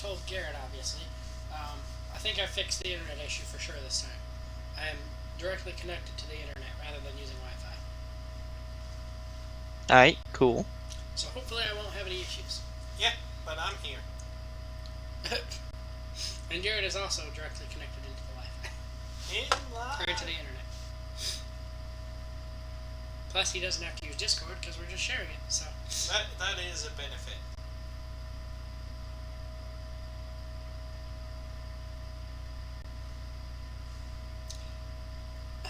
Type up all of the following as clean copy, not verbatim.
told Garrett, obviously. I think I fixed the internet issue for sure this time. I am directly connected to the internet rather than using Wi-Fi. Alright, cool. So hopefully I won't have any issues. Yeah, but I'm here. And Garrett is also directly connected into the Wi-Fi. Or into the internet. Plus, he doesn't have to use Discord because we're just sharing it. So that is a benefit.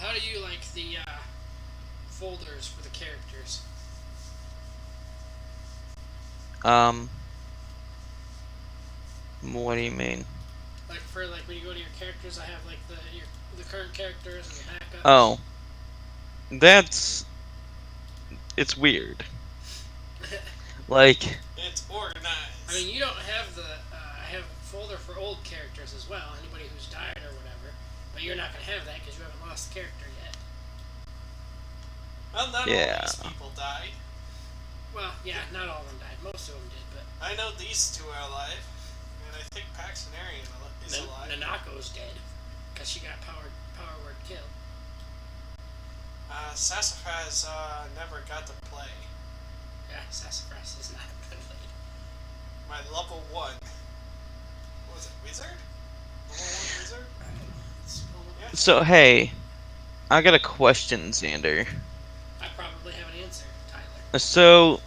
how do you like the folders for the characters? What do you mean? Like for like when you go to your characters, I have like the current characters and the backups. Oh, it's weird. Like, it's organized. I mean, you don't have I have a folder for old characters as well. Anybody who's died or whatever, but you're not gonna have that because you haven't lost the character yet. Well, not all these people died. Well, yeah, not all of them died. Most of them did, but I know these two are alive, and I think Paxtonarian is alive. Nanako's dead because she got power word killed. Sassafras never got to play. Yeah, Sassafras is not been played. My level 1. What was it, Wizard? Level 1 Wizard? Yeah. So, hey, I got a question, Xander. I probably have an answer, Tyler. So,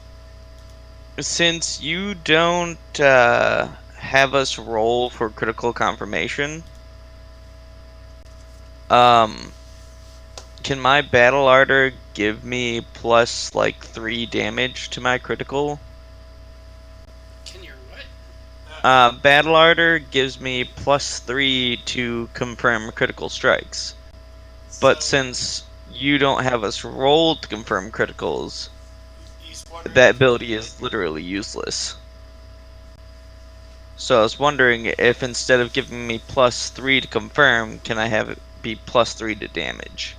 since you don't have us roll for critical confirmation, can my battle ardor give me plus like 3 damage to my critical? Can your what? Battle ardor gives me plus 3 to confirm critical strikes. But since you don't have us roll to confirm criticals, that ability is literally useless. So I was wondering if instead of giving me plus 3 to confirm, can I have it be plus 3 to damage?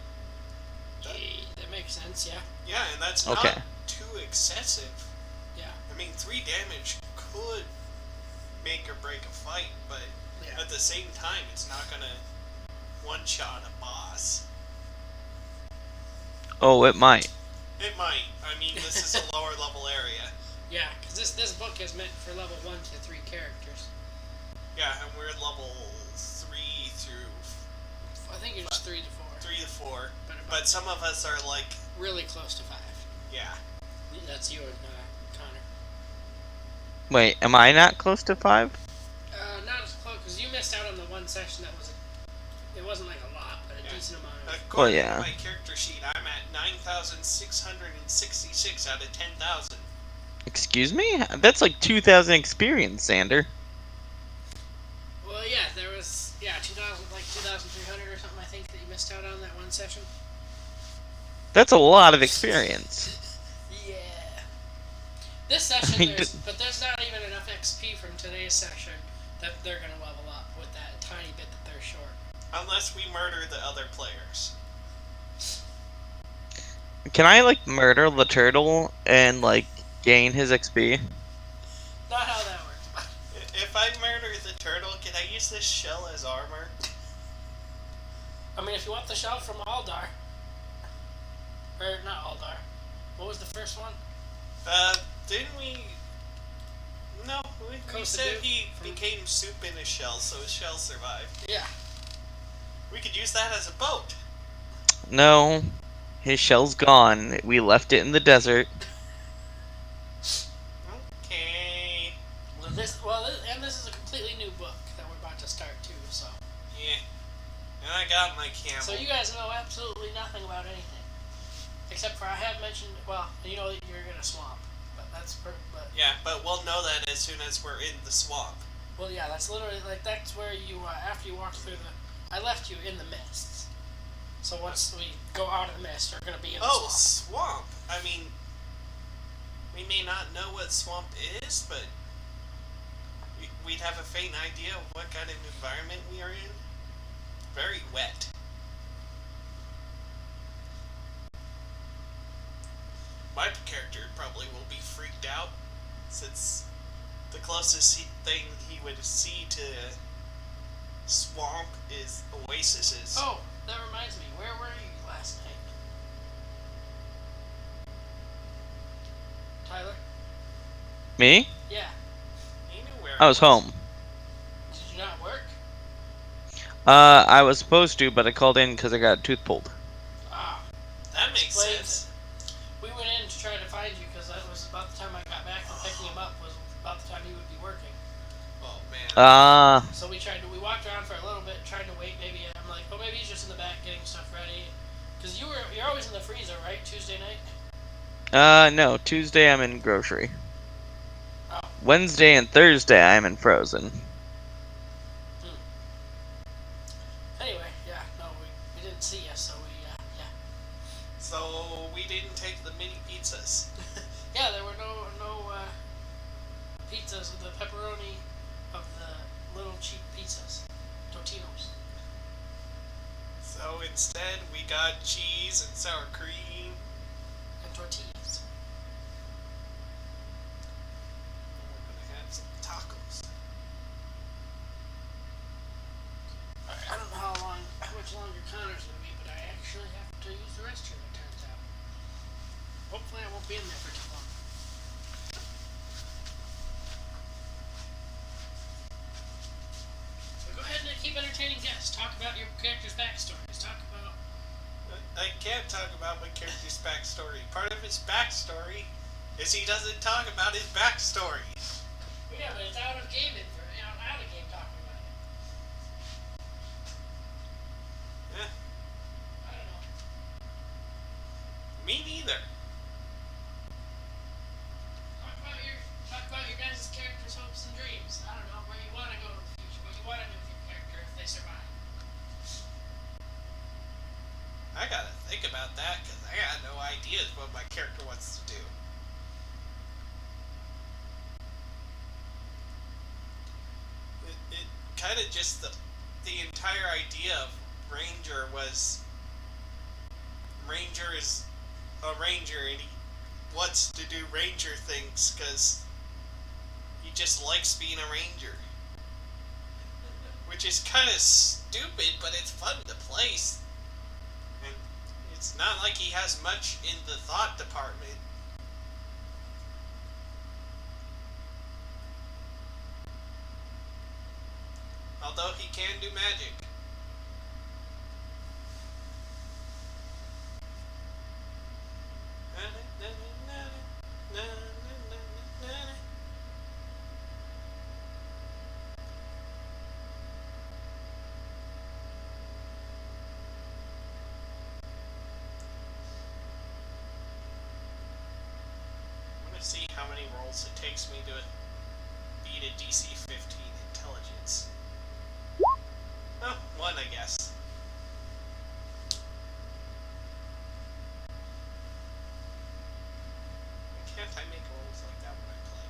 That makes sense, yeah. Yeah, and that's not too excessive. Yeah. I mean, 3 damage could make or break a fight, but at the same time, it's not gonna one-shot a boss. Oh, it might. It might. I mean, this is a lower level area. Yeah, because this book is meant for level 1 to 3 characters. Yeah, and we're level 3 through... I think it's 3 to 4. 3 to 4. But some of us are, like... really close to 5. Yeah. That's you and Connor. Wait, am I not close to 5? Not as close, because you missed out on the one session that was... It wasn't like a lot, but a decent amount of... According to my character sheet, I'm at 9,666 out of 10,000. Excuse me? That's like 2,000 experience, Xander. Well, yeah, there was 2,300 or something. I think that you missed out on that one session. That's a lot of experience. Yeah. This session, there's not even enough XP from today's session that they're gonna level up with that tiny bit that they're short. Unless we murder the other players. Can I like murder the turtle and like gain his XP? Not how that works. If I murder the turtle, can I use this shell as armor? I mean, if you want the shell from Aldar. Or, not Aldar. What was the first one? Didn't we... No, we said he became soup in his shell, so his shell survived. Yeah. We could use that as a boat. No. His shell's gone. We left it in the desert. Okay. And this is a completely new book that we're about to start too, so. Yeah. And I got my camel. So you guys know absolutely nothing about anything. Except for I have mentioned, well, you know that you're in a swamp. But that's yeah, but we'll know that as soon as we're in the swamp. Well, yeah, that's literally, like, that's where you, after you walk through I left you in the mists. So once we go out of the mist, we're going to be in the swamp. Oh, swamp! I mean, we may not know what swamp is, but we'd have a faint idea of what kind of environment we are in. Very wet. My character probably will be freaked out, since the closest thing he would see to swamp is oases. Oh, that reminds me. Where were you last night? Tyler? Me? Yeah. He knew where I was home. Did you not work? I was supposed to, but I called in because I got a tooth pulled. Ah, That makes explains sense. We went in to try to find you because that was about the time I got back from picking him up. Was about the time he would be working. Oh man. So we walked around for a little bit, trying to wait. Maybe I'm like, oh, maybe he's just in the back getting stuff ready. Because you're always in the freezer, right? Tuesday night. No. Tuesday I'm in grocery. Oh. Wednesday and Thursday I'm in frozen. Anyway, yeah, no, we didn't see you, so yeah. So we didn't take the mini pizzas. Yeah, there were no pizzas with the pepperoni of the little cheap pizzas, Totino's. So instead we got cheese and sour cream And tortillas. and we're gonna have some tacos. Alright, I don't know how much longer Connor's gonna be, but I actually have to use the restroom, it turns out. Hopefully I won't be in there for too long. So go ahead and keep entertaining guests. Talk about your character's backstories. Talk about... I can't talk about my character's backstory. Part of his backstory is he doesn't talk about his backstory. Yeah, but it's out of game out of game talking about it. Yeah, I don't know. me neither. Talk about your guys' characters' hopes and dreams. I don't know where you want to go in the future. What you want to do with your character if they survive. I gotta think about that because I got no ideas what my character wants to do. It kind of just the entire idea of Ranger was Ranger is a ranger and he wants to do ranger things because he just likes being a ranger. Which is kind of stupid, but it's fun to play. And it's not like he has much in the thought department. Although he can do magic. I'm gonna see how many rolls it takes me to beat a DC 15 intelligence. Oh, one, I guess. Why can't I make rolls like that when I play?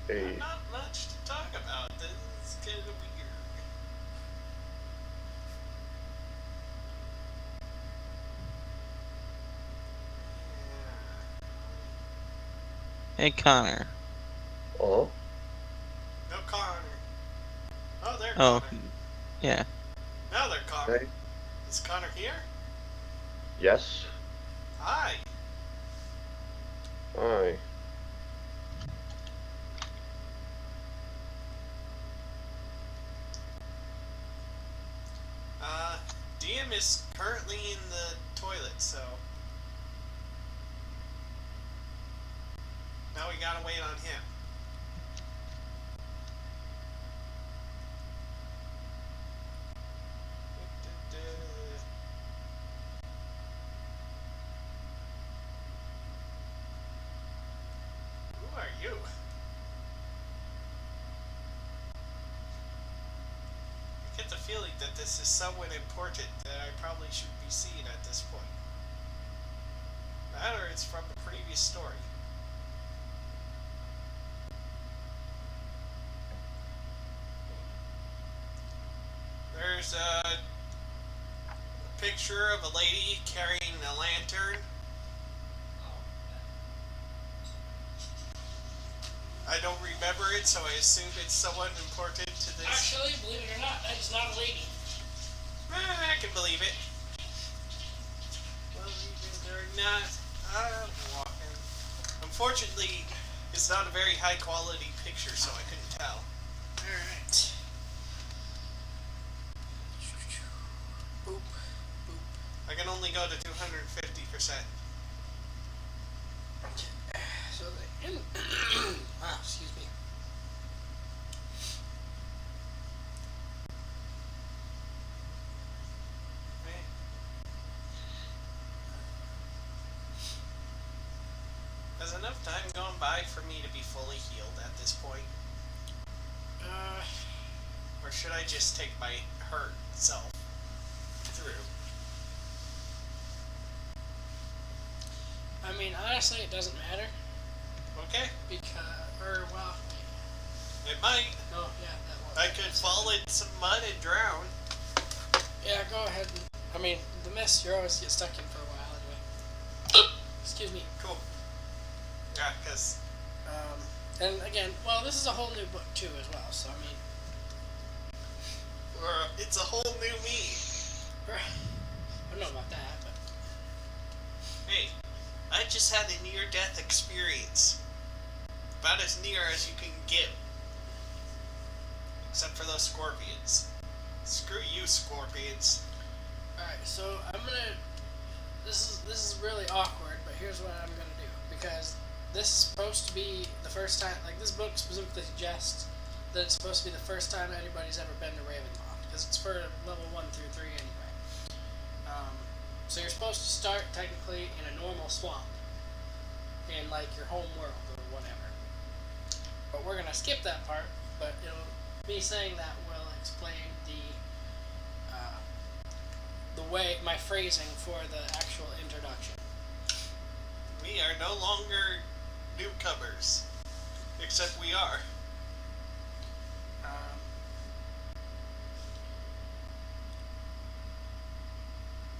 Hey, Not much to talk about. This is kind of weird. Hey, Connor. oh, No Connor. Oh, there Oh, Connor. yeah. Now there Connor. hey, Is Connor here? yes, Hi. hi. DM is currently in the toilet, so now we gotta wait on him. Who are you? I get the feeling that this is somewhat important that I probably should be seeing at this point. That or it's from the previous story. There's a picture of a lady carrying a lantern. I don't remember it, so I assume it's someone important to this. Actually, believe it or not, that is not a lady. I can believe it. Believe it or not, I'm walking. Unfortunately, it's not a very high quality picture, so I couldn't tell. Alright. Boop, boop. I can only go to 250%. So the excuse me. Has enough time gone by for me to be fully healed at this point? Or should I just take my hurt self through? I mean, honestly, it doesn't matter. Okay. Well, It might. no, yeah, that was. I could fall in some mud and drown. Yeah, go ahead. I mean, the mist, you always get stuck in for a while anyway. Excuse me. Cool. Yeah, because... And again, well, this is a whole new book too as well, so I mean... it's a whole new me. I don't know about that, but... Hey, I just had a near-death experience. About as near as you can get. Except for those scorpions. Screw you, scorpions. Alright, so I'm gonna... This is really awkward, but here's what I'm gonna do. Because this is supposed to be the first time... Like, this book specifically suggests that it's supposed to be the first time anybody's ever been to Ravenloft. Because it's for level 1 through 3 anyway. So you're supposed to start, technically, in a normal swamp. In, like, your home world or whatever. But we're gonna skip that part, but me saying that will explain the way, my phrasing for the actual introduction. We are no longer newcomers. Except we are.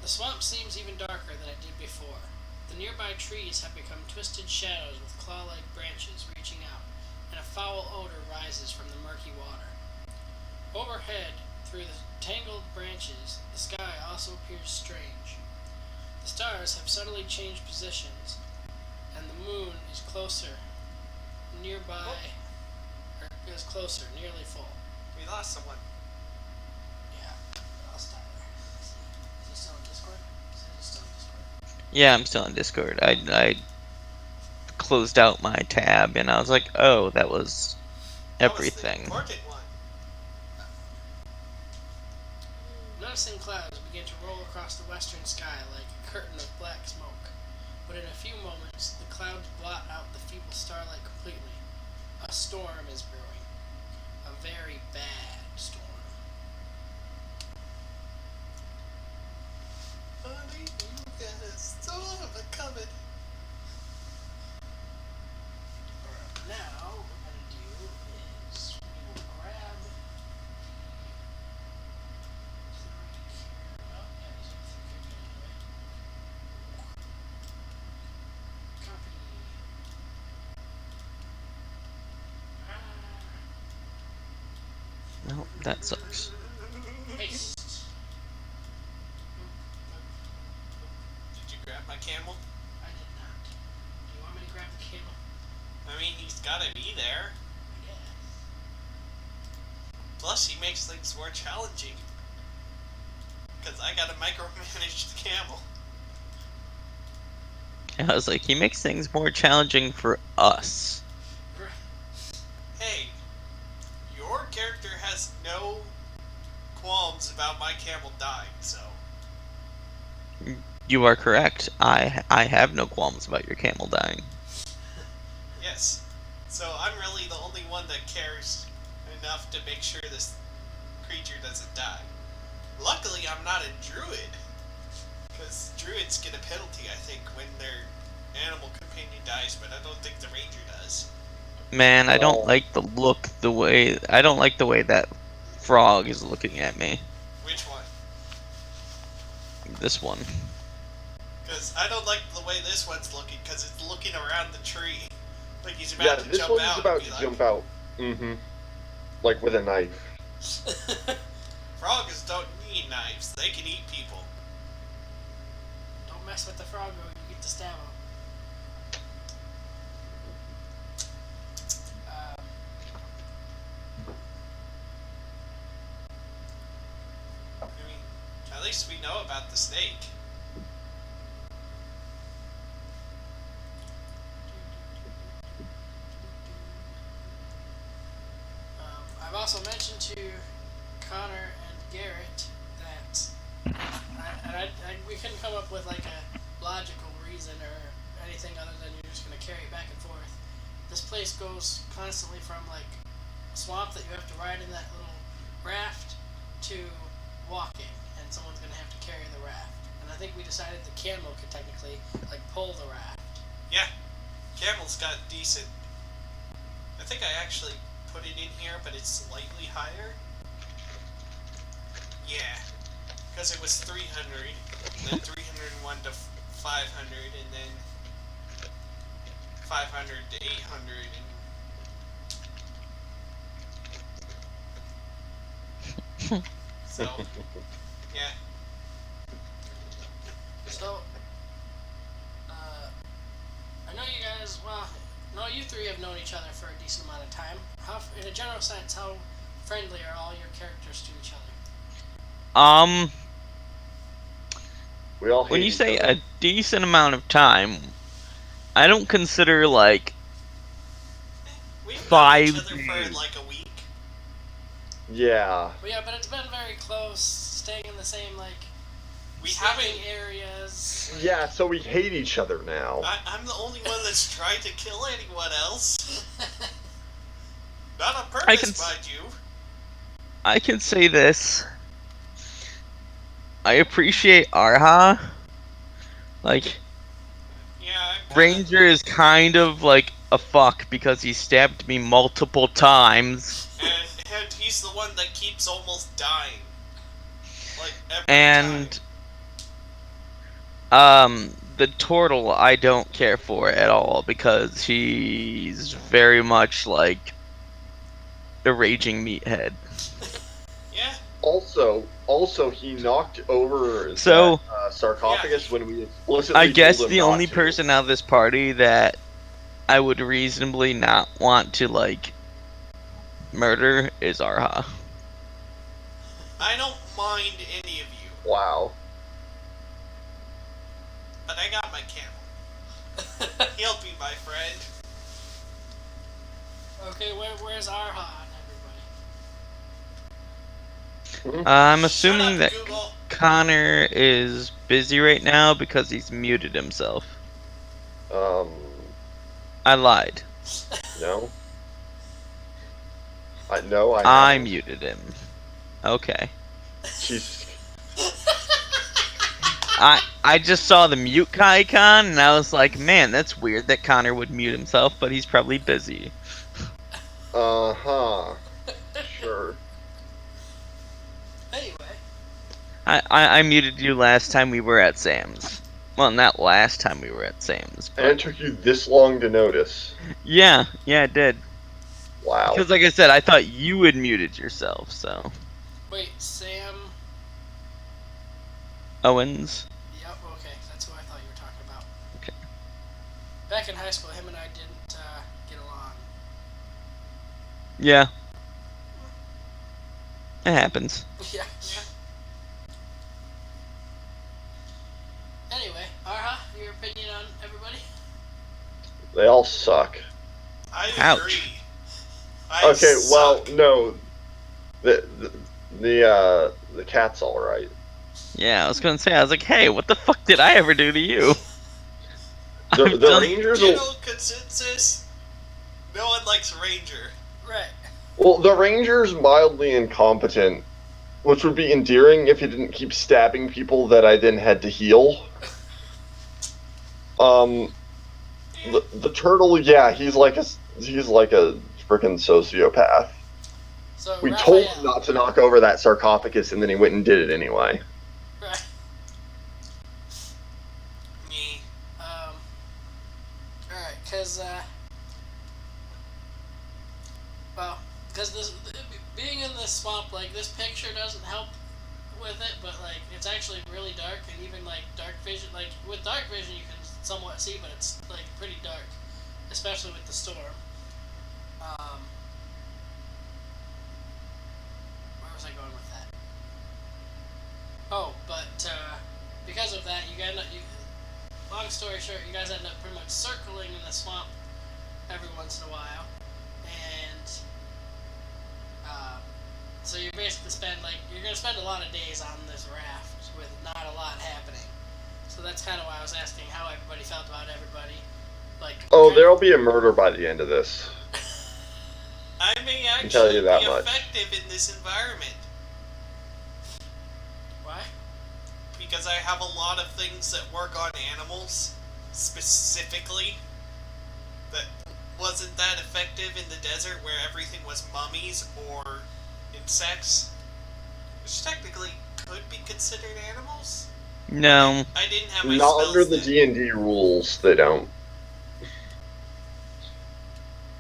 The swamp seems even darker than it did before. The nearby trees have become twisted shadows with claw-like branches reaching out, and a foul odor rises from the murky water. Overhead, through the tangled branches, the sky also appears strange. The stars have suddenly changed positions, and the moon is closer, nearly full. We lost someone. Yeah, I'll stop there. Is he still on Discord? Yeah, I'm still on Discord. I closed out my tab and I was like, oh, that was everything. That was the important one. Menacing clouds begin to roll across the western sky like a curtain of black smoke. But in a few moments, the clouds blot out the feeble starlight completely. A storm is brewing. A very bad storm. Honey, you got a storm coming. Now, what we're going to do is we will grab... Copy. No, that sucks. Paste. Did you grab my camel? I did not. Do you want me to grab the camel? I mean, he's gotta be there. I guess. Plus, he makes things more challenging. Because I gotta micromanage the camel. And I was like, he makes things more challenging for us. Hey, your character has no qualms about my camel dying, so... You are correct. I have no qualms about your camel dying. Yes. So I'm really the only one that cares enough to make sure this creature doesn't die. Luckily, I'm not a druid. Because druids get a penalty, I think, when their animal companion dies, but I don't think the ranger does. Man, I don't like the way that frog is looking at me. Which one? This one. Because I don't like the way this one's looking, because it's looking around the tree. Like he's Yeah, about to this jump one's out. about and to be jump out. Mm-hmm. Like with a knife. Frogs don't need knives. They can eat people. Don't mess with the frog or you get to stab him. I mean, at least we know about the snake. I've also mentioned to Connor and Garrett that we couldn't come up with like a logical reason or anything other than you're just going to carry it back and forth. This place goes constantly from like a swamp that you have to ride in that little raft to walking, and someone's going to have to carry the raft. And I think we decided the camel could technically like pull the raft. Yeah, camel's got decent. I think I actually put it in here, but it's slightly higher. Yeah, because it was 300, then 301 to 500, and then 500 to 800, and so yeah. So, I know you guys. Well, no, you three have known each other for a decent amount of time. How, in a general sense, how friendly are all your characters to each other? We all hate When you each say other. a decent amount of time, I don't consider like We've known 5 each other for days. like a week. Yeah. Well, yeah, but it's been very close, staying in the same like We sleeping haven't. areas. Yeah, so we hate each other now. I'm the only one that's tried to kill anyone else. Not on I purpose, can mind you. I can say this. I appreciate Arha. Like, Yeah, I'm kinda, Ranger is kind of like a fuck because he stabbed me multiple times. and he's the one that keeps almost dying. Like every And time. the turtle I don't care for at all because he's very much like a raging meathead. Yeah. Also, he knocked over So, that sarcophagus when we explicitly I guess told him the not only to. person out of this party that I would reasonably not want to like murder is Arha. I don't mind any of you, Wow. but I got my camel. He'll be my friend. Okay, where's Arha and everybody? I'm Shut assuming up, that Google. Connor is busy right now because he's muted himself. I I lied. no. I I haven't. muted him. Okay. Jesus. I just saw the mute icon and I was like, man, that's weird that Connor would mute himself, but he's probably busy. Uh-huh. Sure. Anyway. I muted you last time we were at Sam's. Well, not last time we were at Sam's. And it took you this long to notice. Yeah, it did. Wow. Because like I said, I thought you had muted yourself, so. Wait, Sam. Owens. Yep. Okay, that's who I thought you were talking about. Okay. Back in high school, him and I didn't get along. Yeah. It happens. Yeah. Anyway, Arha, your opinion on everybody? They all suck. I Ouch. agree. Okay, well, suck. no. The cat's all right. Yeah, I was gonna say, I was like, hey, what the fuck did I ever do to you? The I've done- Rangers will, General consensus: no one likes Ranger. Right. well, the Ranger's mildly incompetent, which would be endearing if he didn't keep stabbing people that I then had to heal. The turtle, yeah, he's like a freaking sociopath. So We told him Raphael. not to knock over that sarcophagus, and then he went and did it anyway. Right. Me. Alright, because, well, because this, being in this swamp, like, this picture doesn't help with it, but, like, it's actually really dark, and even, like, dark vision, like, with dark vision you can somewhat see, but it's, like, pretty dark, especially with the storm. Where was I going with that? Oh, but, because of that, long story short, you guys end up pretty much circling in the swamp every once in a while, and so you basically you're gonna spend a lot of days on this raft with not a lot happening. So that's kind of why I was asking how everybody felt about everybody. Like, Oh, there'll be a murder by the end of this. I may can tell actually you that be much. effective in this environment. Why? Because I have a lot of things that work on animals, specifically, that wasn't that effective in the desert where everything was mummies or insects, which technically could be considered animals. No. I didn't have my Not spells under the then. D&D rules, they don't.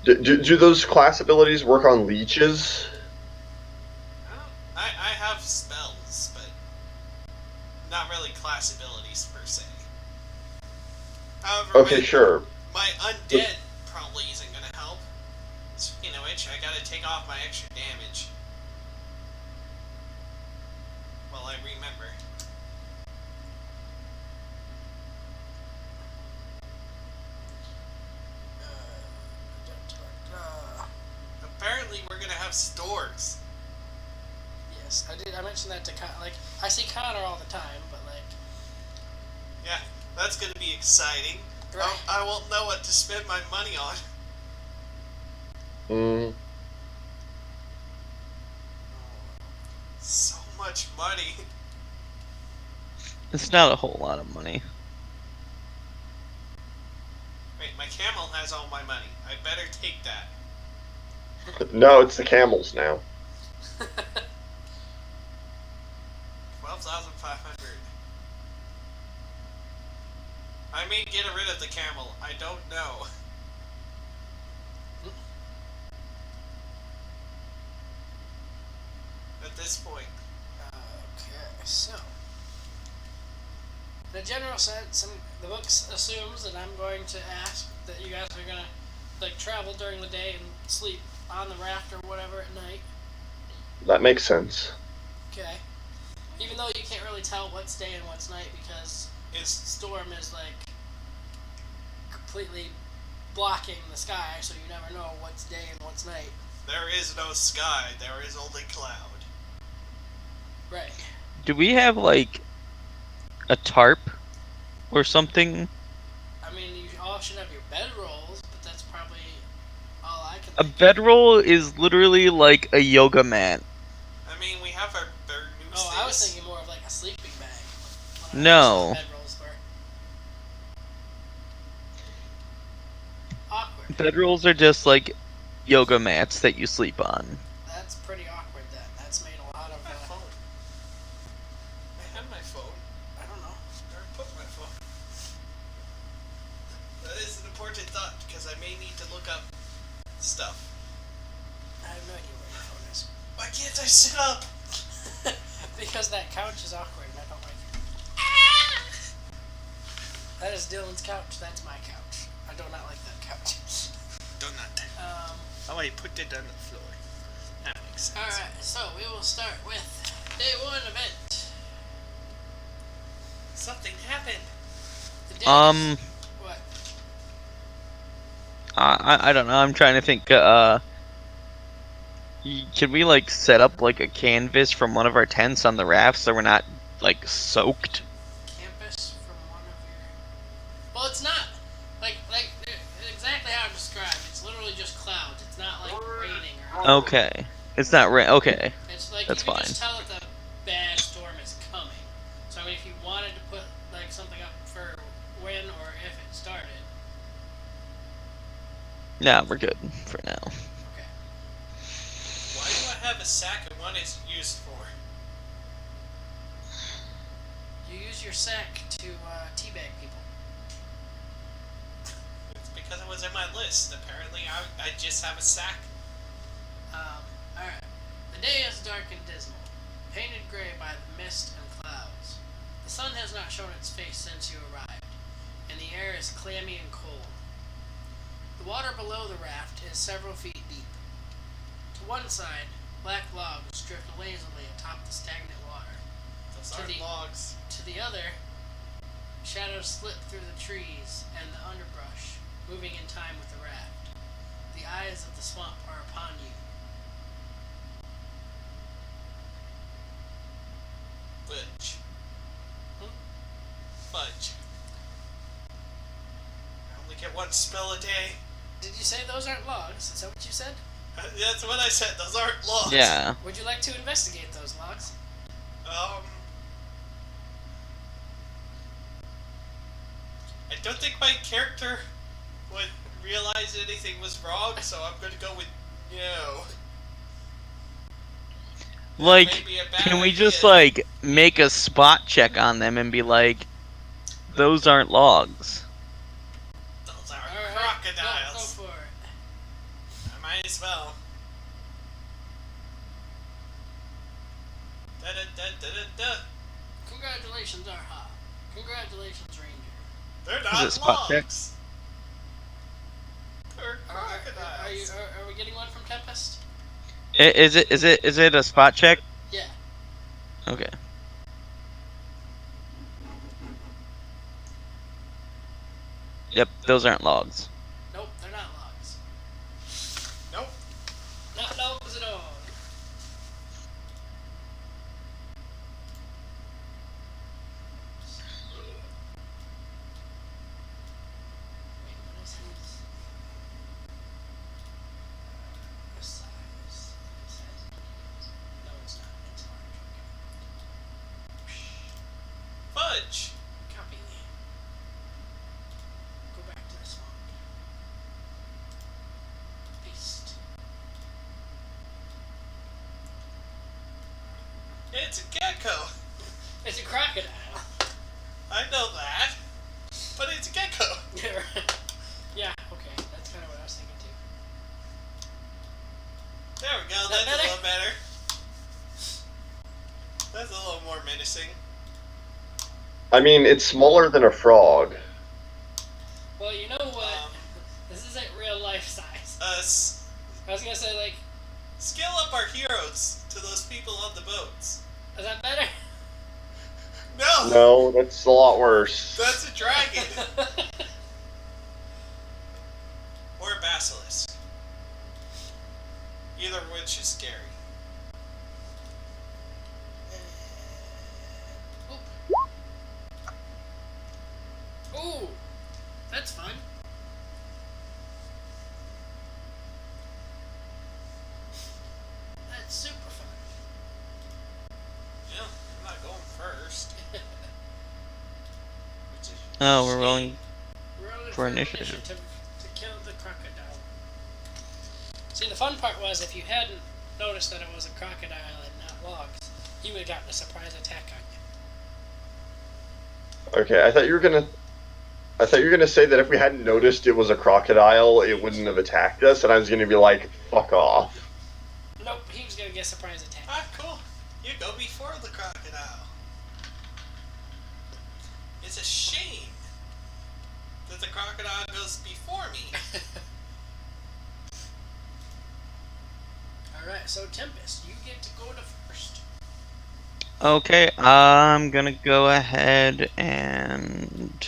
Do those class abilities work on leeches? I have spells, but not really class abilities per se. However, Okay, sure. my undead probably isn't going to help. Speaking of which, I gotta take off my extra damage. Well, I remember. Apparently, we're gonna have stores. Yes, I mentioned that to like, I see Connor all the time, but like, Yeah, that's gonna be exciting. Right. I won't know what to spend my money on. So much money. It's not a whole lot of money. Wait, my camel has all my money. I better take that. No, it's the camels now. 12,500. I may get rid of the camel. I don't know. At this point. okay, so in a general sense, the book assumes that I'm going to ask that you guys are gonna like travel during the day and sleep on the raft or whatever at night. That makes sense. Okay. Even though you can't really tell what's day and what's night because this storm is like completely blocking the sky, so you never know what's day and what's night. There is no sky. There is only cloud. Right. Do we have, like, a tarp or something? I mean, you all should have your bedrolls, but that's probably all I can A think of. bedroll is literally like a yoga mat. I mean, we have our bird nooses. Oh, I was thinking more of like a sleeping bag. No. Bedrolls were awkward. Bedrolls are just like yoga mats that you sleep on. That's pretty awkward then. That's made a lot of. My phone. I have my phone. I don't know. Where I put my phone? That is an important thought because I may need to look up stuff. I have no idea where your phone is. Why can't I sit up? Because that couch is awkward and I don't like it. That is Dylan's couch. That's my couch. I do not like that couch. Donut. Oh, I put it on the floor. That makes sense. Alright, so we will start with day 1 event. Something happened. The day What? I don't know. I'm trying to think. Can we like set up like a canvas from one of our tents on the raft so we're not like soaked? Campus from one of your. Well, it's not like exactly how I described. It's literally just clouds. It's not like raining or. Okay, it's not rain. Okay, It's like that's you can fine. just tell that the bad storm is coming. So I mean, if you wanted to put like something up for when or if it started. Nah, we're good for now. Okay. Why do I have have a sack, and what is it used for? You use your sack to teabag people. It's because it was in my list. Apparently, I just have a sack. Alright. The day is dark and dismal, painted gray by the mist and clouds. The sun has not shown its face since you arrived, and the air is clammy and cold. The water below the raft is several feet deep. To one side, black logs drift lazily atop the stagnant water. Those aren't logs. To the other, shadows slip through the trees and the underbrush, moving in time with the raft. The eyes of the swamp are upon you. Fudge. Fudge. I only get one spell a day. Did you say those aren't logs? Is that what you said? That's what I said. Those aren't logs. Yeah. Would you like to investigate those logs? I don't think my character would realize anything was wrong, so I'm going to go with no. Like, That may be a bad can we idea. just, like, make a spot check on them and be like, those aren't logs? Those are Alright, crocodiles. Go for it. I might as well. Da-da-da-da-da-da. Congratulations, Arha. Congratulations, Ranger. They're Is not it spot check? logs. They're crocodiles. Are we getting one from Tempest? Is it a spot check? Yeah. Okay. Yep, those aren't logs. Nope, they're not logs. Nope. Not logs at all. Wait, what is his? Size. No, it's not. It's large. Fudge. Copy. Go back to the swamp. Paste. It's a gecko. It's a crocodile. I know that. But it's a gecko. Yeah, okay. That's kind of what I was thinking too. There we go. Is that That's a better? little better. That's a little more menacing. I mean, it's smaller than a frog. Well, you know what? This isn't real life size. I was gonna say, like, Scale up our heroes to those people on the boats. is that better? No! No, that's a lot worse. That's a dragon. Or a basilisk. Either of which is scary. Ooh, that's fun. That's super fun. Yeah, I'm not going first. Which is Oh, we're rolling. Rolling For initiative. to kill the crocodile. See, the fun part was if you hadn't noticed that it was a crocodile and not logs, he would have gotten a surprise attack on you. Okay, I thought you were gonna say that if we hadn't noticed it was a crocodile, it wouldn't have attacked us, and I was gonna be like, fuck off. Nope, he was gonna get a surprise attack. Ah, cool. You go before the crocodile. It's a shame that the crocodile goes before me. Alright, so Tempest, you get to go to first. Okay, I'm gonna go ahead and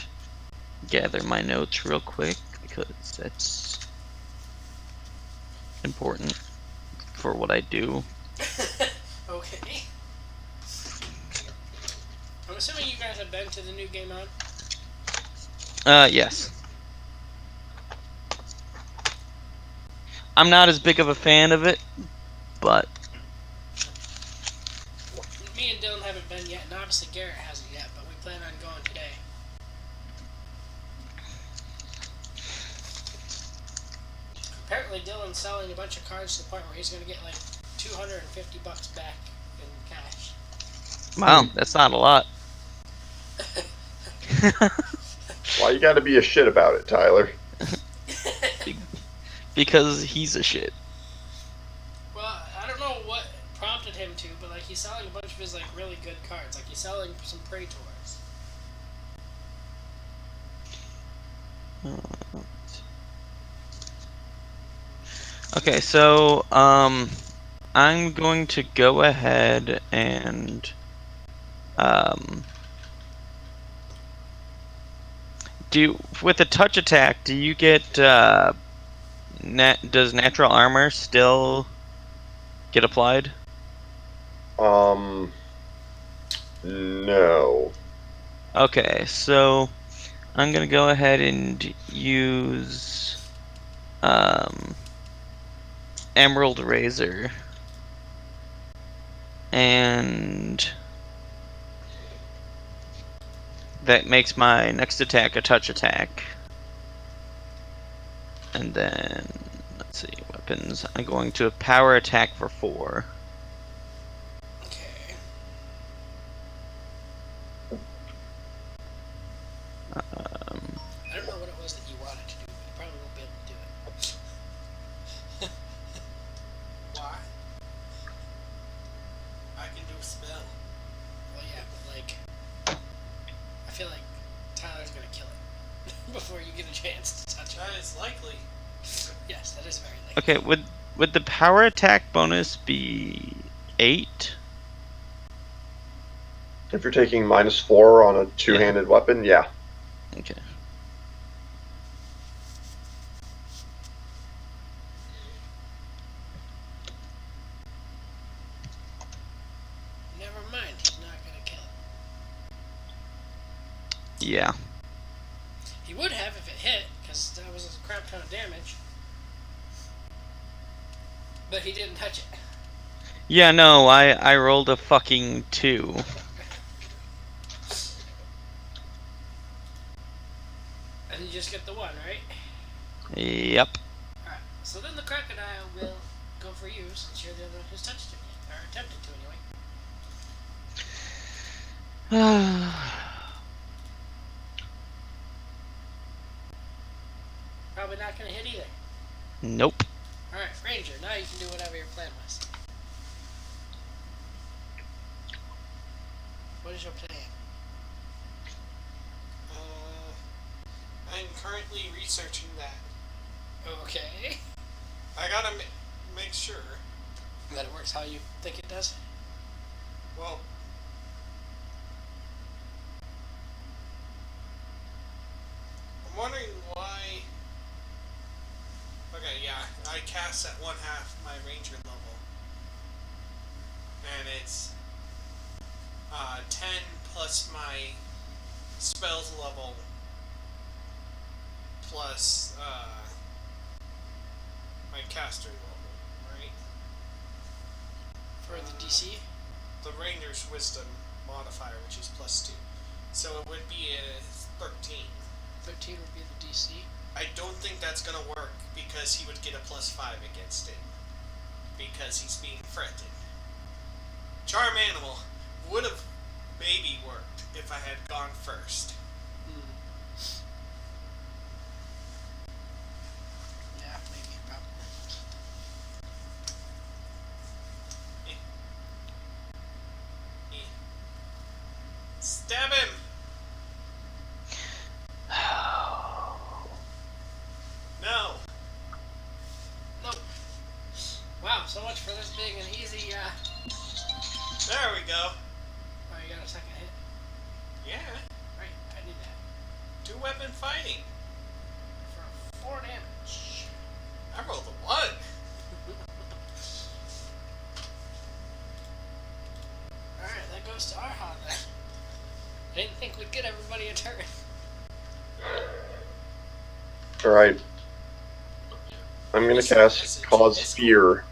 gather my notes real quick because that's important for what I do. Okay. I'm assuming you guys have been to the new game on? Yes. I'm not as big of a fan of it, but Me and Dylan haven't been yet, and obviously Garrett hasn't yet, but we plan on going today. Apparently Dylan's selling a bunch of cards to the point where he's going to get like $250 back in cash. Wow, that's not a lot. Why you gotta be a shit about it, Tyler? Because he's a shit. Well, I don't know what prompted him to, but like he's selling a bunch of his like really good cards. Like he's selling some Praetors. Okay, so I'm going to go ahead and do with a touch attack. Do you get does natural armor still get applied? No. Okay, so I'm gonna go ahead and use Emerald Razor, and that makes my next attack a touch attack. And then let's see, weapons. I'm going to power attack for 4. Okay. I don't know what it was that you wanted to do, but you probably won't be able to do it. Why? I can do a spell. Well, yeah, but like, I feel like Tyler's gonna kill it before you get a chance to touch it. That is likely. Yes, that is very likely. Okay, would the power attack bonus be 8? If you're taking -4 on a two-handed weapon, yeah. Okay. Never mind, he's not gonna kill it. Yeah. He would have if it hit, because that was a crap ton of damage. But he didn't touch it. Yeah, no, I rolled a fucking 2. And you just get the 1, right? Yep. Alright, so then the crocodile will go for you, since you're the other one who's touched it yet. Or attempted to, anyway. Probably not gonna hit either. Nope. Alright, Ranger, now you can do whatever your plan was. What is your plan? I'm currently researching that. Okay. I gotta make sure. That it works how you think it does? Well, I'm wondering why. Okay, yeah, I cast at 1/2 my ranger level, and it's 10 plus my spells level plus my caster level, right? For the DC? The ranger's wisdom modifier, which is +2, so it would be a 13. 13 would be the DC. I don't think that's gonna work because he would get a +5 against it because he's being threatened. Charm Animal would have maybe worked if I had gone first. Yeah, maybe, probably. Stab him! No. No. Wow, so much for this being an easy, There we go. Oh, you got a second hit? Yeah. Right, I did that. 2-weapon fighting. For 4 damage. I rolled a 1. Alright, that goes to Arha then. I didn't think we'd get everybody a turn. Alright. I'm gonna cast Cause Fear.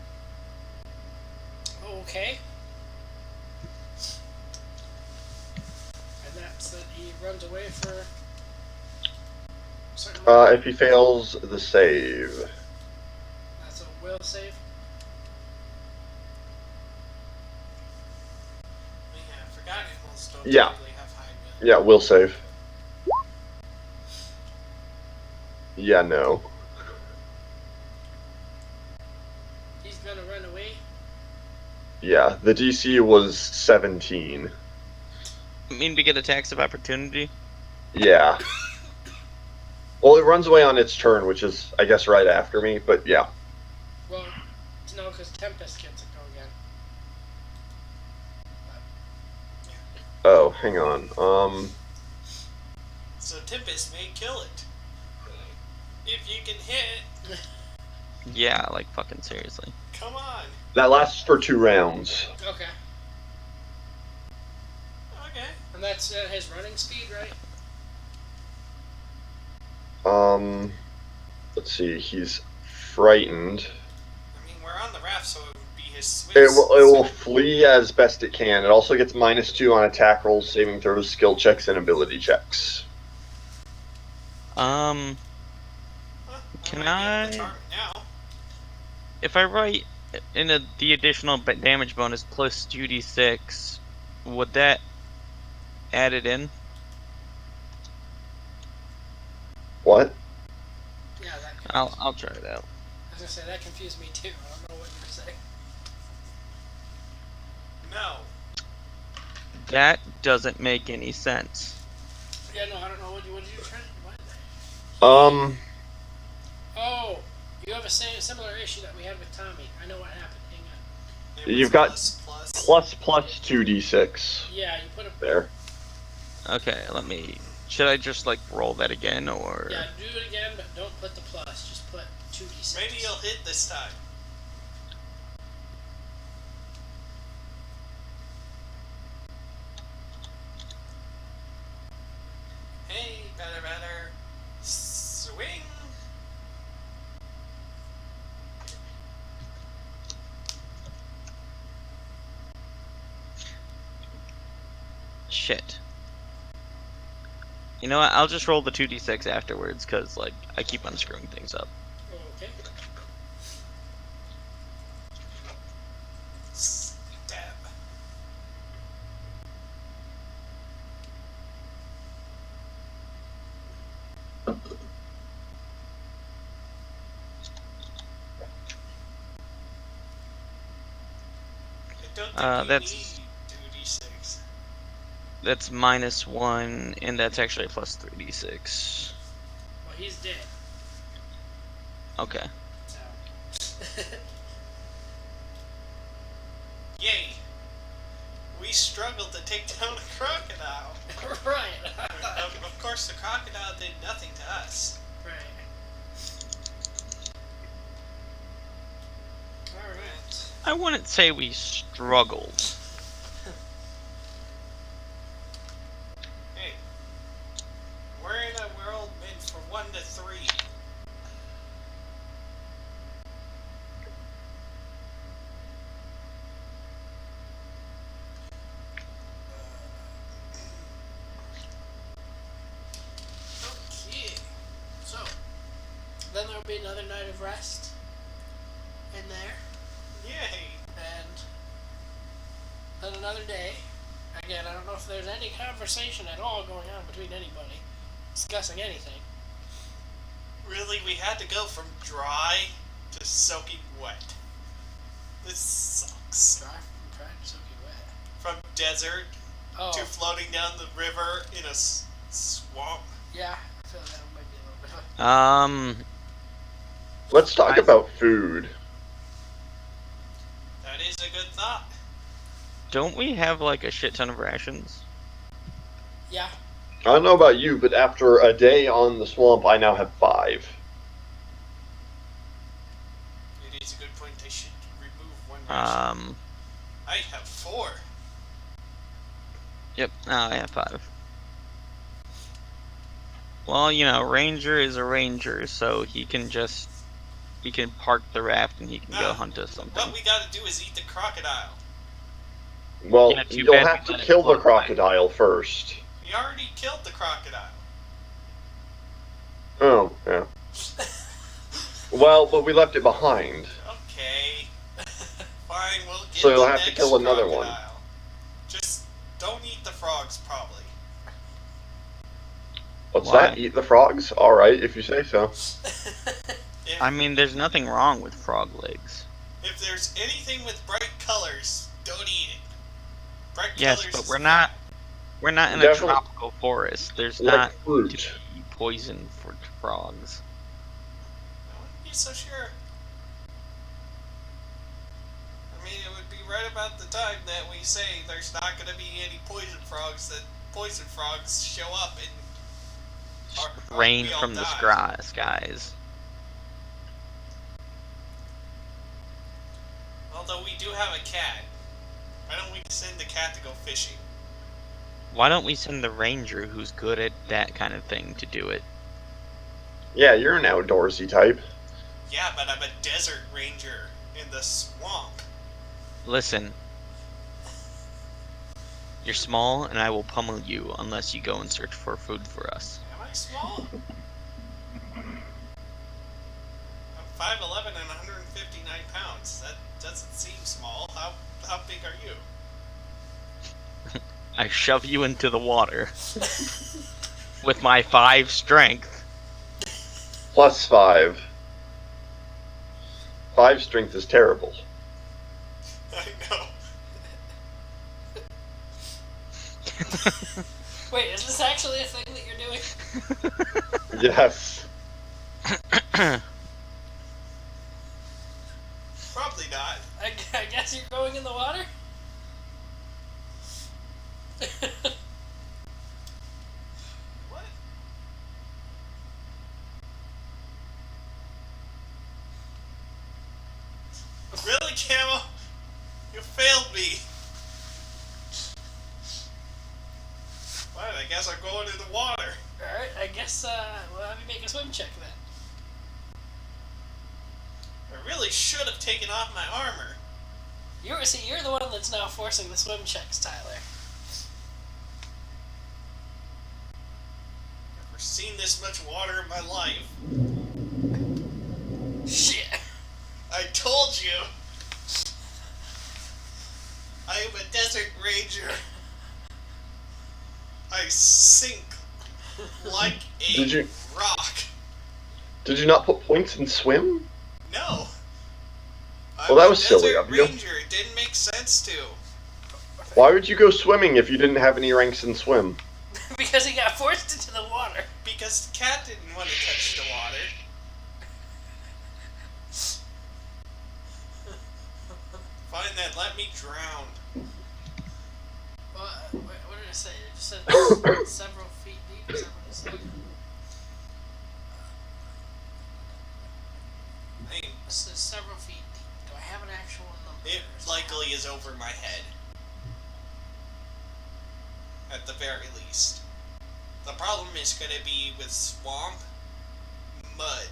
Okay. And that's that he runs away for a certain If he fails the save. That's a will save. don't Yeah. typically have high will. Yeah, will save. Yeah, no. He's gonna run away. Yeah, the DC was 17. Mean to get attacks of opportunity? Yeah. Well, it runs away on its turn, which is, I guess, right after me, but yeah. Well, no, because Tempest gets to go again. Oh, hang on. So Tempest may kill it. If you can hit, Yeah, like fucking seriously. come on. That lasts for 2 rounds. Okay. Okay. And that's his running speed, right? Let's see, he's frightened. I mean, we're on the raft, so it would be his Swiss. It will flee as best it can. It also gets -2 on attack rolls, saving throws, skill checks, and ability checks. Huh, Can might be able to I- charm it now. If I write in the additional damage bonus plus 2d6, would that add it in? What? Yeah, that. I'll try it out. I was gonna say that confused me too. I don't know what you were saying. No. That doesn't make any sense. Yeah, no, I don't know what did you try? What? Oh, you have a similar issue that we had with Tommy. I know what happened. Hang on. It was You've got plus. +2d6 Yeah, you put a. there. Okay, should I just like roll that again or? Yeah, do it again, but don't put the plus. Just put 2d6. Maybe you'll hit this time. Hey, better. Swing. Shit. You know what? I'll just roll the 2d6 afterwards, cause like I keep unscrewing things up. Okay. Stab. I don't think That's- you need 2d6. That's -1, and that's actually plus 3d6. Well, he's dead. Okay. So. Yay! We struggled to take down a crocodile. Right. Of course, the crocodile did nothing to us. Right. Alright. I wouldn't say we struggled. Hey, we're in a world meant for 1 to 3. Okay. So, then there'll be another night of rest in there, Yay! and then another day. Again, I don't know if there's any conversation at all going on between anybody discussing anything. Really, we had to go from dry to soaking wet. This sucks. Dry from dry to soaking wet. From desert Oh, to floating down the river in a swamp. yeah. I feel that might be a little bit of Let's talk about food. That is a good thought. Don't we have like a shit ton of rations? Yeah. I don't know about you, but after a day on the swamp, I now have 5. It is a good point. They should remove one ration. Um. I have 4. Yep. I have 5. Well, you know, Ranger is a ranger, so he can park the raft and he can go hunt us something. What we gotta do is eat the crocodile. Well, Yeah, too you'll bad have we to let it kill the float away. crocodile first. We already killed the crocodile. Oh, yeah. Well, but we left it behind. Okay. Fine, we'll get So you'll the have to next kill another one. crocodile. Just don't eat the frogs What's Why? that? Eat the frogs? Alright, if you say so. If, I mean, there's nothing wrong with frog legs. if there's anything with bright colors, don't eat it. Bright Yes, colors but is we're bad. not. We're not in a Definitely tropical forest. There's like not going to fruit. be poison for frogs. I wouldn't be so sure. I mean, it would be right about the time that we say there's not going to be any poison frogs, that poison frogs show up and Rain we all from the die. skies. Although we do have a cat. Why don't we send the cat to go fishing? Why don't we send the ranger who's good at that kind of thing to do it? Yeah, you're an outdoorsy type. Yeah, but I'm a desert ranger in the swamp. Listen. You're small, and I will pummel you unless you go and search for food for us. Am I small? I'm 5'11" and 159 pounds. That doesn't seem small. How big are you? I shove you into the water. With my 5 strength. Plus 5. 5 strength is terrible. I know. Wait, is this actually a thing that you're doing? Yes. Probably not. I guess you're going in the water? What? Really, Camo? You failed me. Well, I guess I'm going in the water. Alright, I guess, we'll have you make a swim check then. I really should have taken off my armor. You're the one that's now forcing the swim checks, Tyler. Never seen this much water in my life. Shit. I told you. I am a desert ranger. I sink like a rock. Did you not put points in swim? No. Well, that was silly Desert of you. ranger. It didn't make sense to. Why would you go swimming if you didn't have any ranks in swim? Because he got forced into the water. Because the cat didn't want to touch the water. Fine then, let me drown. Well, what did I say? It just said several feet deep. Is that what it said? I mean, It says several feet deep. Do I have an actual number? it likely is over my head. At the very least. The problem is going to be with swamp, mud.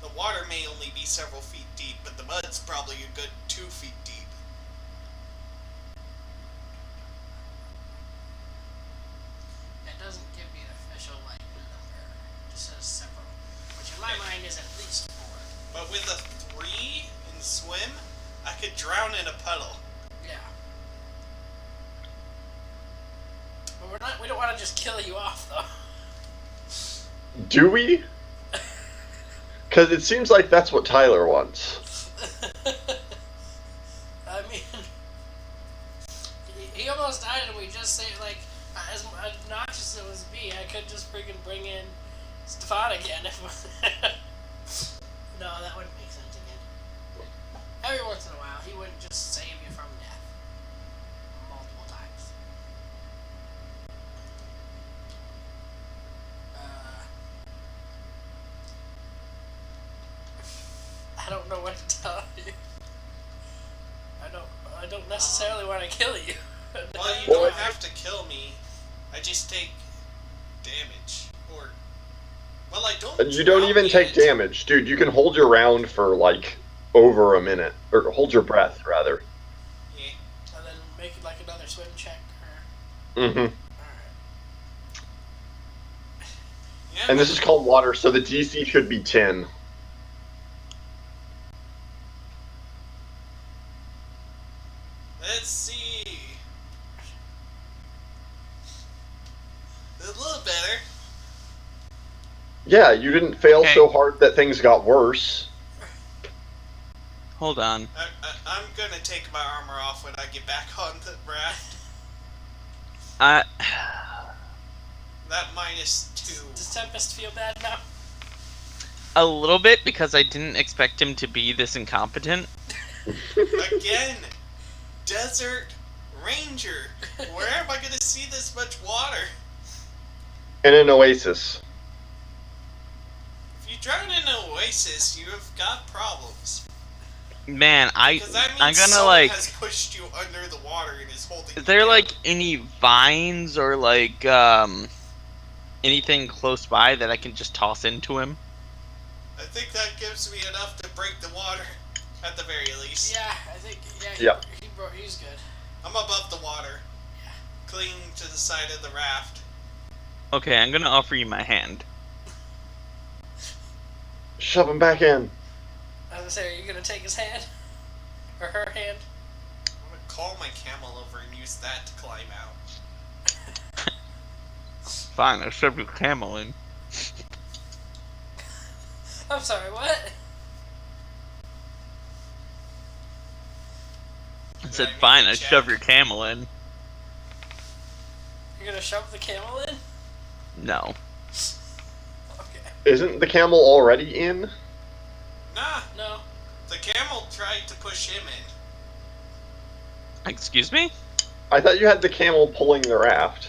The water may only be several feet deep, but the mud's probably a good 2 feet deep. It doesn't give me an official number. It just says several, which in my mind is at least 4. But with a 3 in swim, I could drown in a puddle. Yeah. But we don't want to just kill you off though. Do we? Because it seems like that's what Tyler wants. I mean, he almost died, and we just say as obnoxious as it was me, I could just freaking bring in Stefan again. No, that wouldn't make sense again. Every once in a while, he wouldn't just save you from death multiple times. I don't know what to tell you. I don't necessarily want to kill you. Well, you don't have to kill me. I just take damage. Or, well, I don't. You don't even take damage. Dude, you can hold your round for, over a minute. Or hold your breath, rather. Yeah. And then make it another swim check. Mm-hmm. Alright. Yeah, And this is called water, so the DC should be 10. let's see. It Yeah, you didn't fail Okay. so hard that things got worse. Hold on. I'm gonna take my armor off when I get back on the raft. I That -2. Does Tempest feel bad now? a little bit because I didn't expect him to be this incompetent. Again, desert ranger. Where am I gonna see this much water? In an oasis. If you drown in an oasis, you have got problems. Man, Because that means I'm gonna someone like. has pushed you under the water and is holding Is you there down. like any vines or like anything close by that I can just toss into him? I think that gives me enough to break the water, at the very least. Yeah, I think. Yeah. He's good. I'm above the water, Yeah. clinging to the side of the raft. Okay, I'm gonna offer you my hand. Shove him back in. I was gonna say, are you gonna take his hand or her hand? I'm gonna call my camel over and use that to climb out. Fine, I'll shove your camel in. I'm sorry. What? I said, make fine, a I'll check? shove your camel in. You're gonna shove the camel in? No. Okay. Isn't the camel already in? Nah, No. the camel tried to push him in. Excuse me? I thought you had the camel pulling the raft.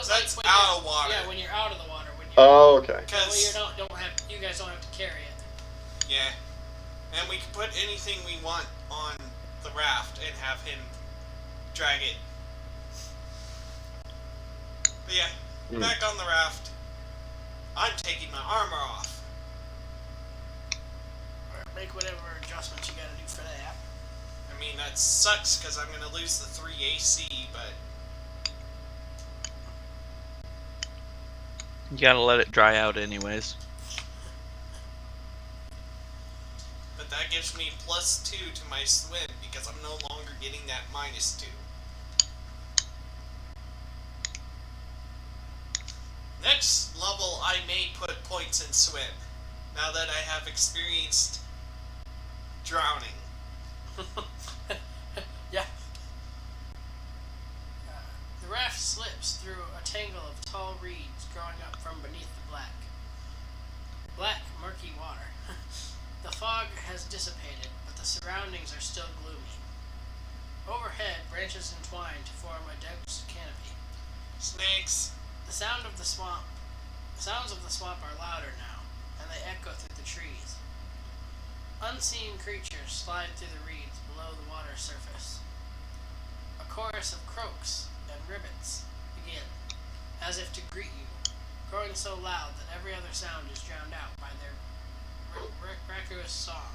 That's like when out you're- of water. Yeah, when you're out of the water. When you're, Oh, okay. that way you guys don't have to carry it. Yeah. And we can put anything we want on the raft and have him drag it. But yeah, back on the raft. I'm taking my armor off. Or make whatever adjustments you gotta do for that. I mean, that sucks because I'm going to lose the 3 AC, but You gotta let it dry out anyways. that gives me +2 to my swim because I'm no longer getting that -2. Next level, I may put points in swim, now that I have experienced drowning. Yeah. The raft slips through a tangle of tall reeds growing up from beneath the black, murky water. The fog has dissipated, but the surroundings are still gloomy. Overhead, branches entwine to form a dense canopy. Snakes. The sounds of the swamp are louder now, and they echo through the trees. Unseen creatures slide through the reeds below the water surface. A chorus of croaks and ribbits begin, as if to greet you, growing so loud that every other sound is drowned out by their raucous song.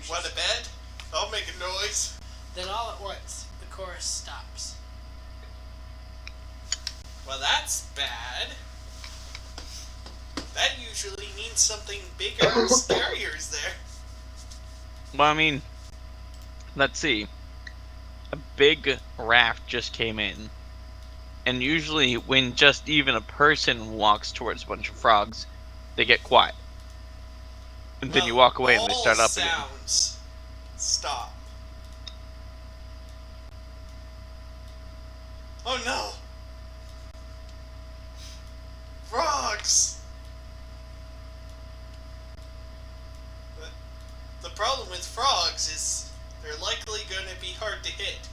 Want a bed? I'll make a noise. Then all at once, the chorus stops. Well, that's bad. That usually means something bigger and scarier is there. Well, I mean, let's see. A big raft just came in. And usually when just even a person walks towards a bunch of frogs, they get quiet. And then you walk away and they start up again. All sounds stop. Oh no! Frogs! The problem with frogs is they're likely going to be hard to hit.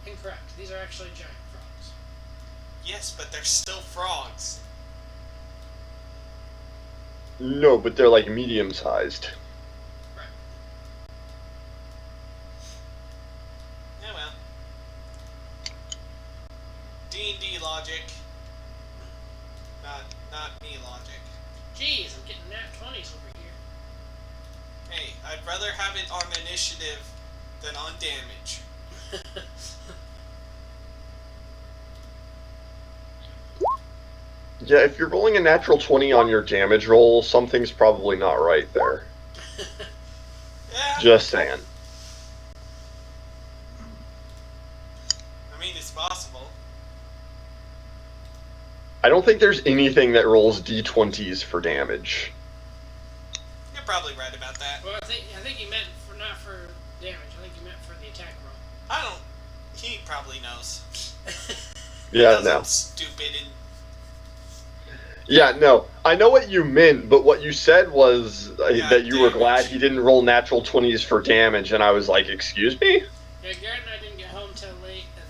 Incorrect. These are actually giant frogs. Yes, but they're still frogs. No, but they're like medium-sized. Right. Yeah, well. D&D logic. Not me logic. Jeez, I'm getting nat 20s over here. Hey, I'd rather have it on initiative than on damage. Yeah, if you're rolling a natural 20 on your damage roll, something's probably not right there. Yeah. Just saying. I, 'It's possible. I don't think there's anything that rolls d20s for damage. You're probably right about that. Well, I think he meant for not for damage. I think he meant for the attack roll. I don't. He probably knows. Yeah, He knows no. I'm stupid and. Yeah, no. I know what you meant, but what you said was that you were damage. glad he didn't roll natural 20s for damage, and I was like, excuse me? Yeah, Garrett and I didn't get home till late, and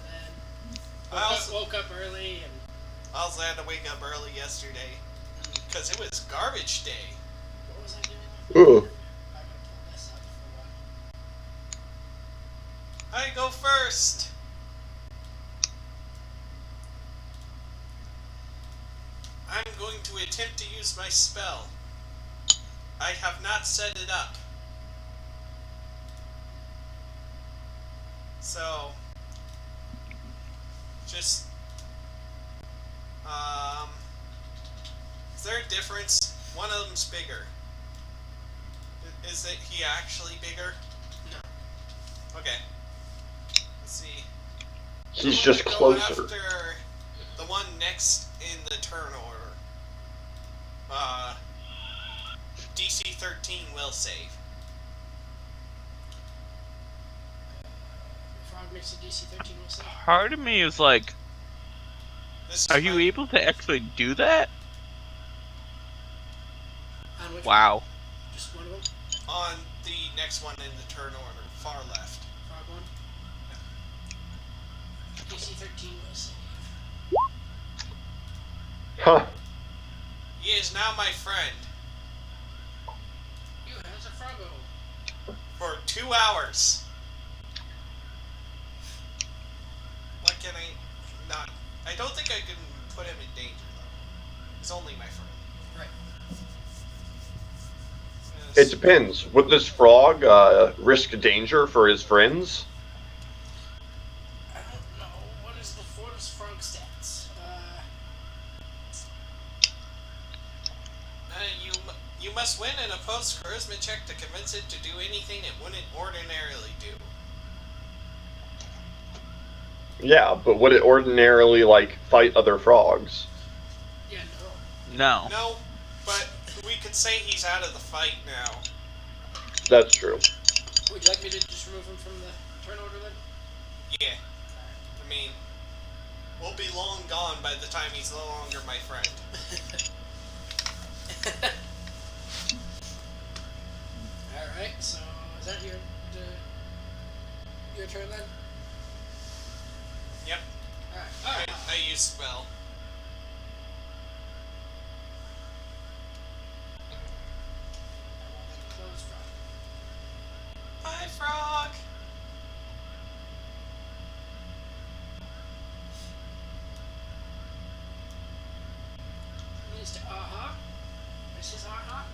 then woke up early, and I also had to wake up early yesterday because it was garbage day. what was I doing? Ooh. I'm gonna pull this up for one. I go first. I'm going to attempt to use my spell. I have not set it up. So, just, is there a difference? One of them's bigger. Is it he actually bigger? No. Okay. Let's see. He's I'm just gonna go closer. after the one next in the turn order. DC 13 will save. Frog makes a DC 13 will save. Part of me is like, This is are you my- able to actually do that? On which Wow. one? Just one of them? on the next one in the turn order, far left. Frog one? DC 13 will save. Huh. He is now my friend You has a Froggo. for 2 hours. What can I not? I don't think I can put him in danger though. He's only my friend. Right. It depends. Would this frog risk danger for his friends? I don't know. What is the Fortis Frog stats? You must win an opposed charisma check to convince it to do anything it wouldn't ordinarily do. Yeah, but would it ordinarily, like, fight other frogs? Yeah, no. No. No, but we could say he's out of the fight now. That's true. Would you like me to just remove him from the turn order then? Yeah. I mean, we'll be long gone by the time he's no longer my friend. Alright, so is that your turn then? Yep. Alright. I use spell. Close frog. Bye, frog. Needs to aha. This is aha.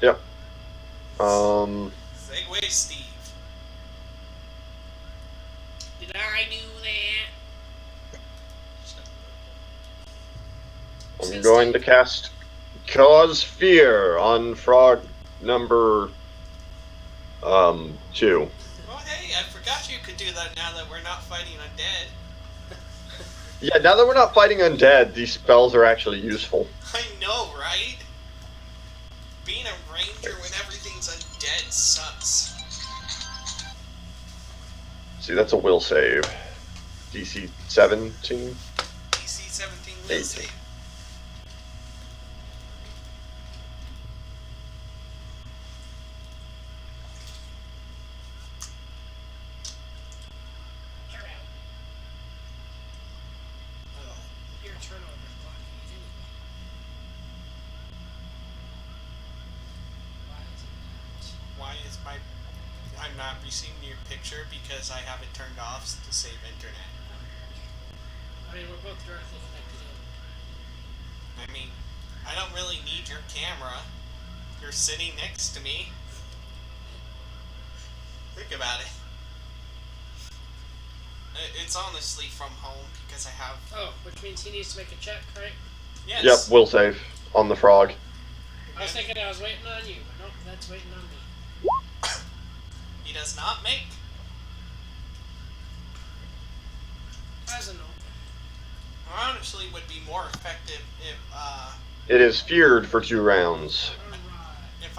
Yep. Segway Steve. Did I do that? I'm going to cast Cause Fear on frog number 2. Oh, hey, I forgot you could do that now that we're not fighting undead. Yeah, now that we're not fighting undead, these spells are actually useful. I know, right? Being a ranger when everything's undead sucks. See, that's a will save. DC 17? DC 17 will 18. save. You're out. Oh, your turn order is blocking it anyway. Why is it not? Why is I'm not receiving your picture because I have it turned off to save internet. I mean, we're both directly connected in. I mean, I don't really need your camera. You're sitting next to me. Think about it. It's honestly from home because I have. Oh, which means he needs to make a check, right? Yes. Yep, will save on the frog. I was thinking I was waiting on you, but nope, that's waiting on me. He does not make. As a note. Honestly, would be more effective It is feared for 2 rounds.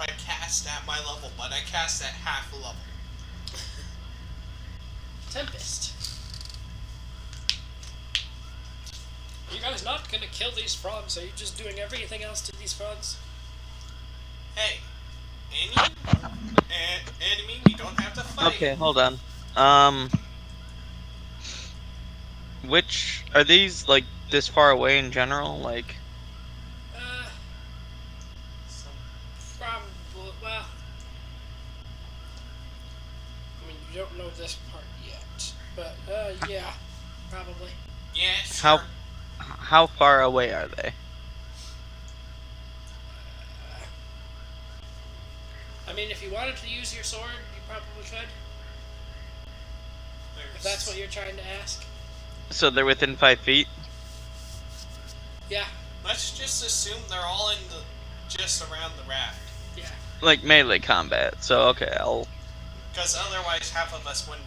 if I cast at my level, but I cast at half level. Tempest. Are you guys not gonna kill these frogs? Are you just doing everything else to these frogs? Hey, enemy, we don't have to fight. Okay, hold on. Which are these like this far away in general? Like, Probably. Well, I mean, you don't know this part yet, but yeah, probably. Yeah, sure. how far away are they? I mean, if you wanted to use your sword, you probably could. If that's what you're trying to ask. So they're within 5 feet? Yeah. Let's just assume they're all in the just around the raft. Yeah. Like melee combat. So okay, I'll. Because otherwise, half of us wouldn't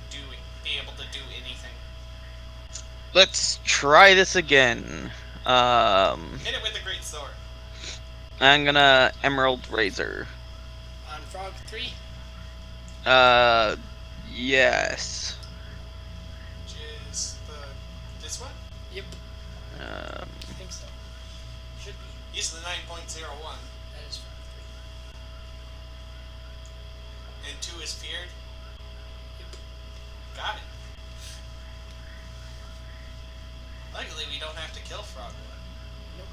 be able to do anything. Let's try this again. Hit it with a great sword. I'm gonna Emerald Razor. On Frog 3? Yes. Which is this one? Yep. I think so. Should be. He's the 9.01. That is Frog 3. And 2 is feared? Yep. Got it. Luckily, we don't have to kill Frog 1. Nope.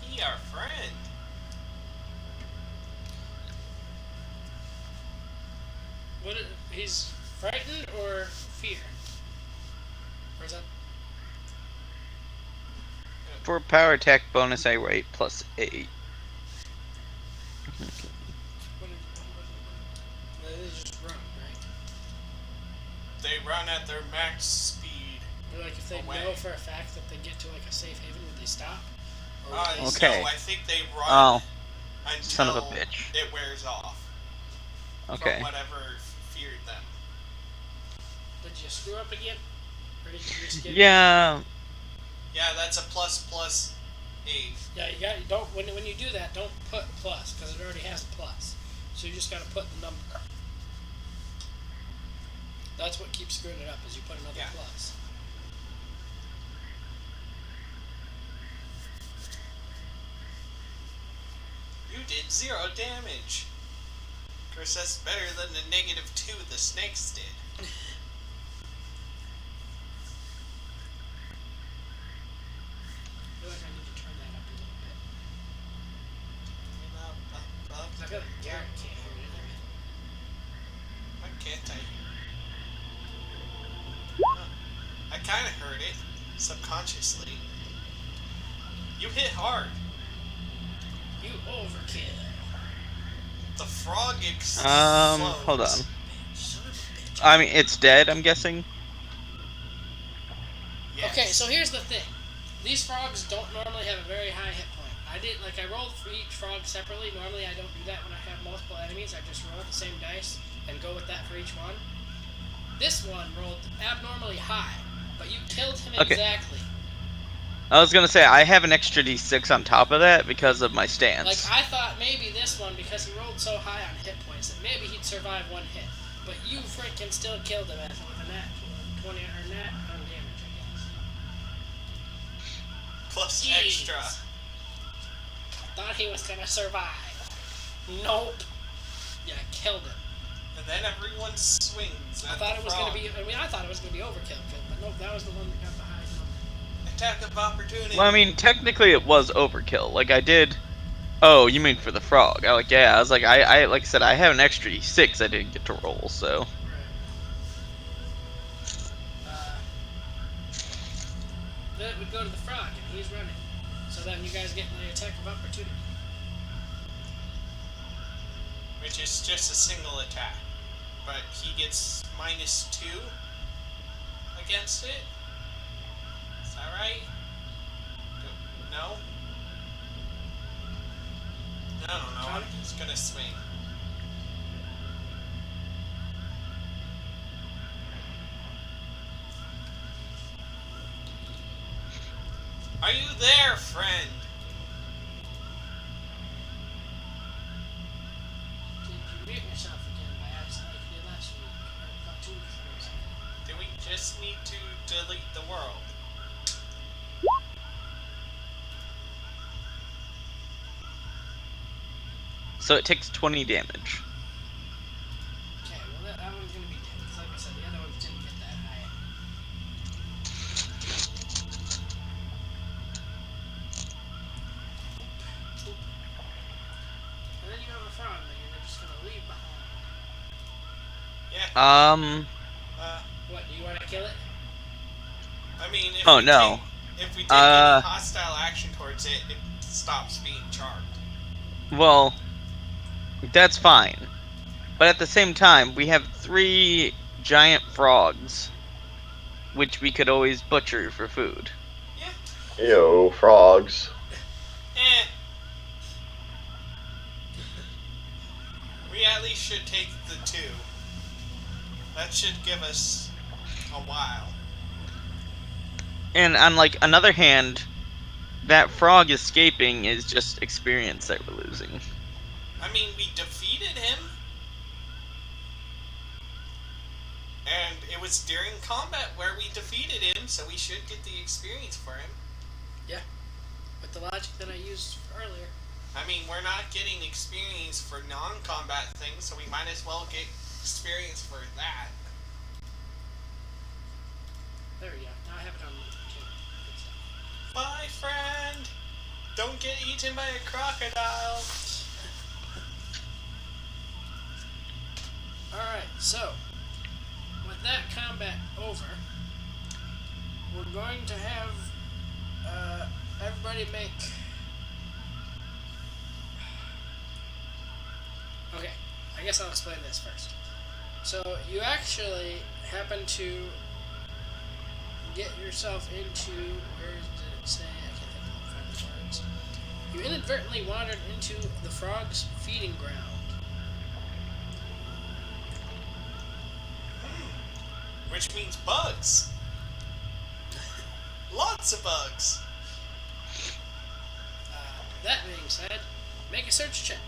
He our friend. He's frightened or fear? Or is that... For power attack bonus, I rate +8. They just run, right? They run at their max speed. Or like if they know for a fact that they get to like a safe haven, would they stop? Or Okay. No, I think they run until son of a bitch. it wears off. Okay. From whatever feared them. Did you screw up again? Or did you just get... Yeah. Yeah, that's a ++8. Yeah, you don't when you do that, don't put plus because it already has a plus. So you just got to put the number. That's what keeps screwing it up is you put another plus. You did 0 damage. Of course, that's better than the -2 the snakes did. I feel like I need to turn that up a little bit. I feel like Garrett can't hear it either. Why can't I hear it? I kind of heard it, subconsciously. You hit hard. You overkill. The frog explodes. Hold on. Son of a bitch. I mean, it's dead, I'm guessing. Yes. Okay, so here's the thing. These frogs don't normally have a very high hit point. I rolled for each frog separately. Normally I don't do that when I have multiple enemies. I just roll the same dice and go with that for each one. This one rolled abnormally high, but you killed him exactly. I was gonna say, I have an extra d6 on top of that because of my stance. Like, I thought maybe this one, because he rolled so high on hit points, that maybe he'd survive one hit. But you freaking still killed him with a nat 20 or nat on damage, I guess. Plus Jeez. extra. I thought he was gonna survive. Nope. Yeah, I killed him. And then everyone swings. I thought it was gonna be. I thought it was gonna be overkill, but nope, that was the one that got the high number. Attack of opportunity. Well, I mean, technically it was overkill. Like, I did... Oh, you mean for the frog? I was like, I like I said, I have an extra d6 I didn't get to roll, so... Then it would go to the frog, and he's running. So then you guys get the attack of opportunity. Which is just a single attack. But he gets -2 against it. Is that right? No? I don't know. I'm just gonna swing. Are you there, friend? Did you mute yourself again by accident like you did last week? Or about 2 weeks ago or something? Do we just need to delete the world? So it takes 20 damage. Okay, well that one's gonna be dead, because like I said, the other ones didn't get that high. Boop. And then you have a frog that you're just gonna leave behind. Yeah. What, do you want to kill it? I mean, if Oh, we no. if we take any hostile action towards it, it stops being charmed. Well, that's fine. But at the same time, we have 3 giant frogs, which we could always butcher for food. Yeah. Ew, frogs. Eh. We at least should take the 2. That should give us a while. And on, like, another hand, that frog escaping is just experience that we're losing. I mean, we defeated him. And it was during combat where we defeated him, so we should get the experience for him. Yeah. With the logic that I used earlier. I mean, we're not getting experience for non-combat things, so we might as well get experience for that. There we go. Now I have it on too. Good stuff. Bye, friend! Don't get eaten by a crocodile! Alright, so with that combat over, we're going to have everybody make. Okay, I guess I'll explain this first. So you actually happen to get yourself into, where did it say? I can't think of the final words. You inadvertently wandered into the frog's feeding ground. Which means bugs. Lots of bugs. That being said, make a search check.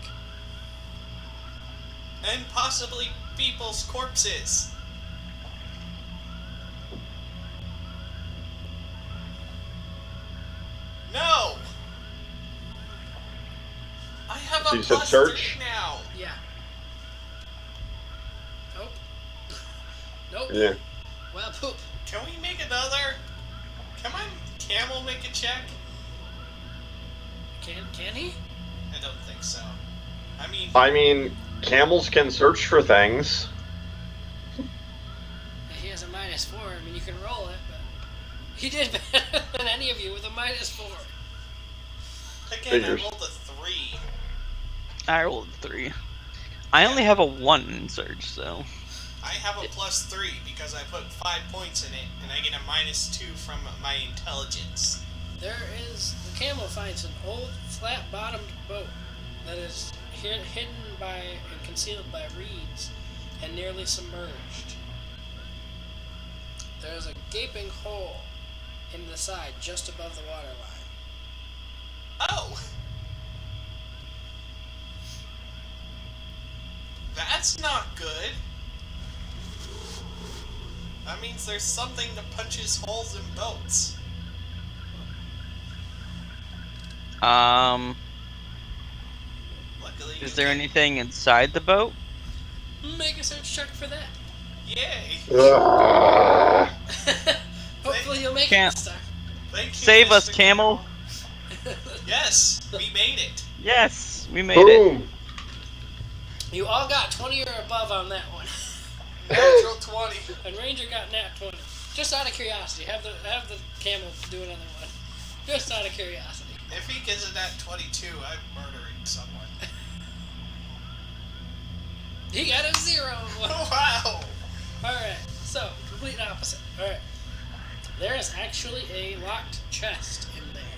And possibly people's corpses. No! I have a You said plus search? 3 now. Yeah. Nope. Nope. Yeah. Well, poop. Can we make another? Can my camel make a check? Can he? I don't think so. I mean, camels can search for things. He has a -4. I mean, you can roll it, but he did better than any of you with a -4. Again, Figures. I rolled a 3. I rolled 3. I only have a 1 in search, so. I have a plus 3 because I put 5 points in it, and I get a -2 from my intelligence. The camel finds an old, flat-bottomed boat that is hidden by and concealed by reeds and nearly submerged. There is a gaping hole in the side just above the waterline. Oh! That's not good. That means there's something that punches holes in boats. Luckily, Is there anything inside the boat? Make a search check for that. Yay! Ugh. Hopefully you'll make Can't- it this time. Thank you, Save us, Mr. camel! Yes, we made it. Yes, we made it. Boom. You all got 20 or above on that one. Natural 20. And Ranger got nat 20. Just out of curiosity, have the camel do another one. Just out of curiosity. If he gets a nat 22, I'm murdering someone. He got a 0. Wow! Alright, so, complete opposite. Alright. There is actually a locked chest in there.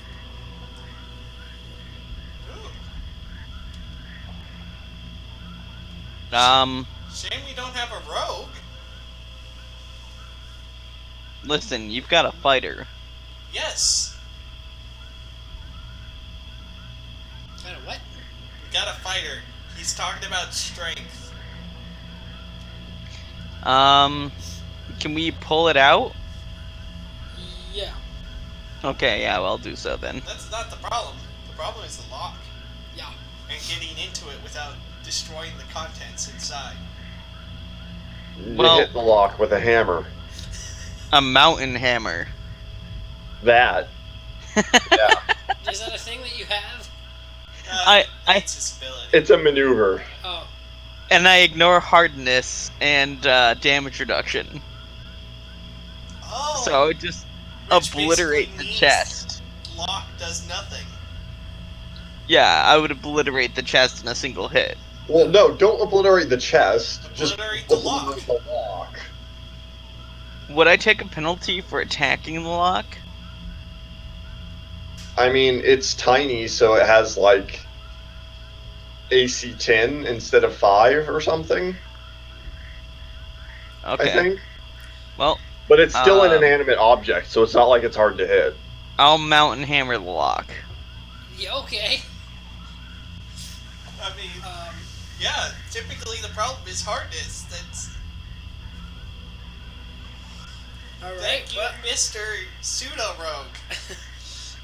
Ooh. Shame we don't have a rogue. Listen, you've got a fighter. Yes. Spider. He's talking about strength. Can we pull it out? Yeah. Okay, yeah, well, I'll do so then. That's not the problem. The problem is the lock. Yeah. And getting into it without destroying the contents inside. You Well- hit the lock with a hammer. A mountain hammer. That. Yeah. Is that a thing that you have? It's his ability. It's a maneuver. Oh. And I ignore hardness and damage reduction. Oh! So I would just which obliterate basically the means chest. Lock does nothing. Yeah, I would obliterate the chest in a single hit. Well, no, don't obliterate the chest. Obliterate just the lock. obliterate the lock. Would I take a penalty for attacking the lock? I mean, it's tiny, so it has like AC 10 instead of 5 or something. Okay. I think. Well, But it's still an inanimate object, so it's not like it's hard to hit. I'll mountain hammer the lock. Yeah, okay. I mean, yeah, typically the problem is hardness. That's... Alright. Thank you, Mr. Pseudo-Rogue.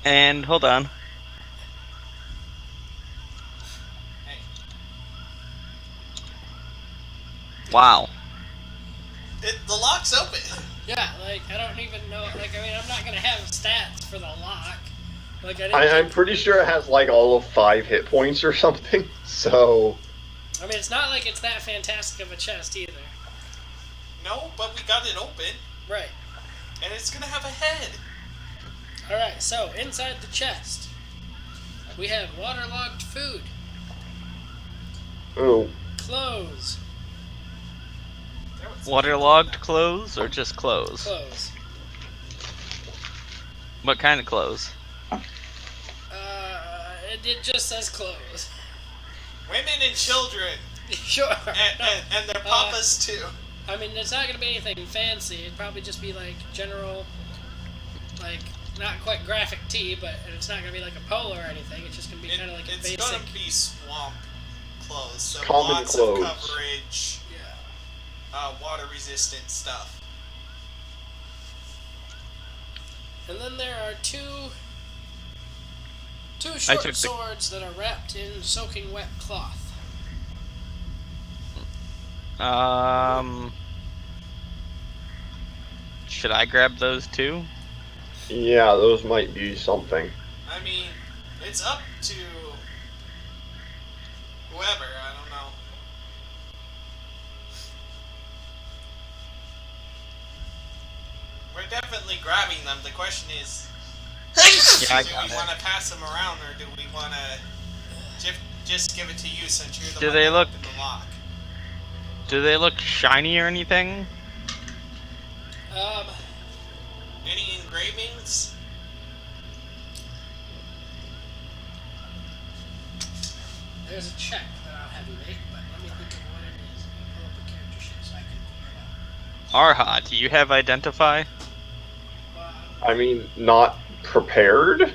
And hold on. Hey. Wow. The lock's open. Yeah, like, I don't even know, like, I mean, I'm not gonna have stats for the lock. Like, I didn't I'm pretty sure it has like all of 5 hit points or something, so... I mean, it's not like it's that fantastic of a chest either. No, but we got it open, Right. and it's gonna have a head. Alright, so, inside the chest, we have waterlogged food, Oh, clothes, There was- Waterlogged clothes or just clothes? clothes. What kind of clothes? It just says clothes. Women and children, Sure. and their papas too. I mean, it's not gonna be anything fancy. It'd probably just be like general, like not quite graphic tee, but it's not gonna be like a polo or anything. It's just gonna be kind of like a It's basic. gonna be swamp clothes, so Common lots clothes. of coverage, Yeah. water resistant stuff. And then there are two took short the- swords that are wrapped in soaking wet cloth. Should I grab those too? yeah, those might be something. I mean, it's up to whoever. I don't know. We're definitely grabbing them. The question is, Yeah, I do got we it. want to pass them around, or do we want to just give it to you since you're the Do one they that look- opened the lock? Do they look shiny or anything? Any engravings? There's a check that I'll have you make, but let me think of what it is. Let me pull up a character sheet so I can figure it out. Arha, do you have identify? I mean, not prepared?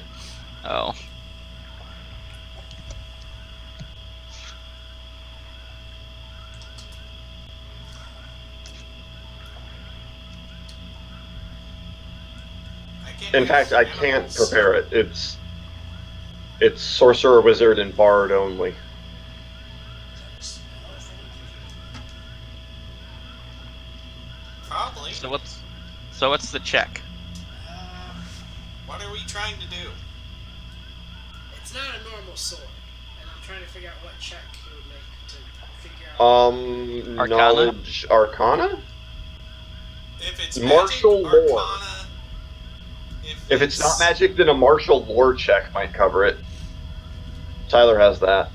Oh. In fact, I can't prepare it. It's sorcerer, wizard, and bard only. Probably. So what's the check? What are we trying to do? It's not a normal sword, and I'm trying to figure out what check it would make to figure out. Arcana? Knowledge Arcana? If it's Martial magic, lore. Arcana. If it's not magic, then a martial lore check might cover it. Tyler has that,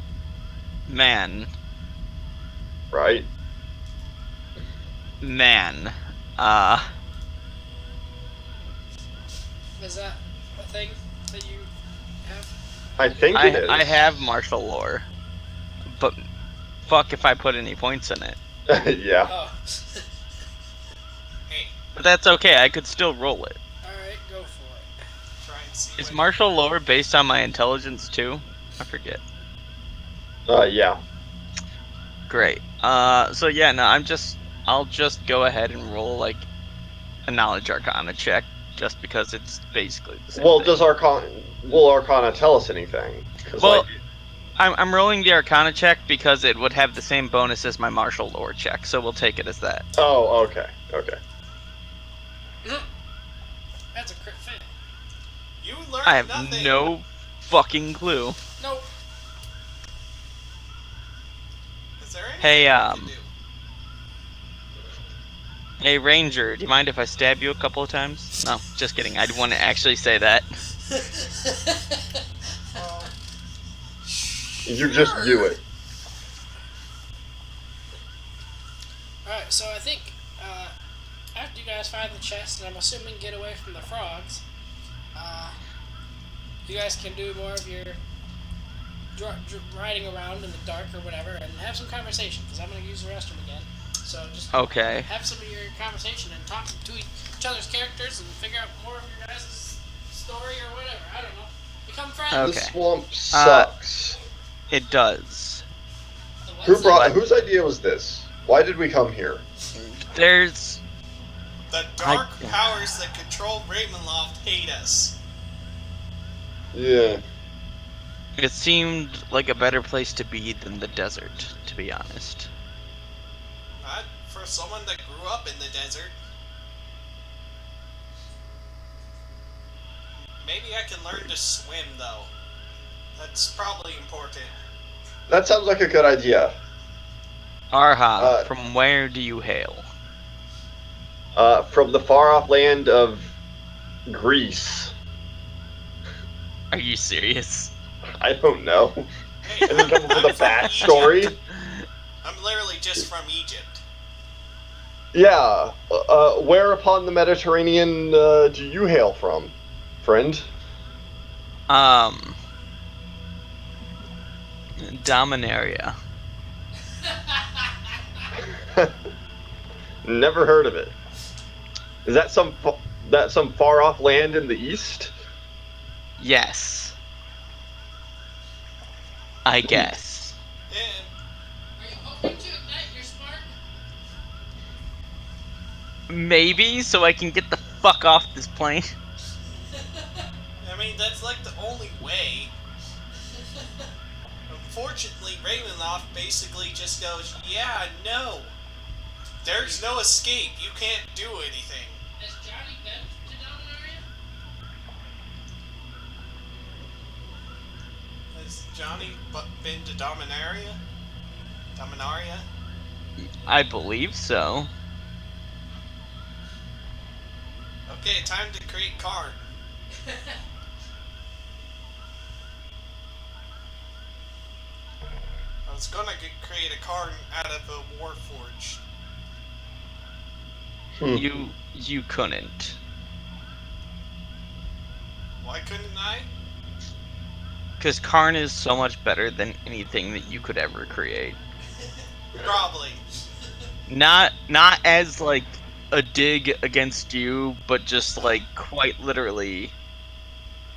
Man. right? Man. Is that a thing that you have? I think it is. I have martial lore. But fuck if I put any points in it. yeah. Oh. Hey, But that's okay, I could still roll it. Alright, go for it. try and see. Is what- martial lore based on my intelligence too? I forget. Yeah. Great. So yeah, no, I'll just go ahead and roll like a knowledge arcana check, just because it's basically the same Well, thing. will Arcana tell us anything? Because Well, I'm rolling the arcana check because it would have the same bonus as my martial lore check, so we'll take it as that. oh, okay, okay. That's a crit fail. You I learned have nothing. no fucking clue. Nope. Is there anything Hey, we can do? Hey Ranger, do you mind if I stab you a couple of times? No, just kidding. I'd want to actually say that. You just do it. Alright, so I think after you guys find the chest, and I'm assuming get away from the frogs, you guys can do more of your riding around in the dark or whatever and have some conversation, because I'm going to use the restroom again. So just Okay. have some of your conversation and talk to each other's characters and figure out more of your guys' story or whatever. I don't know. Become friends. Okay. The swamp sucks. It does. Whose idea was this? Why did we come here? There's... The dark powers that control Ravenloft hate us. Yeah. It seemed like a better place to be than the desert, to be honest. Not for someone that grew up in the desert. Maybe I can learn to swim, though. That's probably important. That sounds like a good idea. Arha, from where do you hail? From the far-off land of Greece. Are you serious? I don't know. Hey, Does it come I'm with a from backstory? Egypt. I'm literally just from Egypt. Yeah. Where upon the Mediterranean do you hail from, friend? Dominaria. Never heard of it. Is that some far-off land in the east? Yes. I guess. And Are you hoping to ignite your spark? Maybe, so I can get the fuck off this plane. I mean, that's like the only way. Unfortunately, Ravenloft basically just goes, yeah, no. There's no escape. You can't do anything. Has Johnny been to Dominaria? Has Johnny been to Dominaria? Dominaria? I believe so. Okay, time to create Karn. I was gonna create a Karn out of a Warforged. You couldn't. Why couldn't I? Because Karn is so much better than anything that you could ever create. Probably. Not as like a dig against you, but just like quite literally.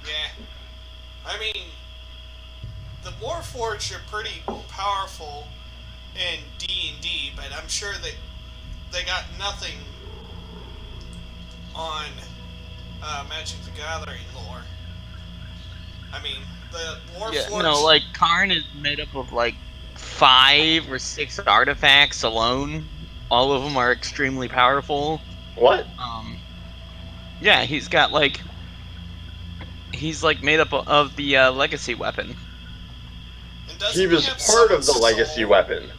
Yeah. I mean, the Warforged are pretty powerful in D&D, but I'm sure that they got nothing on Magic the Gathering lore. I mean, the Warforged... Yeah, no, like Karn is made up of like 5 or 6 artifacts alone. All of them are extremely powerful. What? Yeah, he's got like... He's like made up of the legacy weapon. And doesn't He was have part of the Summon's legacy Soul? weapon.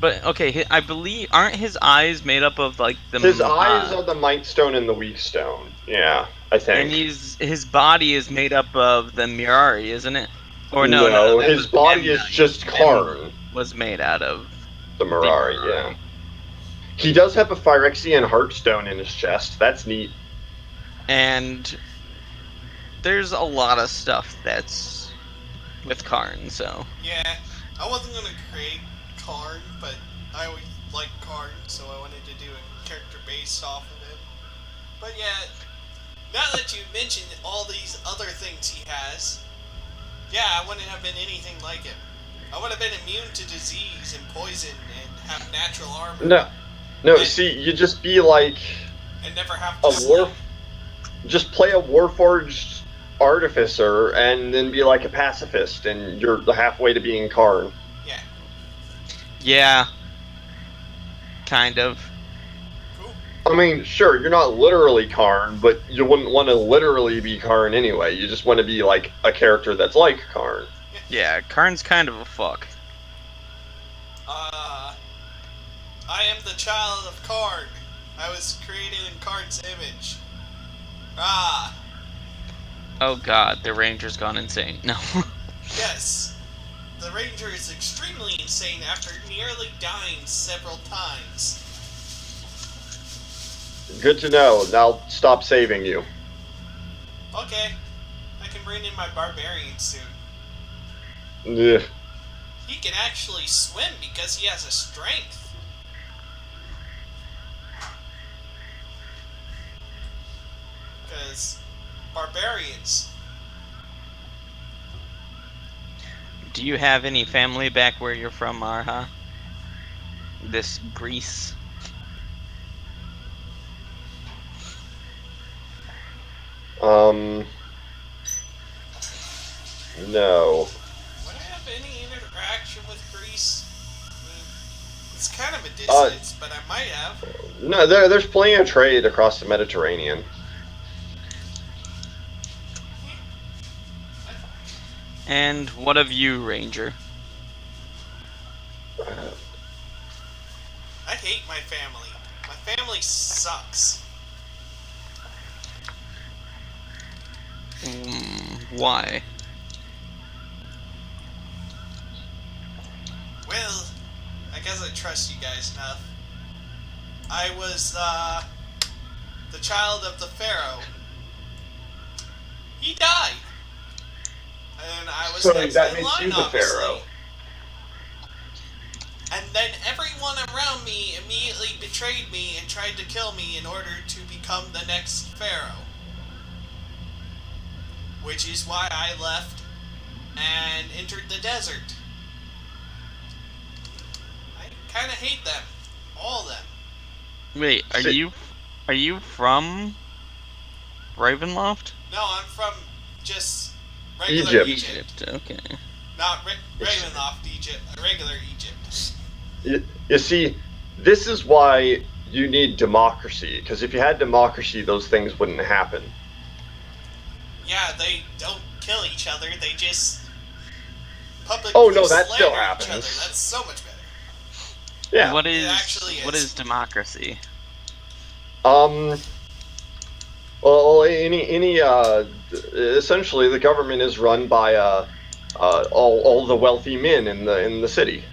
But okay, I believe aren't his eyes made up of like the His eyes are the Might Stone and the Weak Stone. Yeah, I think. and his body is made up of the Mirari, isn't it? Or no, that his was body is Memnite. just Karn, Was made out of the Mirari, yeah. He does have a Phyrexian Heartstone in his chest. That's neat. And there's a lot of stuff that's with Karn, so Yeah, I wasn't gonna create Karn, but I always liked Karn, so I wanted to do a character based off of him. But yeah, now that you mentioned all these other things he has, yeah, I wouldn't have been anything like him. I would have been immune to disease and poison and have natural armor. No. And- See, you just be like and never have a to sleep. just play a warforged artificer, and then be like a pacifist, and you're halfway to being Karn. Yeah. Yeah. Kind of. Cool. I mean, sure, you're not literally Karn, but you wouldn't want to literally be Karn anyway. You just want to be like a character that's like Karn. Yeah, Karn's kind of a fuck. I am the child of Karn. I was created in Karn's image. Ah. Oh god, the ranger's gone insane. No. Yes. The ranger is extremely insane after nearly dying several times. Good to know. I'll stop saving you. Okay. I can bring in my barbarian soon. Ugh. He can actually swim because he has a strength. Because barbarians. Do you have any family back where you're from, Arha? This Greece? No. Would I have any interaction with Greece? I mean, it's kind of a distance, but I might have. No, there's plenty of trade across the Mediterranean. And what of you, Ranger? I hate my family. My family sucks. Why? Well, I guess I trust you guys enough. I was, the child of the Pharaoh. He died. And I was So next that in makes line, you the obviously. Pharaoh. And then everyone around me immediately betrayed me and tried to kill me in order to become the next Pharaoh. Which is why I left and entered the desert. I kind of hate them. All of them. Wait, are you from Ravenloft? No, I'm from just regular Egypt. Okay. Not Ravenloft, Egypt. Regular Egypt. You see, this is why you need democracy, because if you had democracy, those things wouldn't happen. Yeah, they don't kill each other. They just publicly Oh, no, that still slander happens. each other. That's so much better. Yeah. What It actually what is. is democracy? Well, essentially, the government is run by all the wealthy men in the city.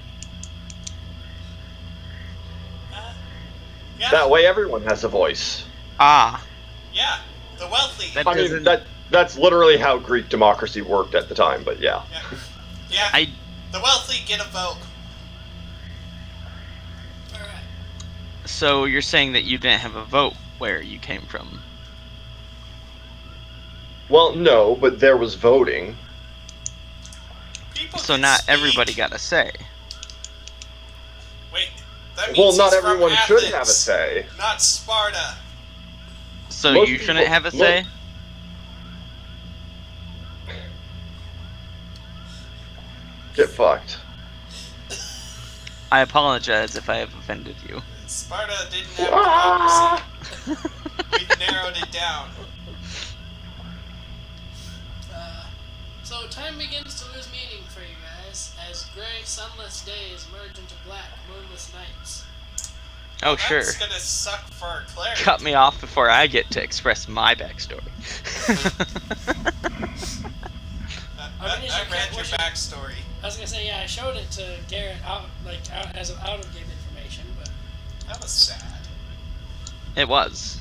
Yeah, That way, everyone has a voice. Ah, yeah, the wealthy. That- I mean, doesn't- that's literally how Greek democracy worked at the time. But yeah. Yeah, the wealthy get a vote. Alright. so you're saying that you didn't have a vote where you came from? Well, no, but there was voting. People So can not speak. everybody got a say. Wait, that means Well, not he's from everyone should have a Athens, say. Not Sparta. So Most you shouldn't people- have a say? Get fucked. I apologize if I have offended you. Sparta didn't have Ah! democracy. We've narrowed it down. So time begins to lose meaning for you guys as gray, sunless days merge into black, moonless nights. Oh, That's sure. gonna suck for our cleric. Cut me off before I get to express my backstory. I mean, I you read can't your wish it- backstory. I was gonna say, yeah, I showed it to Garrett as out of game information, but That was sad. It was.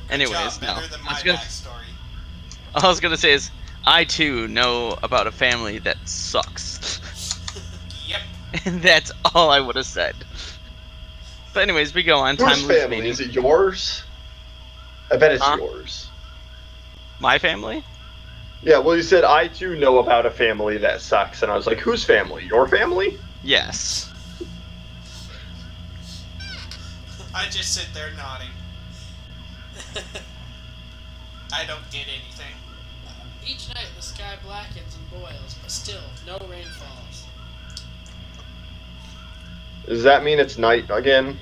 Good Anyways, job, no. better than I my was gonna- backstory. All I was gonna say is, I too know about a family that sucks. Yep. And that's all I would have said. But anyways, we go on. Whose Time loses family? meaning. Is it yours? I bet it's Huh? yours. My family? Yeah, well, you said I too know about a family that sucks, and I was like, whose family? Your family? Yes. I just sit there nodding. I don't get anything. Each night the sky blackens and boils, but still no rain falls. Does that mean it's night again?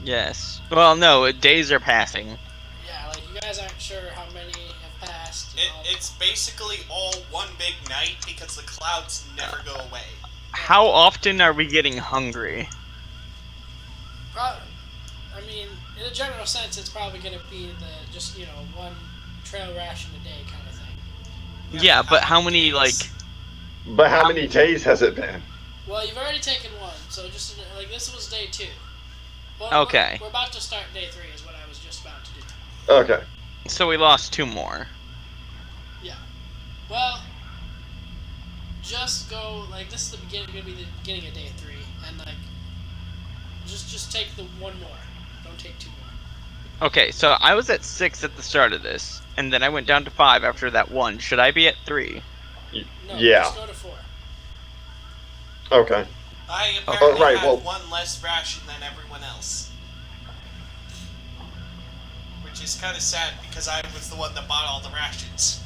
Yes. Well, no, days are passing. Yeah, like you guys aren't sure how many have passed. It's basically all one big night because the clouds never go away. How often are we getting hungry? I mean, in a general sense, it's probably going to be the just one trail ration a day kind of thing. Yeah, but how many like? But how many days has it been? Well, you've already taken one, so just like this was day 2. Well, Okay. We're about to start day 3, is what I was just about to do. Okay. So we lost 2 more. Yeah. Well, just go like this is gonna be the beginning of day 3, and like just take the 1 more. Don't take 2 more. Okay, so I was at 6 at the start of this, and then I went down to 5 after that 1. Should I be at 3? No, Yeah. just go to 4. Okay. I apparently right, had well- 1 less ration than everyone else. Which is kind of sad because I was the one that bought all the rations.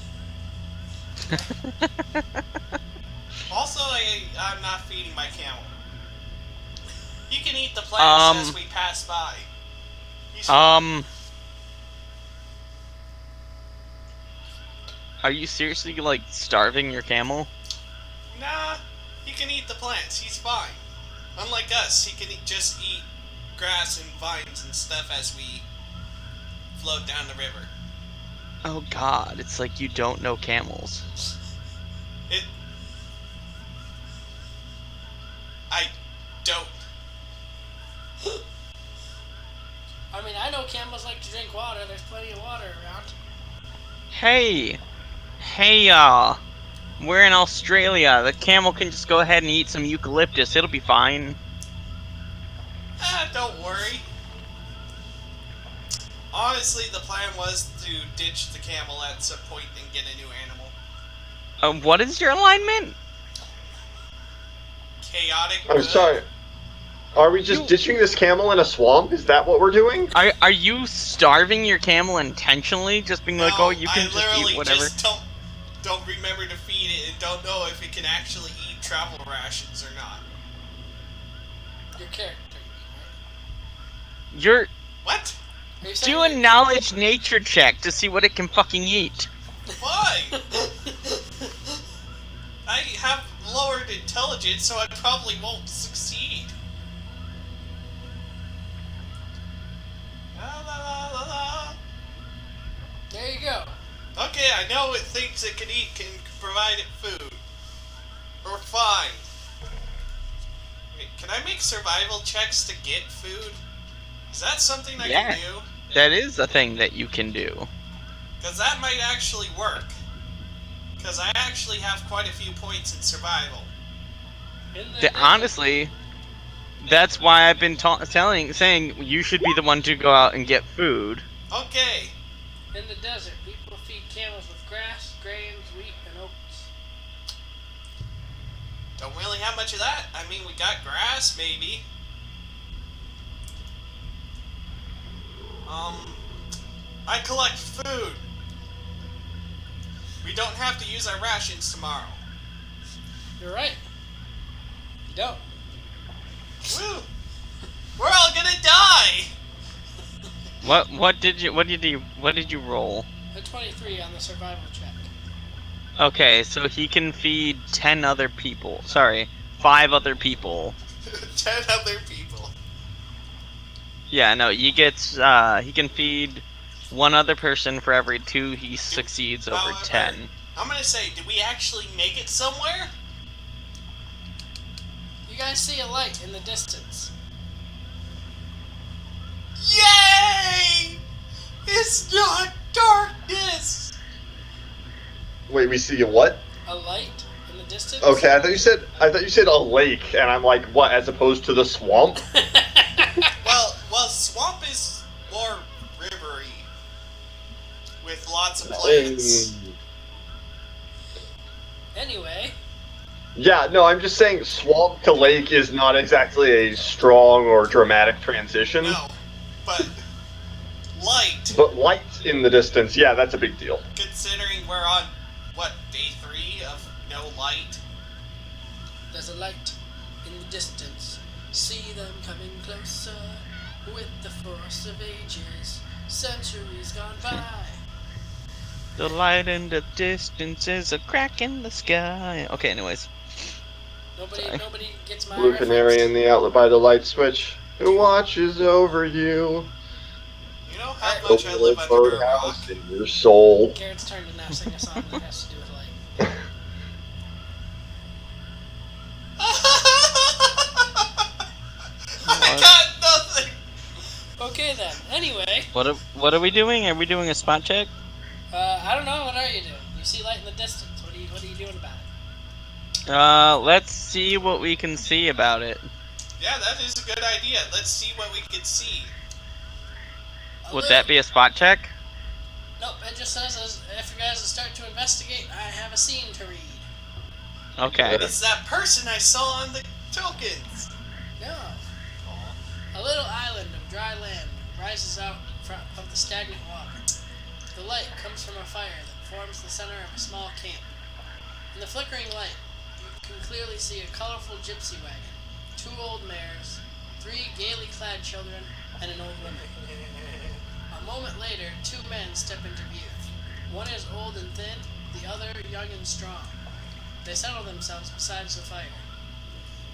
Also, I'm not feeding my camel. You can eat the plants as we pass by. Are you seriously like starving your camel? Nah, he can eat the plants. He's fine. Unlike us, he can just eat grass and vines and stuff as we float down the river. Oh God, it's like you don't know camels. I don't. I mean, I know camels like to drink water. There's plenty of water around. Hey, y'all. We're in Australia. The camel can just go ahead and eat some eucalyptus. It'll be fine. Don't worry. Honestly, the plan was to ditch the camel at some point and get a new animal. What is your alignment? Chaotic. I'm good. sorry. Are we just ditching this camel in a swamp? Is that what we're doing? Are you starving your camel intentionally? Just being like, No, oh, you can I just literally eat whatever? just don't remember to feed it and don't know if it can actually eat travel rations or not. Your character, right? You're What? Are you saying do a knowledge nature check to see what it can fucking eat. Why? I have lowered intelligence, so I probably won't succeed. La la la la la. There you go. Okay, I know what things it can eat can provide it food. Or fine. Wait, can I make survival checks to get food? Is that something I Yeah. can do? That is a thing that you can do. Because that might actually work. Because I actually have quite a few points in survival. Honestly, that's why I've been saying you should be the one to go out and get food. Okay. In the desert, people feed camels with grass, grains, wheat, and oats. Don't really have much of that. I mean, we got grass, maybe. I collect food. We don't have to use our rations tomorrow. You're right. You don't. Woo! We're all gonna die! What did you roll? A 23 on the survival check. Okay, so he can feed 10 other people. Sorry, 5 other people. 10 other people. Yeah, no, he can feed 1 other person for every 2 he succeeds over However, 10. I'm gonna say, did we actually make it somewhere? You guys see a light in the distance. Yay! It's not darkness! Wait, we see a what? A light in the distance? Okay, I thought you said a lake, and I'm like, what? As opposed to the swamp? Well, swamp is more rivery with lots of plants. Anyway. Yeah, no, I'm just saying swamp to lake is not exactly a strong or dramatic transition. No, but light. But light in the distance, yeah, that's a big deal. Considering we're on, what, day 3 of no light? There's a light in the distance. See them coming closer with the force of ages. Centuries gone by. The light in the distance is a crack in the sky. Okay, anyways. Nobody gets my Blue reference. canary in the outlet by the light switch. Who watches over you? You know how much I live under a rock? Birdhouse in your soul. Garrett's turn to now sing a song that has to do with light. I got nothing! Okay then. Anyway. What are we doing? Are we doing a spot check? I don't know. What are you doing? You see light in the distance. What are you doing about it? Let's see what we can see about it. Yeah, that is a good idea. Let's see what we can see. Would that be a spot check? Nope, it just says if you guys start to investigate, I have a scene to read. Okay. It's that person I saw on the tokens. No. A little island of dry land rises out of the stagnant water. The light comes from a fire that forms the center of a small camp. In the flickering light, you can clearly see a colorful gypsy wagon, 2 old mares, 3 gaily clad children, and an old woman. A moment later, 2 men step into view. One is old and thin, the other young and strong. They settle themselves beside the fire.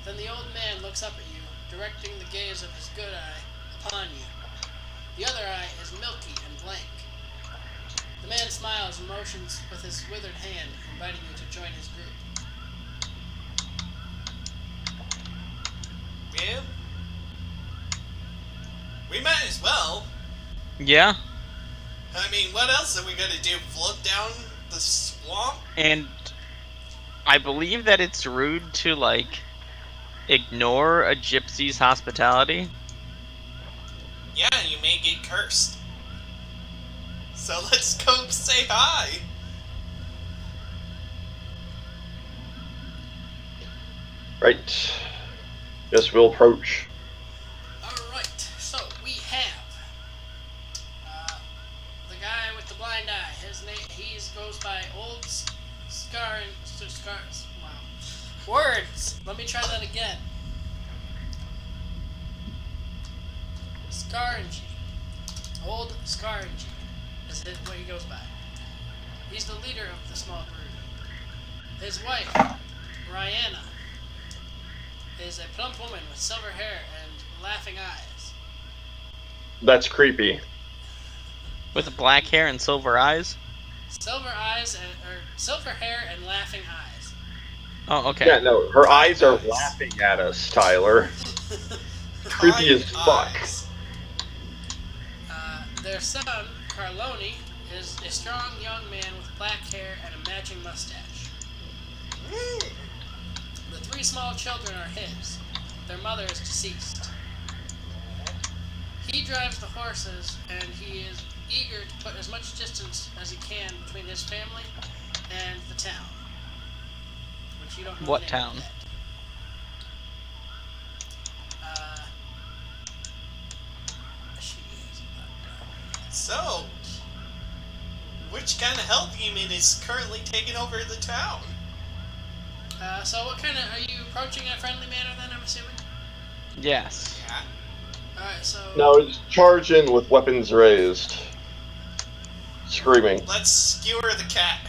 Then the old man looks up at you, directing the gaze of his good eye upon you. The other eye is milky and blank. The man smiles and motions with his withered hand, inviting you to join his group. Well, we might as well. Yeah. I mean, what else are we gonna do? Float down the swamp? And I believe that it's rude to, ignore a gypsy's hospitality. Yeah, you may get cursed. So let's go say hi. Right. Yes, we'll approach. Alright, so we have the guy with the blind eye. His name, he goes by Old Scar. Wow. Words! Let me try that again. Scaringy. Old Scaringy is what he goes by. He's the leader of the small group. His wife, Rihanna, is a plump woman with silver hair and laughing eyes. That's creepy. With black hair and silver eyes? Silver eyes or silver hair and laughing eyes. Oh, okay. Yeah, no, her eyes are laughing at us, Tyler. Creepy as fuck. Their son, Carlone, is a strong young man with black hair and a matching mustache. The 3 small children are his. Their mother is deceased. He drives the horses, and he is eager to put as much distance as he can between his family and the town. Which you don't know. What the name town? of yet. She is So, which kind of hell demon is currently taking over the town? so what kind of, are you approaching in a friendly manner then, I'm assuming? Yes. Yeah. Alright, so... Now just charge in with weapons raised. Screaming. Let's skewer the cat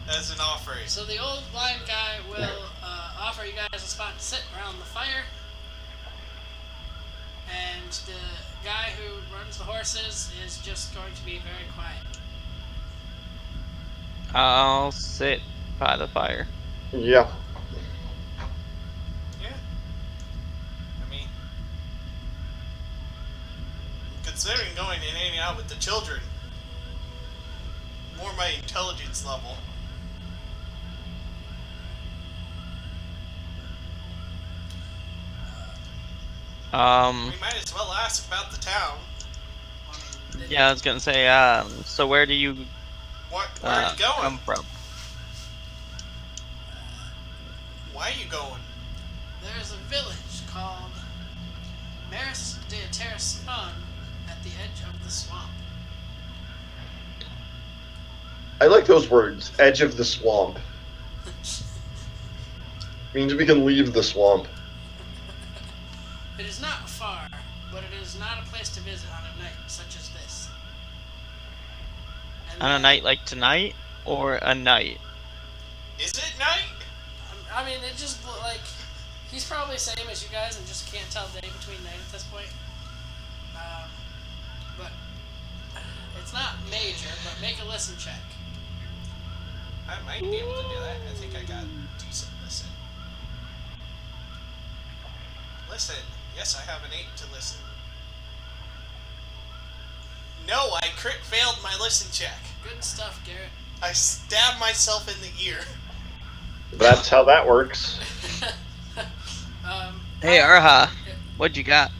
as an offering. So the old blind guy will offer you guys a spot to sit around the fire. And the guy who runs the horses is just going to be very quiet. I'll sit by the fire. Yeah. Yeah. I mean, considering going and hanging out with the children, more my intelligence level. We might as well ask about the town. Yeah, I was gonna say, so where do you Where are you going? come from? Why are you going? There's a village called Maris de Terraspan at the edge of the swamp. I like those words. Edge of the swamp. Means we can leave the swamp. It is not far, but it is not a place to visit on a night such as this. And On a night like tonight, or a night? Is it night? I mean, it just like he's probably the same as you guys and just can't tell day between night at this point. But it's not major. But make a listen check. I might be able to do that. I think I got decent listen. Listen. Yes, I have an 8 to listen. No, I crit failed my listen check. Good stuff, Garrett. I stabbed myself in the ear. That's how that works. Hey, Arha, what'd you got?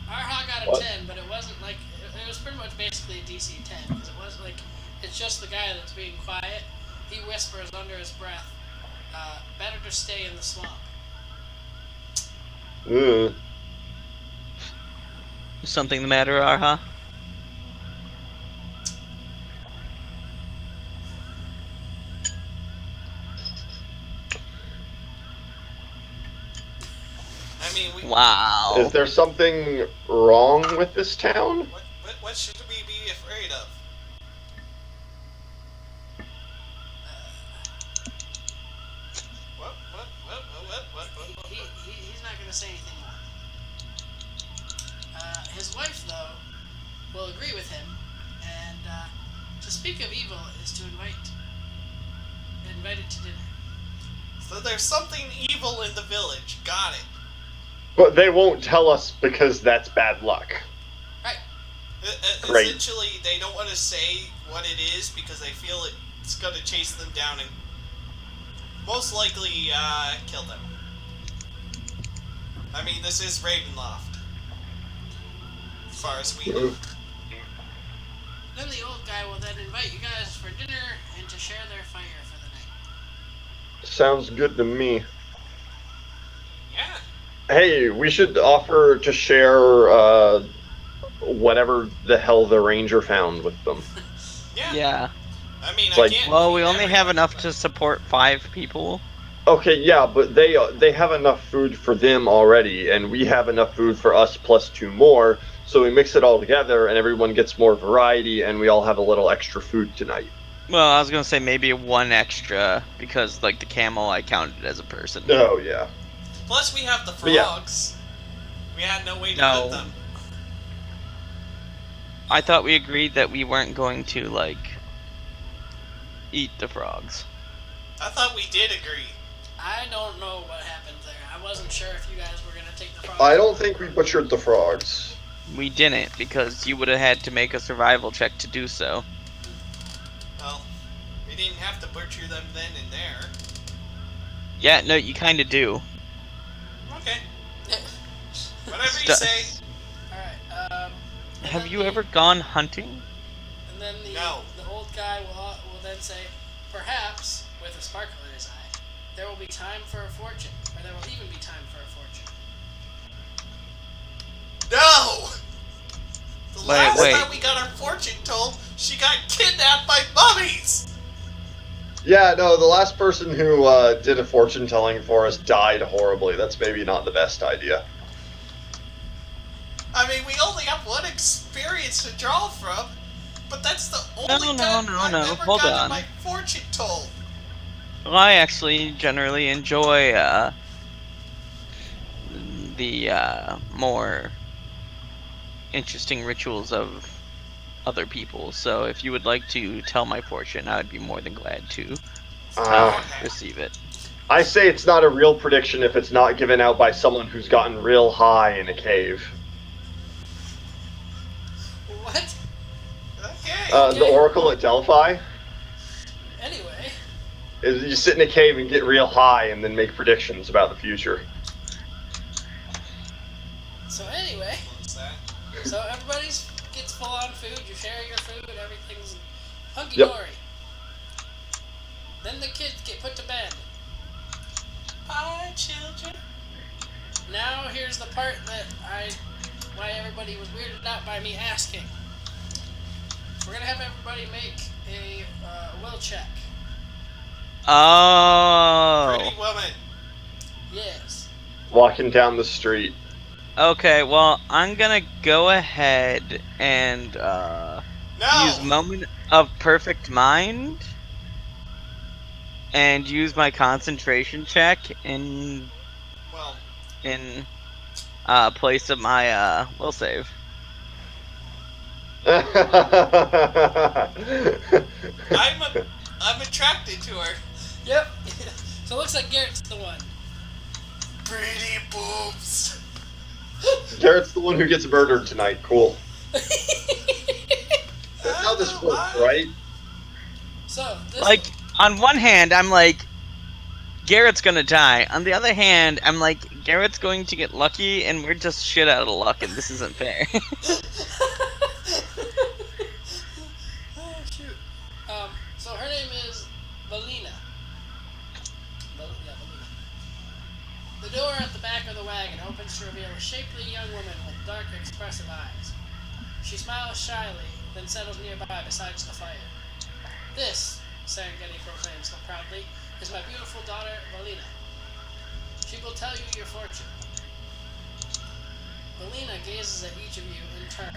Arha got a What? 10, but it wasn't like it was pretty much basically a DC 10 because it wasn't like it's just the guy that's being quiet. He whispers under his breath, "Better to stay in the swamp." Ugh. Something the matter, Arha? I mean, Wow. Is there something wrong with this town? What should we be afraid of? He's not gonna say anything more. His wife, though, will agree with him, and to speak of evil is to invite it to dinner. So there's something evil in the village. Got it. But they won't tell us because that's bad luck. Right. Great. Essentially, they don't want to say what it is because they feel it's going to chase them down and most likely kill them. I mean, this is Ravenloft, as far as we know. Then the old guy will then invite you guys for dinner and to share their fire for the night. Sounds good to me. Yeah. Hey, we should offer to share whatever the hell the ranger found with them. Yeah. Yeah. I mean, Like- I can't. Well, we feed only have everyone, enough but- to support 5 people. Okay, yeah, but they have enough food for them already, and we have enough food for us plus 2 more. So we mix it all together, and everyone gets more variety, and we all have a little extra food tonight. Well, I was gonna say maybe 1 extra, because, like, the camel I counted as a person. Oh yeah. Plus, we have the But yeah. frogs. We had no way to No. cook them. I thought we agreed that we weren't going to, like, eat the frogs. I thought we did agree. I don't know what happened there. I wasn't sure if you guys were gonna take the frog. I don't think we butchered the frogs. We didn't, because you would have had to make a survival check to do so. Well, we didn't have to butcher them then and there. Yeah, no, you kinda do. Okay. Whatever you say. All right. And Have then you ever gone hunting? And then No. the old guy will then say, perhaps, with a sparkle in his eye, there will be time for a fortune, or there will even be time for a fortune. No! The Wait, last wait. time we got our fortune told, she got kidnapped by mummies! Yeah, no, the last person who did a fortune telling for us died horribly. That's maybe not the best idea. I mean, we only have one experience to draw from, but that's the only No, time no, I've no, ever hold gotten on. my fortune told. Well, I actually generally enjoy, the, more interesting rituals of other people, so if you would like to tell my fortune, I would be more than glad to receive it. I say it's not a real prediction if it's not given out by someone who's gotten real high in a cave. What? Okay. The Oracle at Delphi Anyway, is you sit in a cave and get real high and then make predictions about the future. so anyway, What's that? so everybody gets full on food, you share your food, everything's hunky Yep. dory. Then the kids get put to bed. Hi, children. Now here's the part why everybody was weirded out by me asking. We're gonna have everybody make a will check. Oh. Pretty woman. Yes. Walking down the street. Okay, well, I'm gonna go ahead and use No. Moment of Perfect Mind and use my concentration check Well, in place of my will save. I'm attracted to her. Yep. So it looks like Garrett's the one. Pretty boobs. Garrett's the one who gets murdered tonight. Cool. That's how this know, works, right? So this Like, on one hand, I'm like, Garrett's gonna die. On the other hand, I'm like, Garrett's going to get lucky, and we're just shit out of luck, and this isn't fair. Oh shoot. So her name is Valina. Valina. The door at the back of the wagon opens to reveal a shapely young woman with dark, expressive eyes. She smiles shyly, then settles nearby beside the fire. This, Serengeti proclaims proudly, is my beautiful daughter, Valina. She will tell you your fortune. Valina gazes at each of you in turn,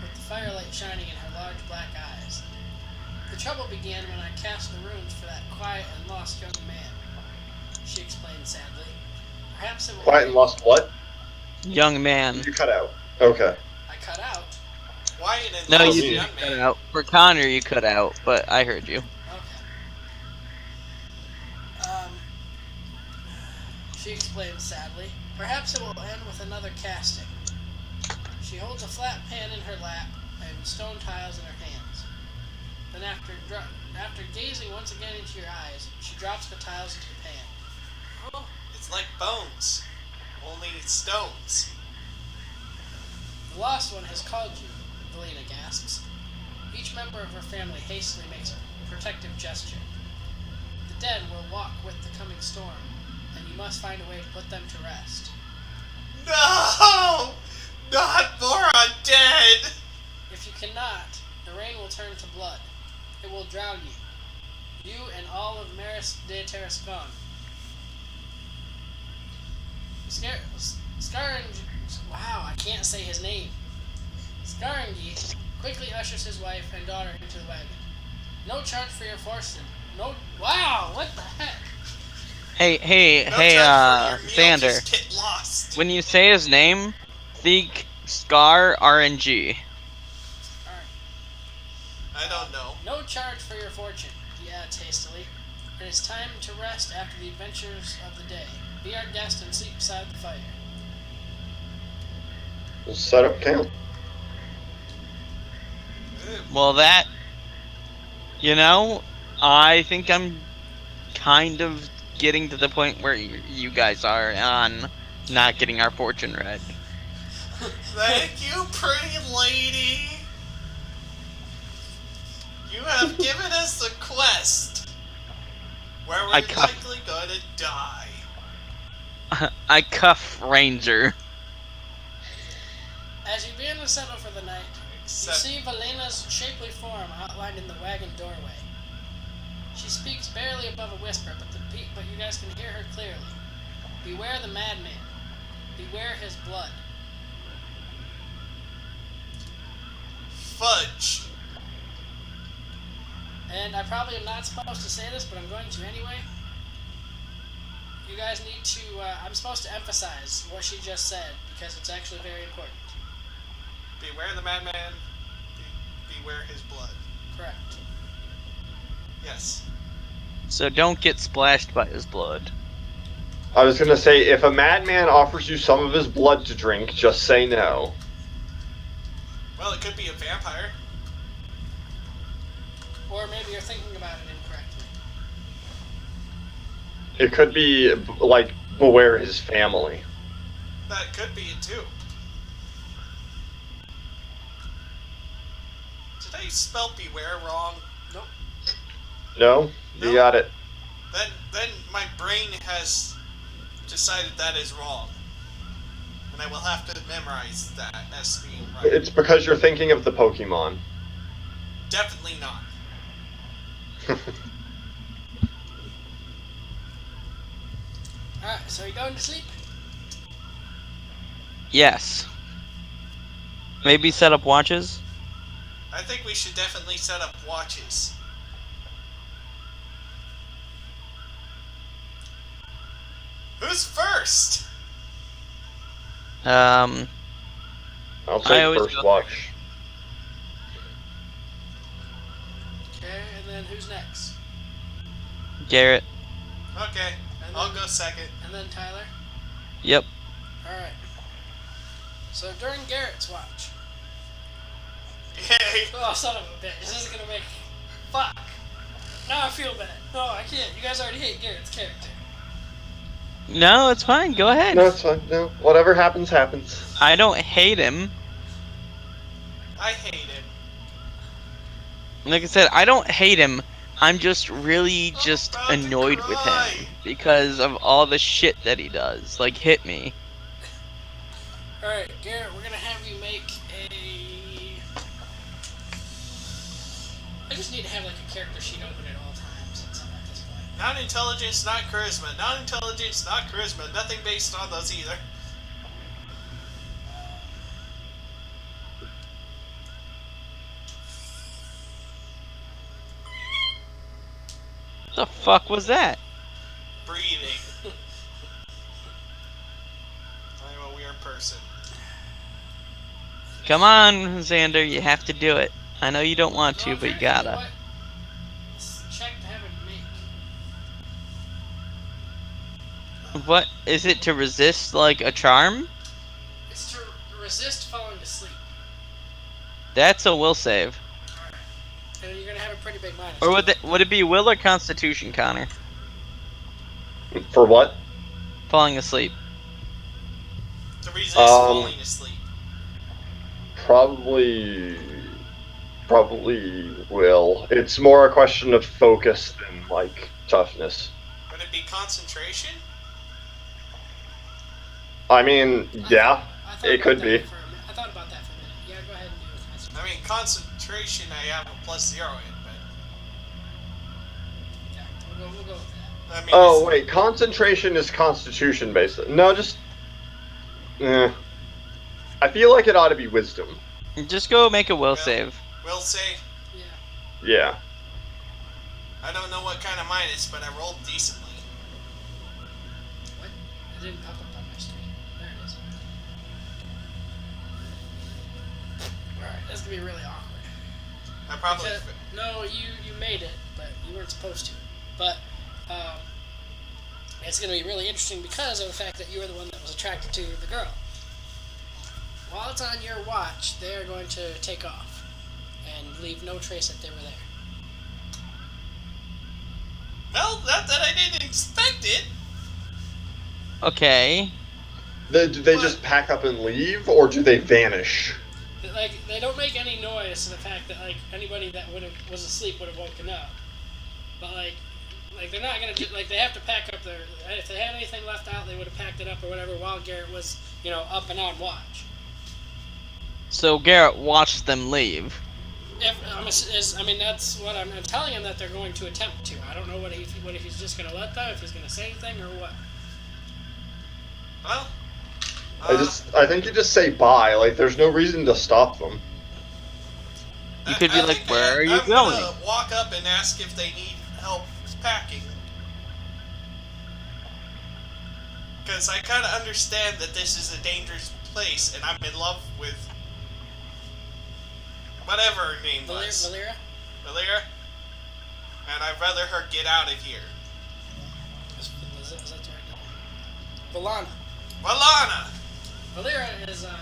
with the firelight shining in her large black eyes. The trouble began when I cast the runes for that quiet and lost young man, she explained sadly. Perhaps it will Quiet and lost what? Young man. You cut out. Okay. I cut out. Quiet and No, lost you young didn't cut man. out. For Connor, you cut out, but I heard you. Okay. She explains sadly. Perhaps it will end with another casting. She holds a flat pan in her lap and stone tiles in her hands. Then after gazing once again into your eyes, she drops the tiles into the pan. Oh, it's like bones, only stones. The lost one has called you, Valina gasps. Each member of her family hastily makes a protective gesture. The dead will walk with the coming storm, and you must find a way to put them to rest. No! Not more undead! If you cannot, the rain will turn to blood. It will drown you. You and all of Maris de Tarascon. Wow, I can't say his name. Skarangi quickly ushers his wife and daughter into the wagon. No charge for your fortune. No. Wow, what the heck? Hey, No charge for your meal, Sander. just get lost. When you say his name, think Scar RNG. Alright. I don't know. No charge for your fortune, he adds hastily. It is time to rest after the adventures of the day. Be our guest and sleep beside the fire. We'll set up camp. Well, that, I think I'm kind of getting to the point where you guys are on not getting our fortune read. Thank you, pretty lady. You have given us a quest where we're likely gonna die. I cuff Ranger. As you begin to settle for the night, Except you see Valina's shapely form outlined in the wagon doorway. She speaks barely above a whisper, but you guys can hear her clearly. Beware the madman. Beware his blood. fudge. And I probably am not supposed to say this, but I'm going to anyway. You guys need to, I'm supposed to emphasize what she just said, because it's actually very important. Beware the madman. Beware his blood. Correct. Yes. So don't get splashed by his blood. I was gonna say, if a madman offers you some of his blood to drink, just say no. Well, it could be a vampire. Or maybe you're thinking about it incorrectly. It could be, like, beware his family. That could be it too. Did I spell beware wrong? Nope. No? You No. got it. Then my brain has decided that is wrong. And I will have to memorize that as being right. It's because you're thinking of the Pokemon. Definitely not. Alright, so are you going to sleep? Yes. Maybe set up watches? I think we should definitely set up watches. Who's first? Um, I'll I take always first go watch. Okay, and then who's next? Garrett. Okay, And I'll then- go second. And then Tyler? Yep. Alright. So during Garrett's watch. Yay! Oh, son of a bitch. This is gonna make. Fuck! Now I feel bad. No, I can't. You guys already hate Garrett's character. No, it's fine. Go ahead. No, it's fine. No, whatever happens, happens. I don't hate him. I hate him. Like I said, I don't hate him. I'm just really just about to annoyed with cry. him because of all the shit that he does. Like, hit me. Alright, Garrett, we're gonna have you make a. I just need to have like a character sheet open at all times at this point. Not intelligence, not charisma. Not intelligence, not charisma. Nothing based on those either. What the fuck was that? Breathing. I'm a weird person. Come on, Xander, you have to do it. I know you don't want to, but you gotta. What? Check to have it make. What is it to resist like a charm? It's to resist falling asleep. That's a will save. Alright. And you're gonna have a pretty big minus. Or too. would it be will or constitution, Connor? For what? Falling asleep. To resist falling asleep. Probably will. It's more a question of focus than like toughness. Would it be concentration? I mean, yeah, I thought it about could that be. for a minute. I thought about that for a minute. Yeah, go ahead and do it. I mean, concentration I have a +0 in, but... Yeah, we'll go with that. I mean, Oh it's- wait, concentration is constitution based. No, just. I feel like it ought to be wisdom. Just go make a will Will. save. Will say, Yeah. Yeah. I don't know what kind of minus, but I rolled decently. What? It didn't pop up on my screen. There it is. Alright, that's gonna be really awkward. I probably... Because, no, you made it, but you weren't supposed to. But it's going to be really interesting because of the fact that you were the one that was attracted to the girl. While it's on your watch, they are going to take off and leave no trace that they were there. Well, not that I didn't expect it. Okay. Do they What? just pack up and leave, or do they vanish? Like, they don't make any noise to the fact that like anybody that was asleep would have woken up. But like they're not gonna do, like they have to pack up their. If they had anything left out, they would have packed it up or whatever while Garrett was up and on watch. So Garrett watched them leave. I mean, that's what I'm telling him that they're going to attempt to. I don't know what if he's just going to let them, if he's going to say anything, or what. Well... I think you just say bye. Like, there's no reason to stop them. You could be like, think where are you I'm going? gonna walk up and ask if they need help packing. Because I kind of understand that this is a dangerous place, and I'm in love with whatever her name was. Valera? Valera? And I'd rather her get out of here. Is that the right name? Valana. Valana! Valera is a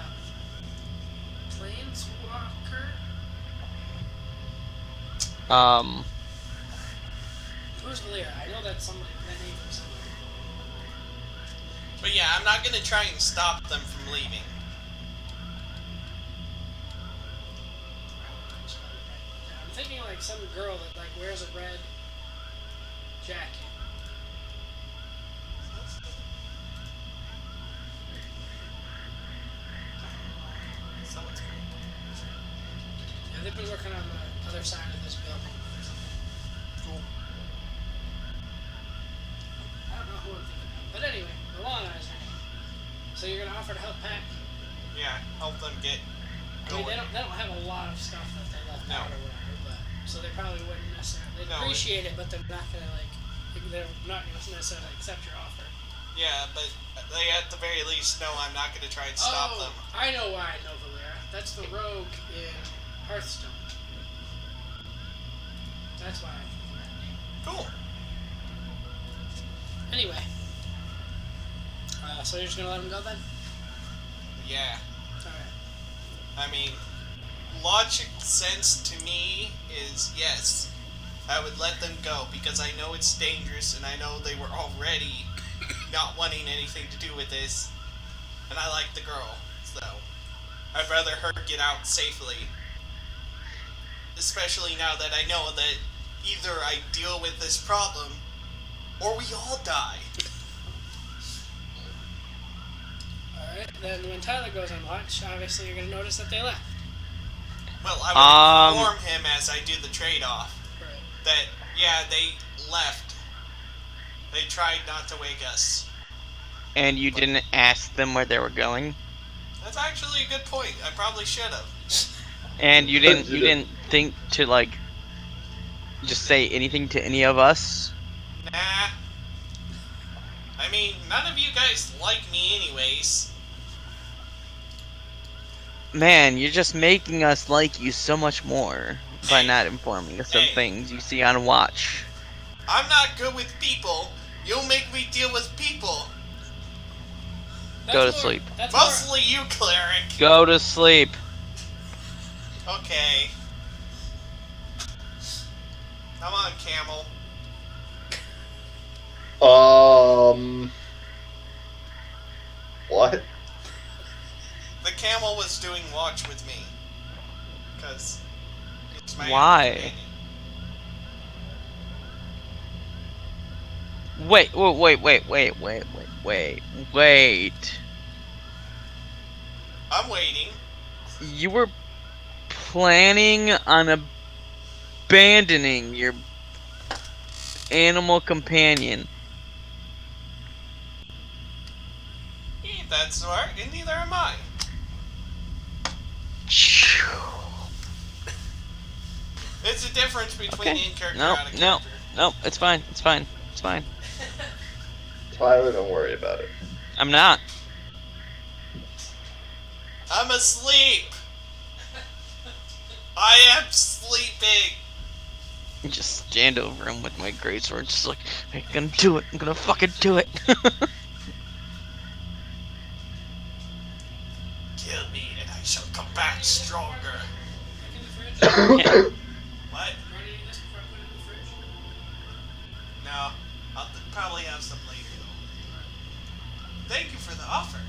planeswalker. Who's Valera? I know that's that name from somewhere. But yeah, I'm not gonna try and stop them from leaving. I'm thinking like some girl that like wears a red jacket. other side of this building. Cool. I don't know who I'm thinking of. But anyway, Alana is her name. So you're going to offer to help pack? Yeah, help them get I mean, going. they don't have a lot of stuff that they left No. out or whatever, but so they probably wouldn't necessarily. They'd No, appreciate it, but they're not gonna they're not gonna necessarily accept your offer. Yeah, but they at the very least know I'm not going to try and stop them. I know why I know Valera. That's the rogue in Hearthstone. That's why I think of that name. Cool. Anyway, so you're just gonna let him go then? Yeah. All right. I mean, logic sense to me is yes. I would let them go because I know it's dangerous and I know they were already not wanting anything to do with this. And I like the girl, so I'd rather her get out safely. Especially now that I know that either I deal with this problem or we all die. Alright, then when Tyler goes on watch, obviously you're gonna notice that they left. Well, I would inform him as I do the trade-off. Right. That, yeah, they left. They tried not to wake us. And you didn't ask them where they were going? That's actually a good point. I probably should have. And you didn't think to, like, just say anything to any of us? Nah. I mean, none of you guys like me anyways. Man, you're just making us like you so much more by not informing us of things you see on watch. I'm not good with people. You'll make me deal with people. Go to sleep. Mostly you, cleric. Go to sleep. Okay. Come on, camel. What? The camel was doing watch with me. Because it's my Why? companion. Wait. I'm waiting. You were planning on abandoning your animal companion. You ain't that smart, and neither am I. It's a difference between in-character and out-of-character. No, it's fine. Tyler, don't worry about it. I'm not. I'm asleep. I am sleeping. Just stand over him with my greatsword, just like, I'm gonna do it. I'm gonna fucking do it. Kill me, and I shall come back stronger. What? No, I'll probably have some later though. Thank you for the offer.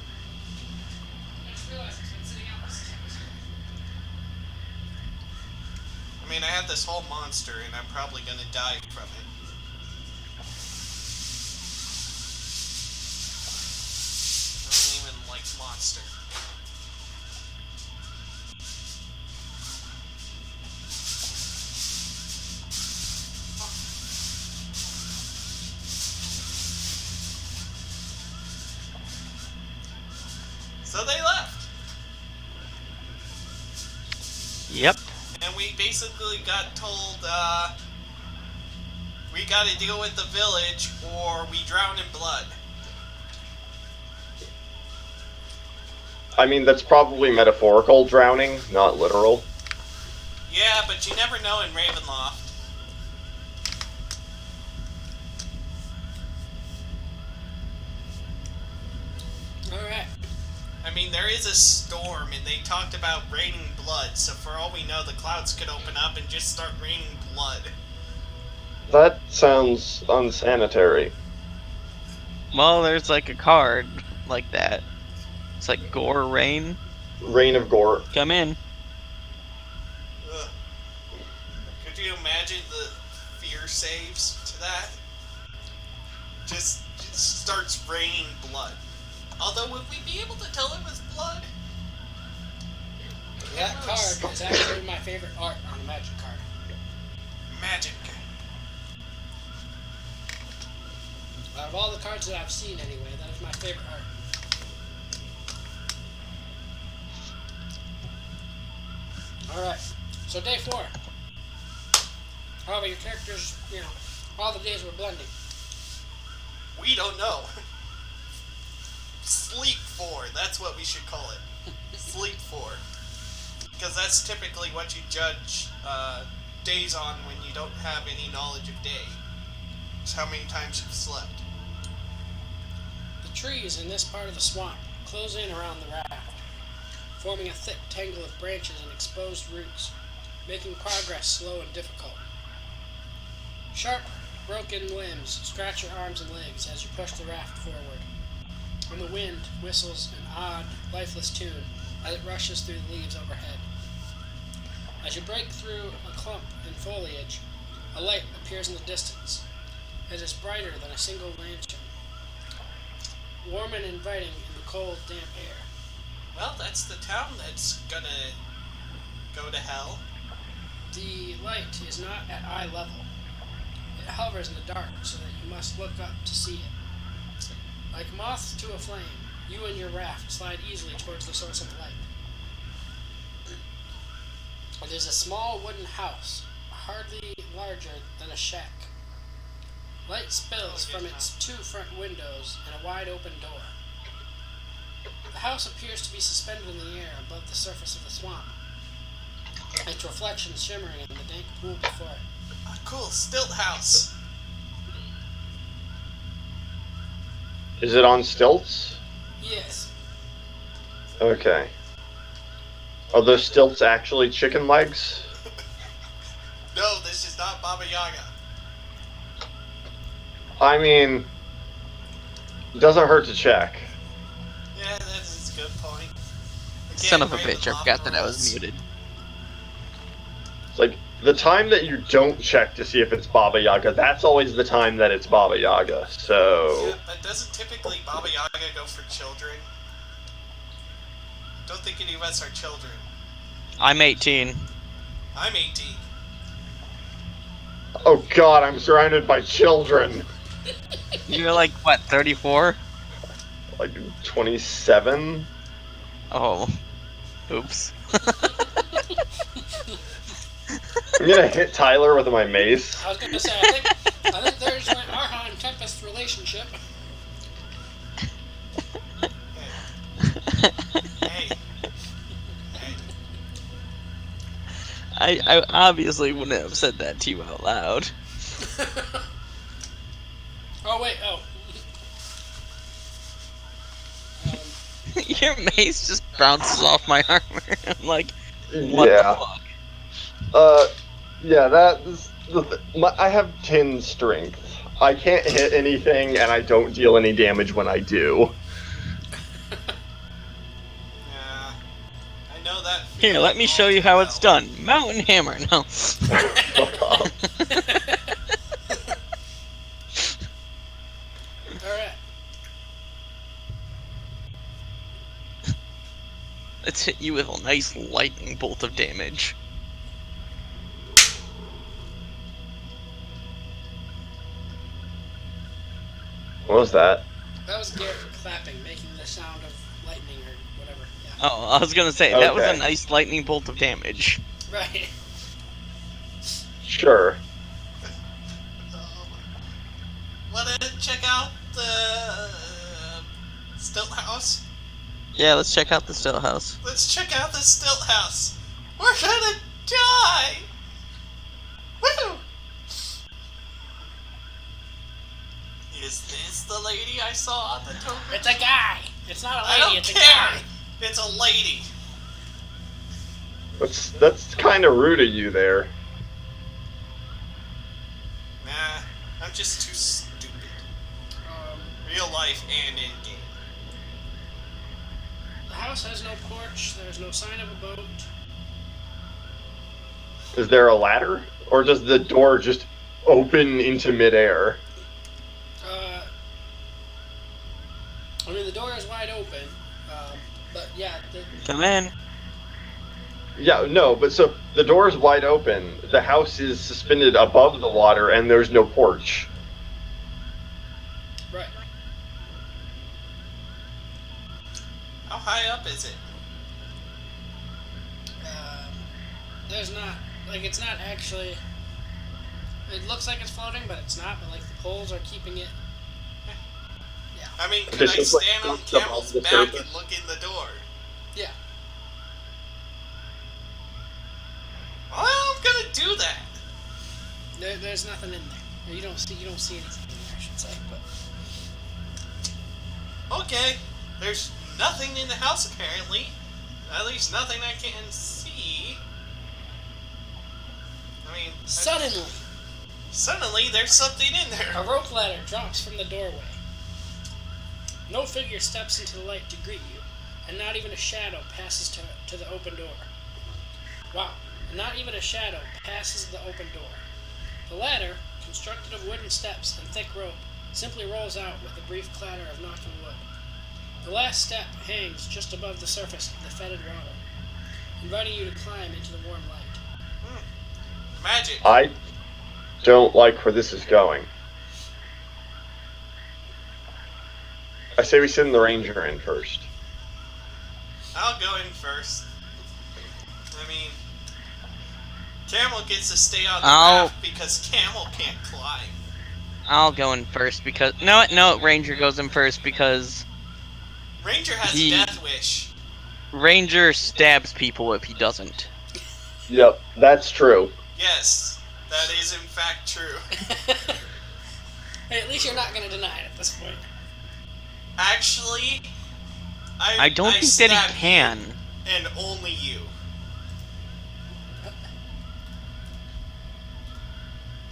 I mean, I have this whole monster, and I'm probably gonna die from it. I don't even like monster. So they left. Yep. And we basically got told, we gotta deal with the village or we drown in blood. I mean, that's probably metaphorical drowning, not literal. Yeah, but you never know in Ravenloft. Alright. I mean, there is a storm, and they talked about raining blood, so for all we know, the clouds could open up and just start raining blood. That sounds unsanitary. Well, there's like a card like that. It's like Gore Rain. Rain of Gore. Come in. Ugh. Could you imagine the fear saves to that? Just starts raining blood. Although, would we be able to tell it was blood? That card is actually my favorite art on a magic card. magic. Out of all the cards that I've seen, anyway, that is my favorite art. Alright, so day 4. However, your characters, all the days were blending. We don't know. Sleep 4, that's what we should call it. Sleep 4. Because that's typically what you judge days on when you don't have any knowledge of day. It's how many times you've slept. The trees in this part of the swamp close in around the raft, forming a thick tangle of branches and exposed roots, making progress slow and difficult. Sharp, broken limbs scratch your arms and legs as you push the raft forward, and the wind whistles an odd, lifeless tune as it rushes through the leaves overhead. As you break through a clump in foliage, a light appears in the distance. It is brighter than a single lantern, warm and inviting in the cold, damp air. Well, that's the town that's gonna go to hell. The light is not at eye level. It hovers in the dark so that you must look up to see it. Like moths to a flame, you and your raft slide easily towards the source of light. It is a small wooden house, hardly larger than a shack. Light spills from its 2 front windows and a wide open door. The house appears to be suspended in the air above the surface of the swamp, its reflection shimmering in the dank pool before it. A cool stilt house. Is it on stilts? Yes. Okay. Are those stilts actually chicken legs? No, this is not Baba Yaga. I mean, doesn't hurt to check. Yeah, that's a good point. Again, Son of a bitch, I Ravenloft forgot that I was rules. muted. It's like, the time that you don't check to see if it's Baba Yaga, that's always the time that it's Baba Yaga, so... Yeah, but doesn't typically Baba Yaga go for children? Don't think any of us are children. I'm 18. I'm 18. Oh god, I'm surrounded by children! You're like, what, 34? Like, 27? Oh. Oops. I'm gonna hit Tyler with my mace. I was going to say, I think there's an Arha and Tempest relationship. Hey. Hey. I obviously wouldn't have said that to you out loud. Oh, wait, oh. Your mace just bounces off my armor. I'm like, what Yeah. the fuck? Yeah, that's... I have 10 strength. I can't hit anything, and I don't deal any damage when I do. Yeah. I know that. Here, let me show you how it's done. Mountain hammer. No. Fuck off. Alright. Let's hit you with a nice lightning bolt of damage. What was that? That was Garrett clapping, making the sound of lightning or whatever. Yeah. Oh, I was gonna say, that was a Okay. nice lightning bolt of damage. Right. Sure. Wanna check out the stilt house? Yeah, let's check out the still house. Let's check out the stilt house. We're gonna die. Woo! Is this the lady I saw on the token? It's a guy! It's not a I lady, don't it's a care. guy! It's a lady. That's kind of rude of you there. Nah, I'm just too stupid. Um, Real life and in game. the house has no porch, there's no sign of a boat. Is there a ladder? Or does the door just open into midair? I mean, the door is wide open, but yeah, Come in. Yeah, no, but so the door is wide open. The house is suspended above the water, and there's no porch. Right. How high up is it? There's not, like, it's not actually. It looks like it's floating, but it's not. But like the poles are keeping it. Yeah. I mean, Okay, could so I it's like stand on just Camel's above the back surface? and look in the door? Yeah. Well, I'm gonna do that. There's nothing in there. You don't see anything in there, I should say. But Okay, there's nothing in the house apparently. At least nothing I can see. I mean, suddenly there's something in a there. rope ladder drops from the doorway. No figure steps into the light to greet you, and not even a shadow passes to the open door. Wow, and not even a shadow passes the open door. The ladder, constructed of wooden steps and thick rope, simply rolls out with a brief clatter of knocking wood. The last step hangs just above the surface of the fetid water, inviting you to climb into the warm light. Magic. I don't like where this is going. I say we send the ranger in first. I'll go in first. I mean, Camel gets to stay on the raft because Camel can't climb. I'll go in first because no, Ranger goes in first because Ranger has a death wish. Ranger stabs people if he doesn't. Yep, that's true. Yes, that is in fact true. Hey, at least you're not going to deny it at this point. Actually, I don't think that he can. And only you.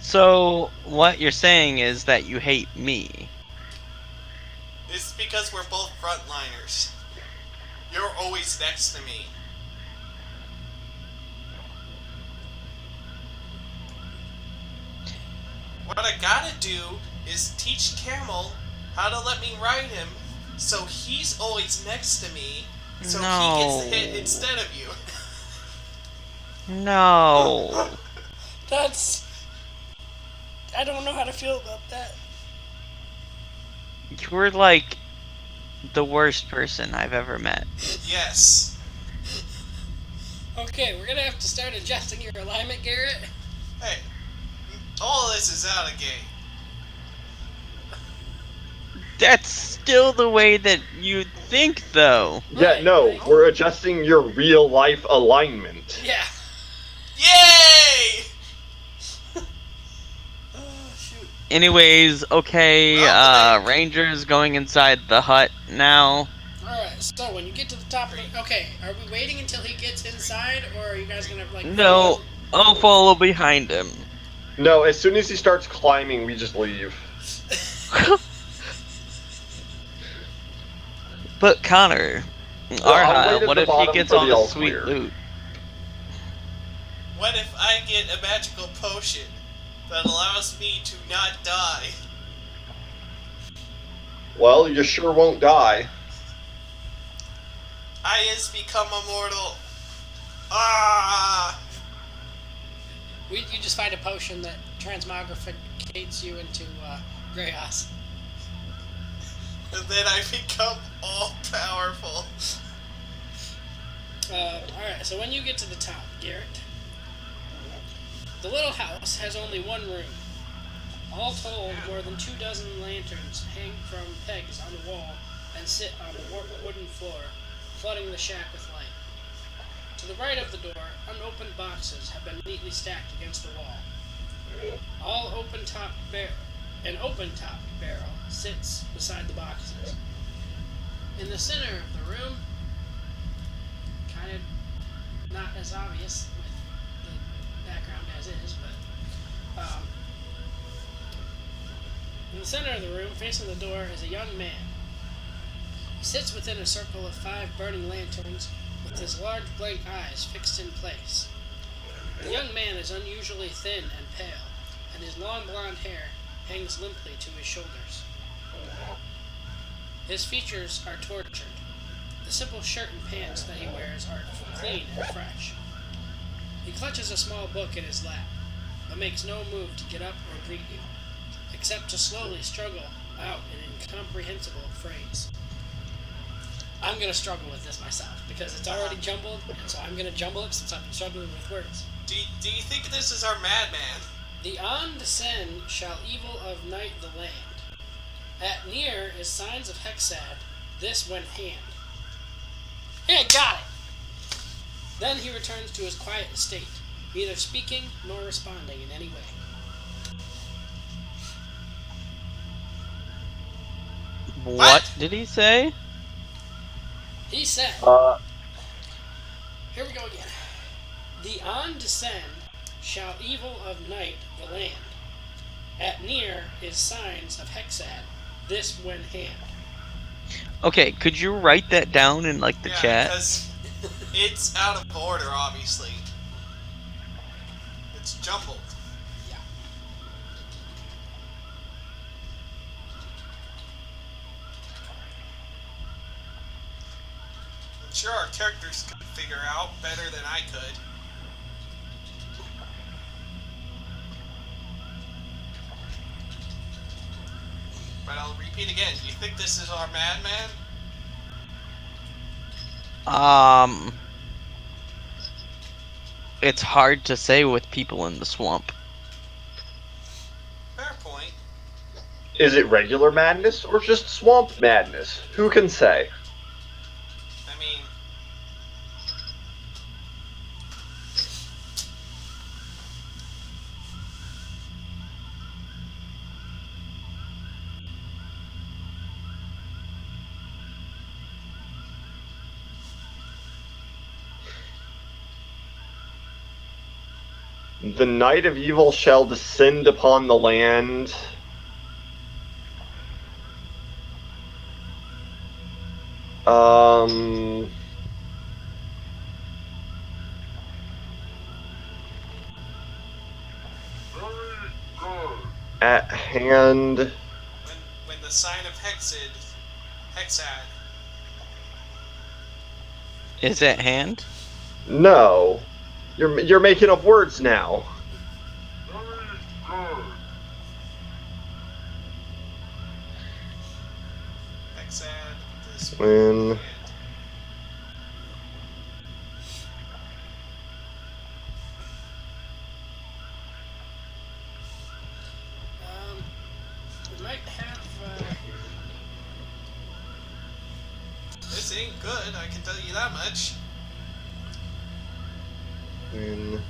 So, what you're saying is that you hate me. It's because we're both frontliners. You're always next to me. What I gotta do is teach Camel how to let me ride him so he's always next to me so he gets hit instead of you. No. That's... I don't know how to feel about that. You're like the worst person I've ever met. Yes. Okay, we're going to have to start adjusting your alignment, Garrett. Hey, all of this is out of game. That's still the way that you think, though. Yeah, no, we're adjusting your real life alignment. Yeah. Yay! Shoot. Anyways, okay, Ranger's going inside the hut now. Alright, so when you get to the top of the... Okay, are we waiting until he gets inside, or are you guys gonna, like... No, I'll follow behind him. No, as soon as he starts climbing, we just leave. But Connor, I'll wait at what the if he bottom gets for all the the all sweet clear. loot? What if I get a magical potion that allows me to not die? Well, you sure won't die. I has become immortal. Ah! You just find a potion that transmogrificates you into Greyhouse. And then I become all powerful. Alright, so when you get to the top, Garrett, the little house has only one room. All told, more than 24 lanterns hang from pegs on the wall and sit on the wooden floor, flooding the shack with light. To the right of the door, unopened boxes have been neatly stacked against the wall. An open-topped barrel sits beside the boxes. In the center of the room, kind of not as obvious with the background as is, but in the center of the room, facing the door, is a young man. He sits within a circle of 5 burning lanterns, with his large blank eyes fixed in place. The young man is unusually thin and pale, and his long blonde hair hangs limply to his shoulders. His features are tortured. The simple shirt and pants that he wears are clean and fresh, He clutches a small book in his lap, but makes no move to get up or greet you, except to slowly struggle out an incomprehensible phrase. I'm going to struggle with this myself, because it's already jumbled, and so I'm going to jumble it since I've been struggling with words. Do you think this is our madman? The on descend shall evil of night the land. At near is signs of Hexad, this when hand. Hey, got it! Then he returns to his quiet estate, neither speaking nor responding in any way. What did he say? He said, here we go again. The on descend shall evil of night the land. At near is signs of Hexad, this when hand. Okay, could you write that down in like the chat? Because it's out of order, obviously. It's jumbled. Yeah. I'm sure our characters could figure out better than I could. But I'll repeat again. Do you think this is our madman? It's hard to say with people in the swamp. Fair point. Is it regular madness or just swamp madness? Who can say? I mean, The night of evil shall descend upon the land. At hand. when the sign of Hexad. Is at hand? No. You're making up words now. Hexad. This When We might have, This ain't good, I can tell you that much. when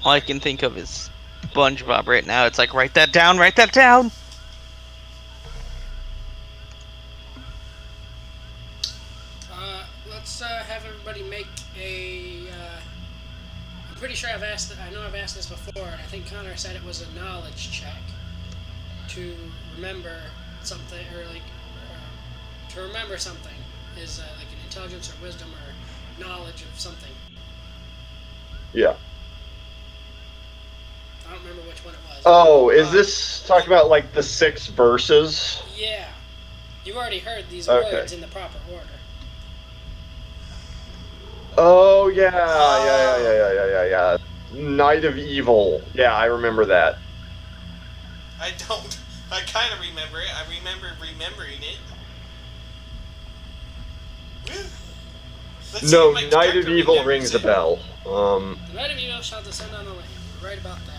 All I can think of is SpongeBob right now. It's like, write that down, write that down! let's have everybody make a, I'm pretty sure I know I've asked this before, and I think Connor said it was a knowledge check to remember something, or like, to remember something is like an intelligence or wisdom or knowledge of something. yeah. I don't remember which one it was. Oh, is this talking about like the 6 verses? Yeah. You've already heard these Okay. words in the proper order. Oh yeah. Night of Evil. Yeah, I remember that. I don't. I kind of remember it. I remember remembering it. Woo. Let's see No, if my Night of character Evil remembers rings a it. bell. The night of evil shall descend on the land. We're right about that.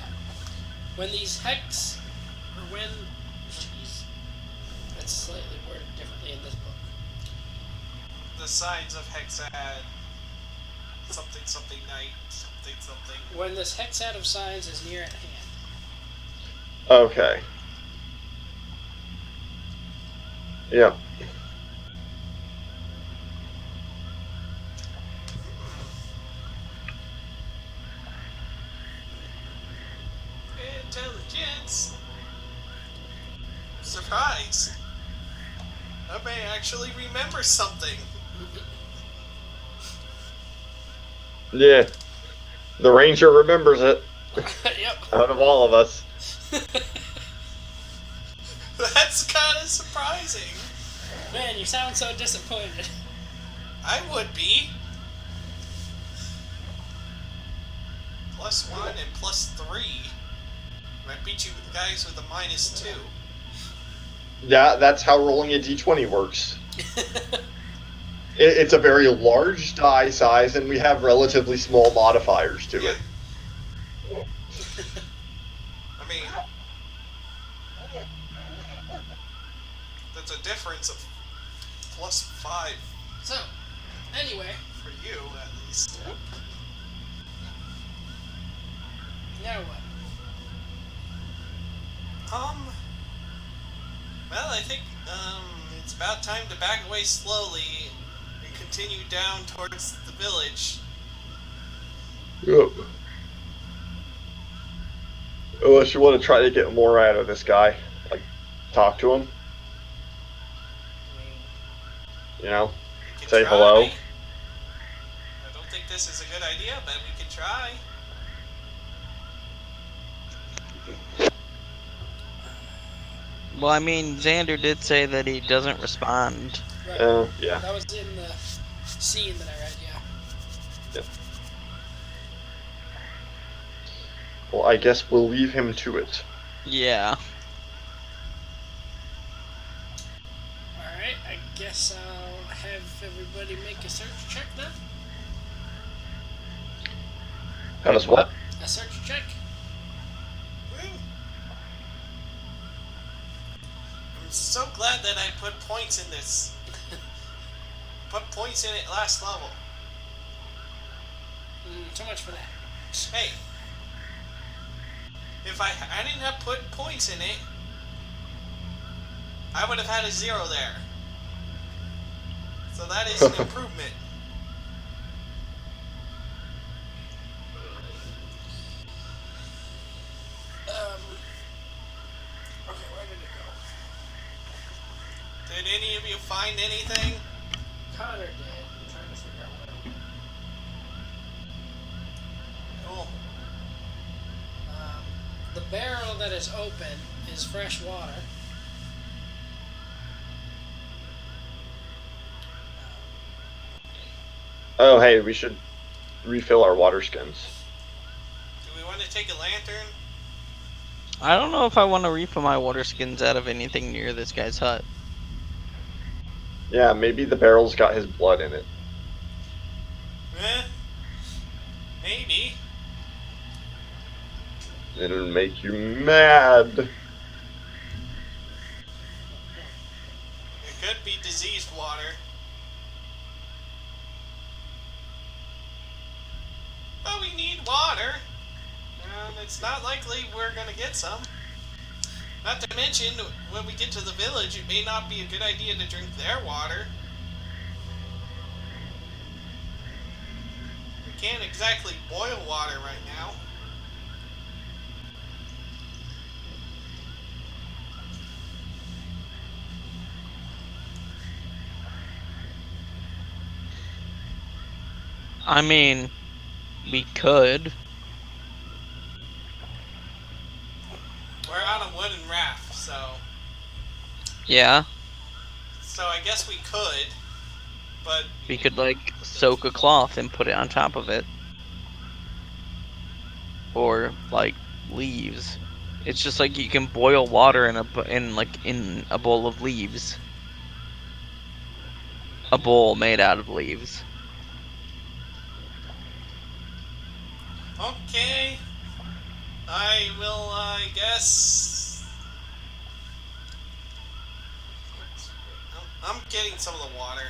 When these hex, or when, jeez, that's slightly worded differently in this book. The signs of Hexad. Something night. Something. When this hexad of signs is near at hand. Okay. Yeah. Intelligence. Surprise. I may actually remember something. Yeah. The Ranger remembers it. Yep. Out of all of us. That's kind of surprising. Man, you sound so disappointed. I would be. +1 and +3. I beat you guys with a -2. Yeah, that's how rolling a d20 works. It's a very large die size, and we have relatively small modifiers to it. I mean, that's a difference of +5 So, anyway, for you, at least. now what? Well, I think, it's about time to back away slowly and continue down towards the village. Yep. Unless you want to try to get more out of this guy. Like, talk to him. I mean, We You know? can Say try. hello. I don't think this is a good idea, but we can try. Well, I mean, Xander did say that he doesn't respond. right. Yeah. That was in the scene that I read, yeah. Well, I guess we'll leave him to it. Yeah. Alright, I guess I'll have everybody make a search check then. How does what? A search check? Woo. I'm so glad that I put points in this. Put points in it last level. So much for that. Hey, if I didn't have put points in it, I would have had a 0 there. So that is an improvement. Okay, where did it go? Did any of you find anything? Connor did. I'm trying to figure out what. Cool. The barrel that is open is fresh water. Oh, hey, we should refill our water skins. Do we want to take a lantern? I don't know if I want to refill my water skins out of anything near this guy's hut. Yeah, maybe the barrel's got his blood in it. Maybe. It'll make you mad. It could be diseased water. But we need water. And it's not likely we're going to get some. Not to mention, when we get to the village, it may not be a good idea to drink their water. We can't exactly boil water right now. I mean, we could. We're on a wooden raft, so Yeah. I guess we could, but We could, like, soak a cloth and put it on top of it. Or, like, leaves. It's just like you can boil water in a bowl of leaves. A bowl made out of leaves. okay. I will, I guess. I'm getting some of the water.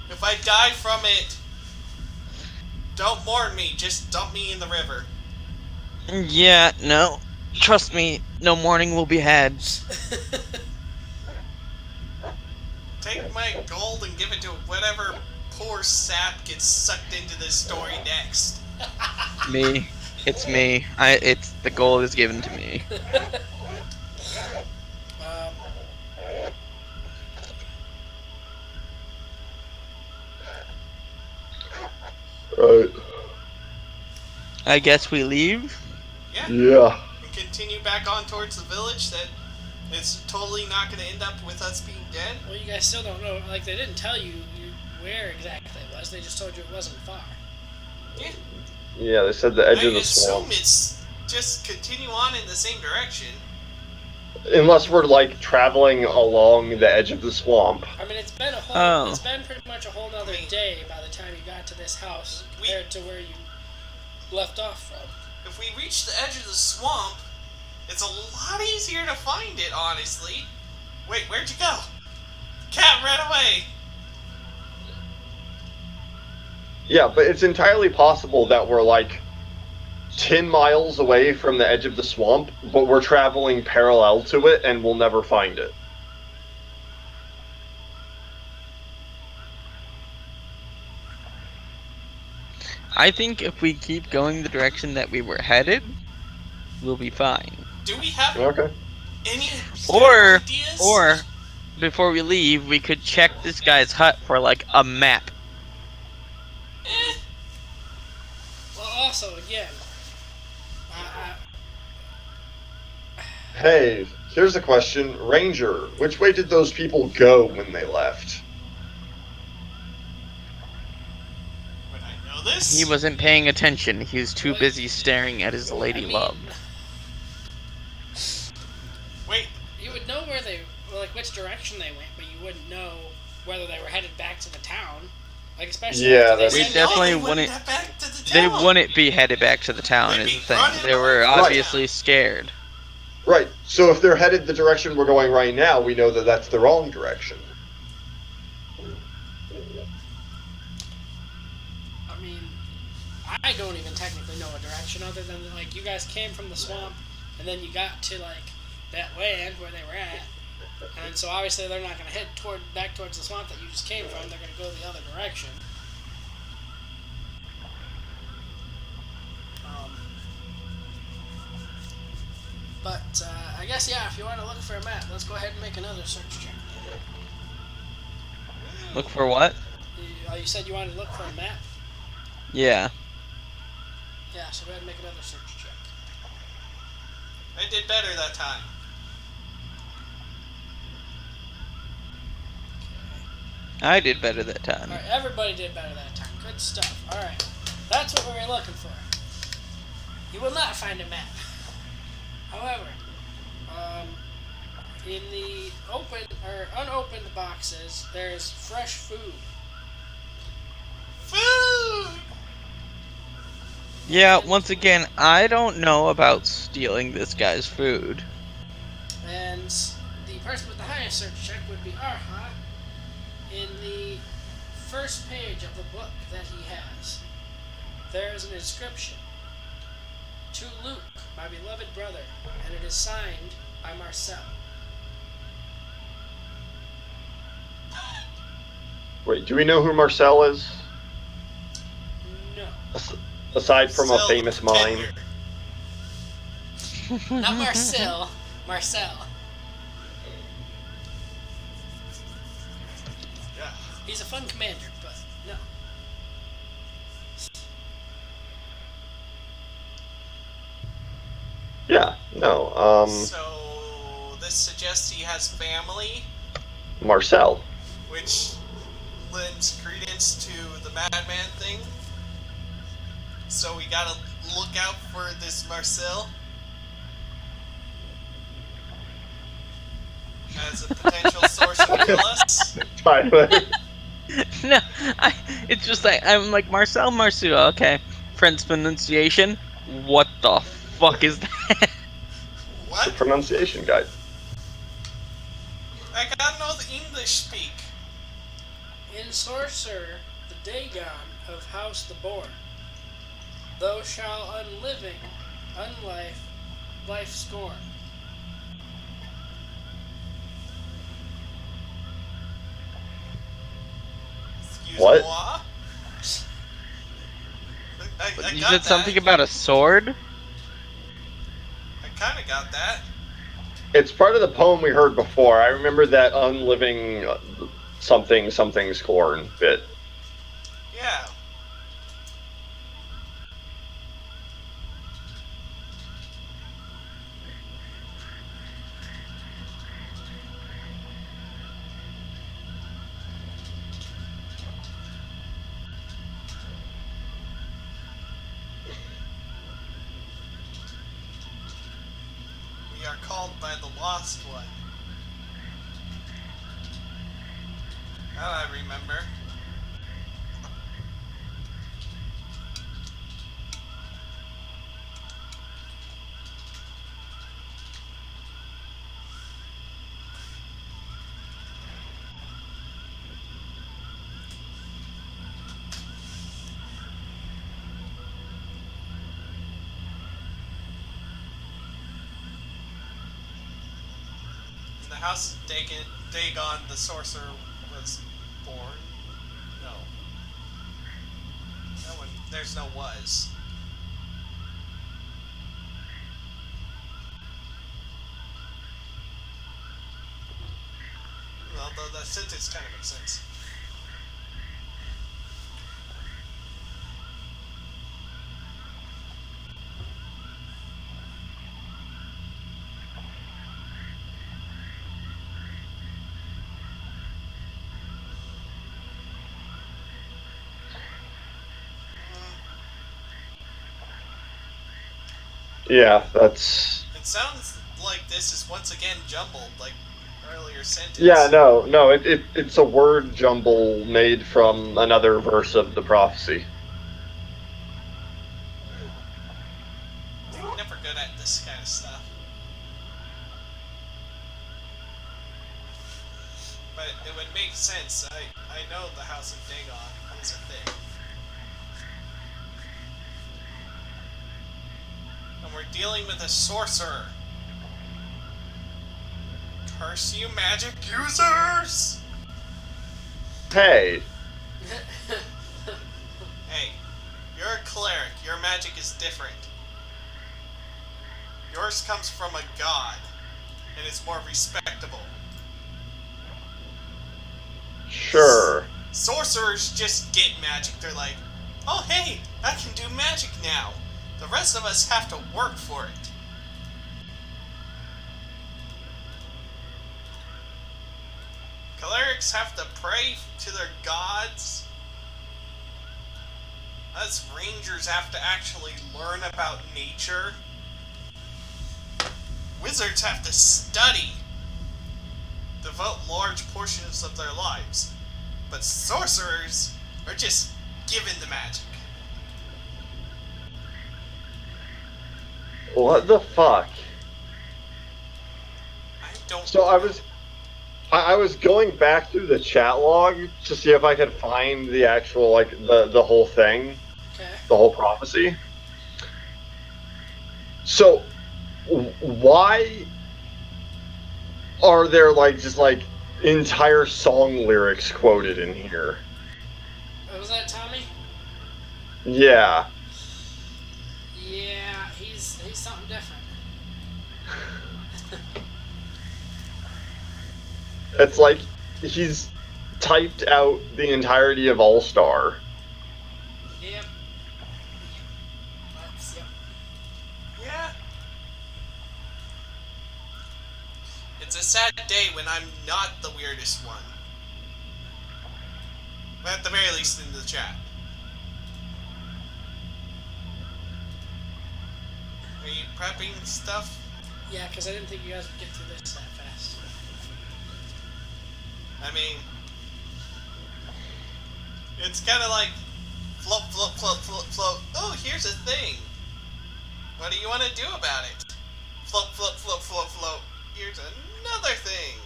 If I die from it, don't mourn me. Just dump me in the river. Yeah, no. Trust me, no mourning will be had. Take my gold and give it to whatever poor sap gets sucked into this story next. Me. It's me. It's the gold is given to me. Right. I guess we leave. Yeah. Yeah. And continue back on towards the village that It's totally not going to end up with us being dead. Well, you guys still don't know. Like, they didn't tell you where exactly it was. They just told you it wasn't far. Yeah. Yeah, they said the edge I of the assume swamp. it's just continue on in the same direction. Unless we're like traveling along the edge of the swamp. I mean, it's been Oh. it's been pretty much a whole nother day by the time you got to this house compared to where you left off from. If we reach the edge of the swamp, it's a lot easier to find it, honestly. Wait, where'd you go? Cat ran away. Yeah, but it's entirely possible that we're like 10 miles away from the edge of the swamp, but we're traveling parallel to it and we'll never find it. I think if we keep going the direction that we were headed, we'll be fine. Do we have Okay. any Or ideas? before we leave, we could check this guy's hut for like a map. Well, also, again, Hey, here's a question. Ranger, which way did those people go when they left? Would I know this? He wasn't paying attention. He was too busy staring at his lady love. Wait, you would know where like which direction they went, but you wouldn't know whether they were headed back to the town. Like, especially Yeah, after they that's- We said definitely they wouldn't. head back to the They town. wouldn't be headed back to the town. They'd Is be the thing. running They were away. obviously scared. Right, so if they're headed the direction we're going right now, we know that that's the wrong direction. I mean, I don't even technically know a direction other than, like, you guys came from the swamp, and then you got to, like, that land where they were at. And so obviously they're not going to head back towards the swamp that you just came from. They're going to go the other direction. But I guess, yeah, if you want to look for a map, let's go ahead and make another search check. Look for what? You said you wanted to look for a map? Yeah. Yeah, so go ahead and make another search check. I did better that time. I did better that time. Alright, everybody did better that time. Good stuff. Alright, that's what we were looking for. You will not find a map. However, in the open or unopened boxes, there's fresh food. Food! Yeah, once again, I don't know about stealing this guy's food. And the person with the highest search check would be Arha. In the first page of the book that he has, there is an inscription: "To Luke, my beloved brother," and it is signed by Marcel. Wait, do we know who Marcel is? No. Aside from a Sell famous the mime. pretender. Not Marcel. Marcel. Yeah. He's a fun commander, but no. Yeah, no. So this suggests he has family, Marcel. which lends credence to the madman thing. So we gotta look out for this Marcel as a potential source to kill us. Tyler. No, it's just like I'm like Marcel Marceau. Okay, French pronunciation. What the fuck is that? The What? pronunciation guide. I gotta know the English speak. In Sorcerer, the Dagon of House the Born, thou shall unliving, unlife, life scorn. Excuse What? moi? I You got said that. something about a sword. I kind of got that. It's part of the poem we heard before. I remember that unliving something something's corn bit. Yeah. are called by the Lost One. That I remember. In the house of Dagon, the sorcerer was born. No. That one, there's no was. Although that sentence kind of makes sense. Yeah, that's... It sounds like this is once again jumbled, like earlier sentence. Yeah, no, it's a word jumble made from another verse of the prophecy. I'm never good at this kind of stuff. But it would make sense. I know the House of Dagon is a thing. And we're dealing with a sorcerer. Curse you, magic users! Hey, Hey, you're a cleric. Your magic is different. Yours comes from a god, and it's more respectable. sure. Sorcerers just get magic. They're like, oh hey, I can do magic now. The rest of us have to work for it. Clerics have to pray to their gods. Us rangers have to actually learn about nature. Wizards have to study. Devote large portions of their lives. But sorcerers are just given the magic. What the fuck? I don't So I was going back through the chat log to see if I could find the actual, like, the whole thing. Okay. The whole prophecy. So, why are there, like, just, like, entire song lyrics quoted in here? What was that, Tommy? Yeah. Yeah, he's something different. It's like he's typed out the entirety of All Star. Yep. Yep. Yeah. It's a sad day when I'm not the weirdest one. At the very least in the chat. Are you prepping stuff? Yeah, because I didn't think you guys would get through this that fast. I mean, it's kind of like float, float, float, float, float. Oh, here's a thing. What do you want to do about it? Float, float, float, float, float. Here's another thing.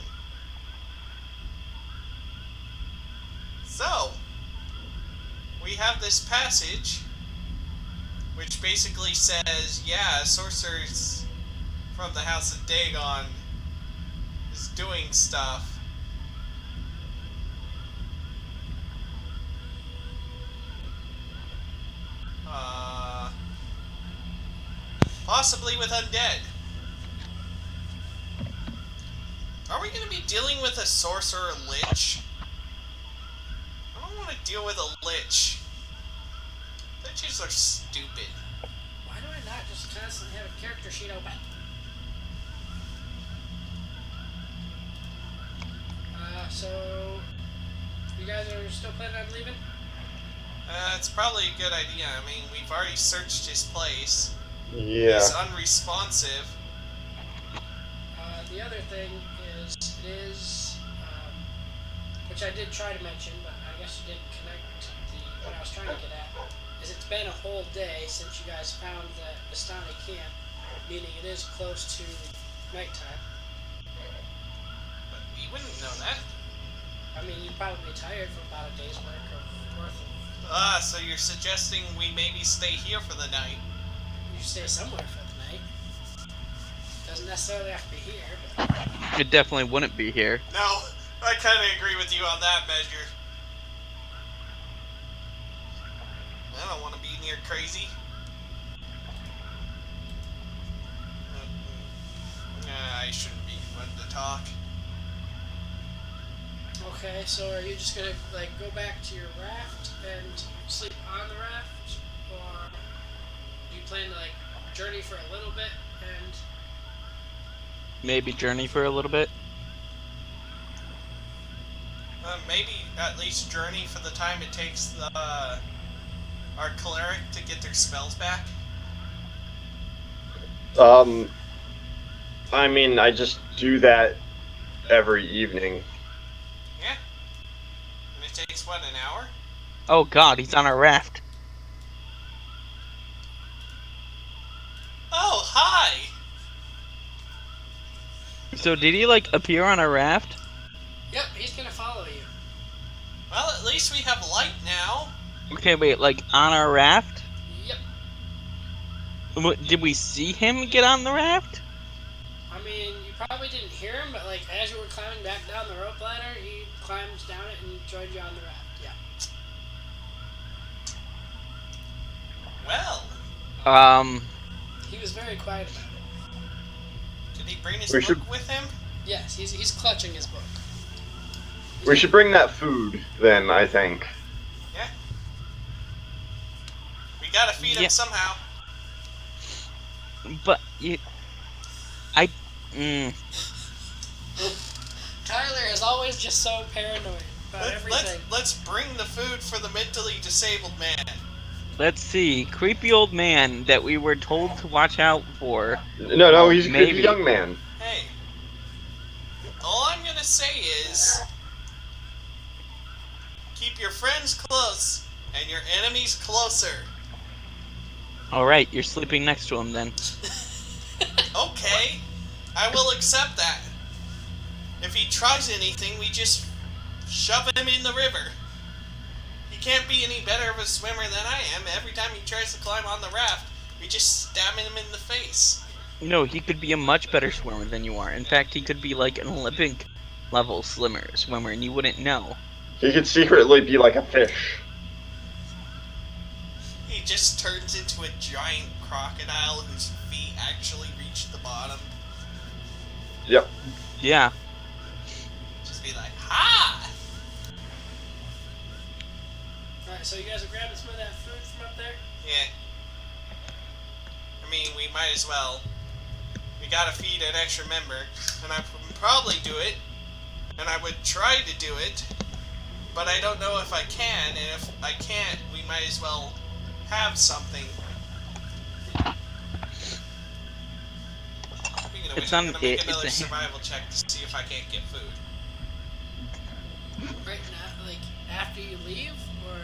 So, we have this passage which basically says, yeah, sorcerers from the House of Dagon is doing stuff. Possibly with undead. Are we going to be dealing with a sorcerer lich? I don't want to deal with a lich. Liches are stupid. Why do I not just constantly have a character sheet open? So you guys are still planning on leaving? It's probably a good idea. I mean, we've already searched his place. Yeah. He's unresponsive. the other thing is, it is, which I did try to mention, but I guess you didn't connect what I was trying to get at, is it's been a whole day since you guys found the Bastani camp, meaning it is close to nighttime. But we wouldn't know that. I mean, you'd probably be tired from about a day's worth of. So you're suggesting we maybe stay here for the night? You stay somewhere for the night. Doesn't necessarily have to be here, but. It definitely wouldn't be here. No, I kind of agree with you on that measure. I don't want to be near crazy. I shouldn't be one to talk. Okay, so are you just gonna go back to your raft and sleep on the raft, or do you plan to journey for a little bit and? Maybe journey for a little bit. Maybe at least journey for the time it takes our cleric to get their spells back. I mean, I just do that every evening. Yeah. And it takes, what, an hour? Oh god, he's on a raft. Oh, hi! So did he appear on a raft? Yep, he's gonna follow you. Well, at least we have light now. Okay, wait, on our raft? Yep. Did we see him get on the raft? I mean, you probably didn't hear him, but as you were climbing back down the rope ladder, he climbed down it and joined you on the raft. Yeah. Well, he was very quiet about it. Did he bring his We book should- with him? Yes, he's clutching his book. We should bring that food then, I think. Yeah. We gotta feed him somehow. But Tyler is always just so paranoid about everything. Let's bring the food for the mentally disabled man. let's see, creepy old man that we were told to watch out for. No, he's a Maybe. good young man. Hey. All I'm gonna say is, keep your friends close and your enemies closer. Alright, you're sleeping next to him then. Okay, I will accept that. If he tries anything, we just shove him in the river. He can't be any better of a swimmer than I am. Every time he tries to climb on the raft, we just stab him in the face. No, he could be a much better swimmer than you are. In fact, he could be an Olympic level swimmer and you wouldn't know. He could secretly be like a fish. He just turns into a giant crocodile whose feet actually reach the bottom. Yep. Yeah. Just be like, ha! Alright, so you guys are grabbing some of that food from up there? Yeah. I mean, we might as well. We gotta feed an extra member, and I would probably do it, and I would try to do it, but I don't know if I can, and if I can't, we might as well have something. Speaking of which, I'm gonna make another survival check to see if I can't get food. Right now, after you leave, or?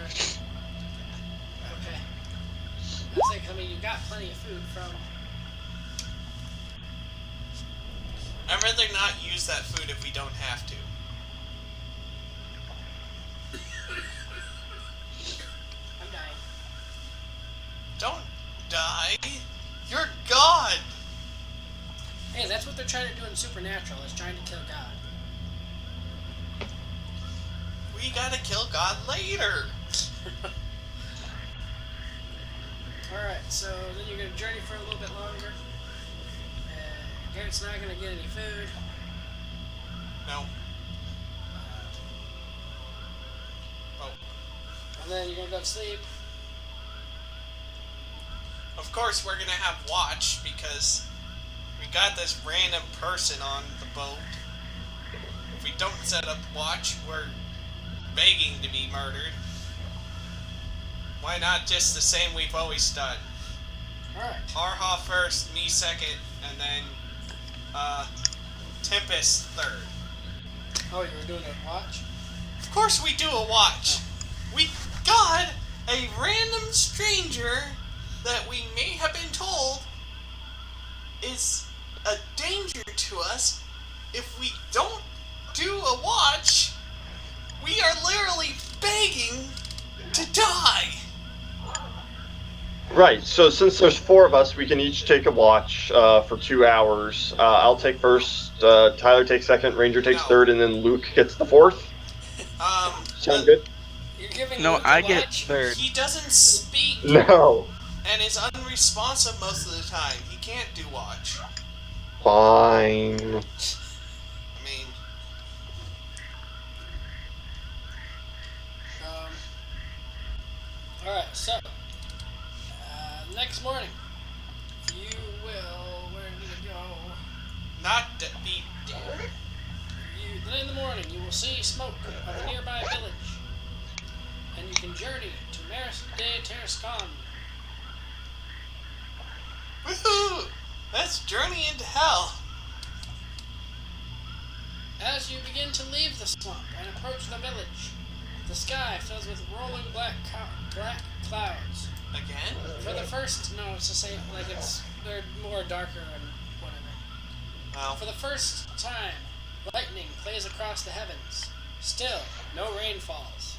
Okay. I mean, you got plenty of food from. I'd rather not use that food if we don't have to. I'm dying. Don't die! You're God! Hey, that's what they're trying to do in Supernatural, is trying to kill God. We gotta kill God later! Alright, so then you're going to journey for a little bit longer. Garrett's not going to get any food. No. Oh. And then you're going to go to sleep. Of course we're gonna have watch, because we got this random person on the boat. If we don't set up watch, we're begging to be murdered. Why not just the same we've always done? Alright. Arha first, me second, and then, Tempest third. Oh, you were doing a watch? Of course we do a watch. We got a random stranger that we may have been told is a danger to us. If we don't do a watch, we are literally begging to die. Right. So since there's 4 of us, we can each take a watch for 2 hours. I'll take first. Tyler takes second. Ranger takes No. third, and then Luke gets the fourth. Sound good? You're giving No, Luke a I get watch? third. He doesn't speak No. and is unresponsive most of the time. He can't do watch. Fine. I mean, Alright, so, next morning, you will, where did it go? not be dead. Then in the morning, you will see smoke of a nearby village, and you can journey to Maris de Terrascon. Woohoo! Let's journey into hell. As you begin to leave the swamp and approach the village, the sky fills with rolling black clouds. Again? For the first, no, it's the same, like they're more darker and whatever. Well, For the first time, lightning plays across the heavens. Still, no rain falls.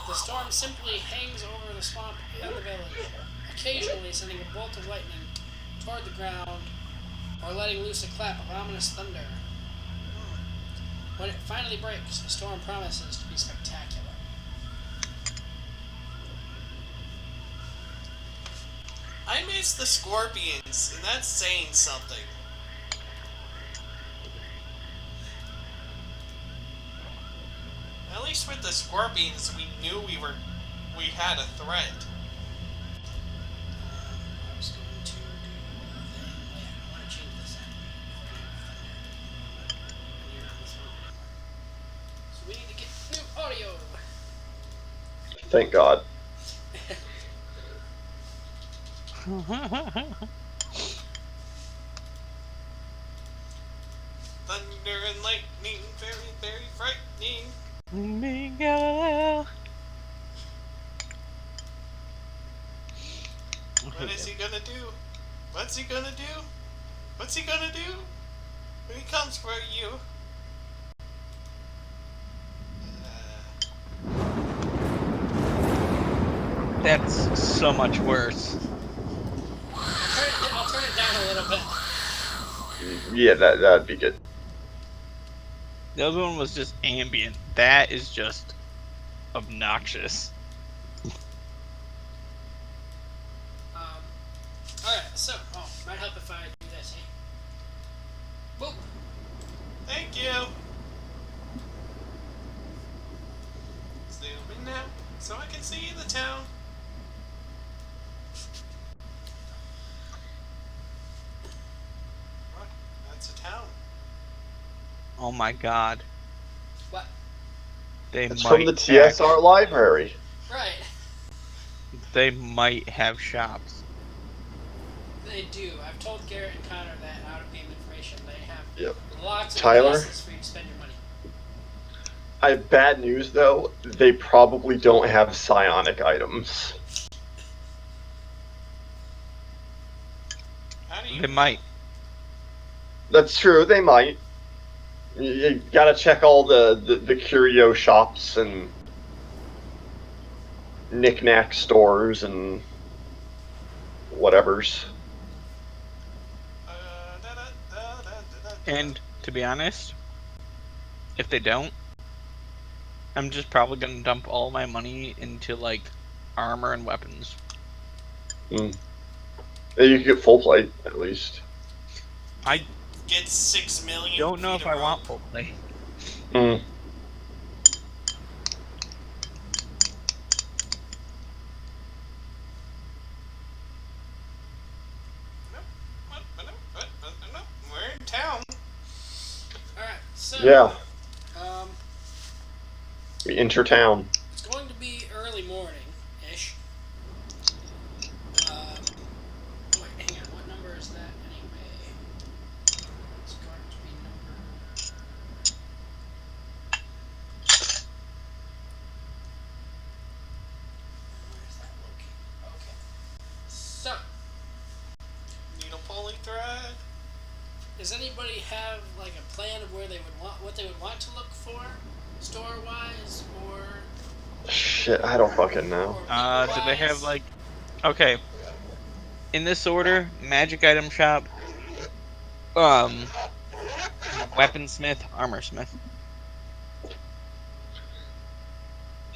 The storm simply hangs over the swamp and the village, occasionally sending a bolt of lightning toward the ground or letting loose a clap of ominous thunder. When it finally breaks, the storm promises to be spectacular. I miss the scorpions, and that's saying something. At least with the scorpions, we knew we had a threat. I was going to do a thing. Wait, I want to change this end. And you're not in the swamp anymore. So we need to get new audio. Thank God. Thunder and lightning, very, very frightening. What is he gonna do? What's he gonna do? What's he gonna do when he comes for you? That's so much worse. I'll turn it down a little bit. Yeah, that'd be good. The other one was just ambient. That is just obnoxious. Alright, so, might help if I do this, hey? Boop! Thank you. Zoom in now, so I can see the town. What? That's a town. Oh my god. What? They It's might from the TSR library. Right. They might have shops. They do. I've told Garrett and Connor that out of game information. They have Yep. lots of Tyler? places for you to spend your money. I have bad news though. They probably don't have psionic items. How do you? They might. That's true. They might. You gotta check all the curio shops and knick-knack stores and whatevers. And to be honest, if they don't, I'm just probably gonna dump all my money into like armor and weapons. You could get full plate at least. I Get 6 million. don't know feet if of I want rope. full plate. Mm. Nope. We're in town. Alright, so. Yeah, we enter town. It's going to be early morning-ish. Wait, hang on. What number is that anyway? It's going to be number Does anybody have like a plan of where they would want what they would want to look for, store wise or Shit, I don't fucking know. Do they have like? Okay, in this order: magic item shop, weaponsmith, armorsmith,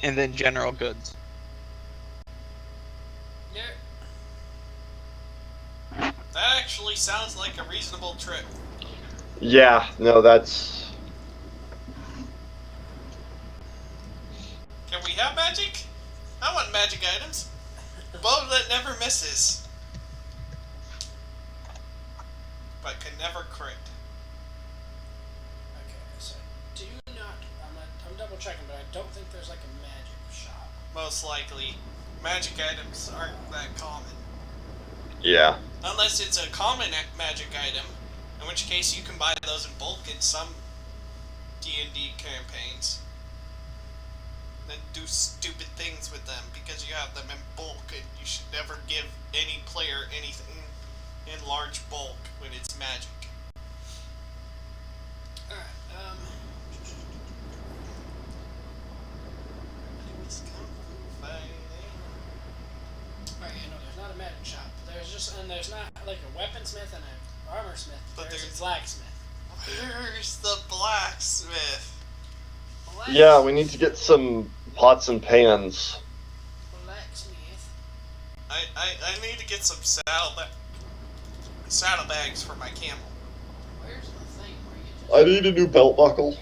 and then general goods. Yeah. That actually sounds like a reasonable trip. Yeah, no, that's... Can we have magic? I want magic items. Bow that never misses. But can never crit. Okay, so do not I'm double checking, but I don't think there's like a magic shop. Most likely. Magic items aren't that common. Yeah. Unless it's a common magic item, in which case you can buy those in bulk in some D&D campaigns. Then do stupid things with them because you have them in bulk, and you should never give any player anything in large bulk when it's magic. Alright, It was kung fu fighting. Alright, yeah, no, there's not a magic shop. There's not like a weaponsmith and an armorsmith. But There's there's- a blacksmith. Where's the blacksmith? Yeah, we need to get some pots and pans. Blacksmith. I need to get some saddlebags for my camel. Where's the thing where you just I need a new belt buckle.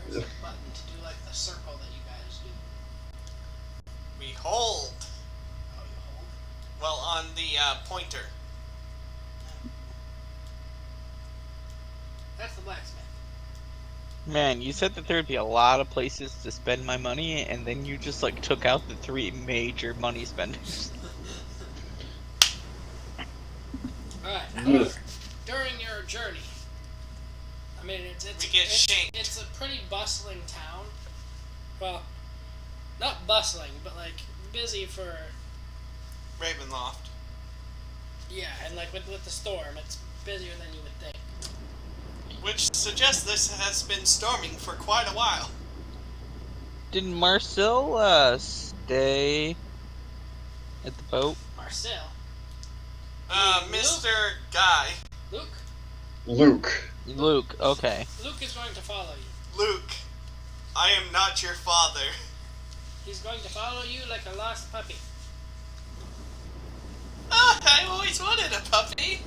where's the button to do like the circle that you guys do? We hold. Oh, you hold? Well, on the pointer. That's the blacksmith. Man, you said that there'd be a lot of places to spend my money, and then you just like took out the 3 major money spenders. Alright, however, during your journey, I mean, We get shanked. it's a pretty bustling town. Well, not bustling, but like busy for, Ravenloft. yeah, and like with the storm, it's busier than you would think. Which suggests this has been storming for quite a while. Didn't Marcel stay at the boat? Marcel. Mr. Guy. Luke? Luke. Luke, okay. Luke is going to follow you. Luke, I am not your father. He's going to follow you like a lost puppy. Ah, I always wanted a puppy.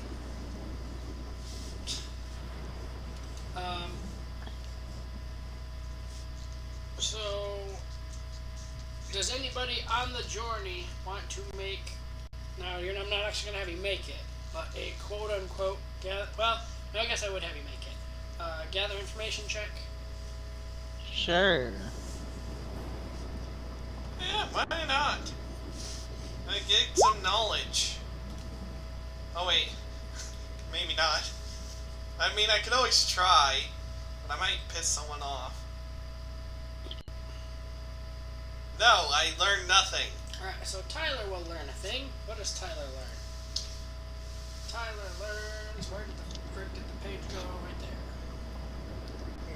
So, does anybody on the journey want to make, now I'm not actually going to have you make it, but a quote-unquote, well, no, I guess I would have you make it. Gather information check. Sure. Yeah, why not? I get some knowledge. Oh wait, maybe not. I mean, I could always try, but I might piss someone off. No, I learned nothing. Alright, so Tyler will learn a thing. What does Tyler learn? Tyler learns, where did the page go? Right there.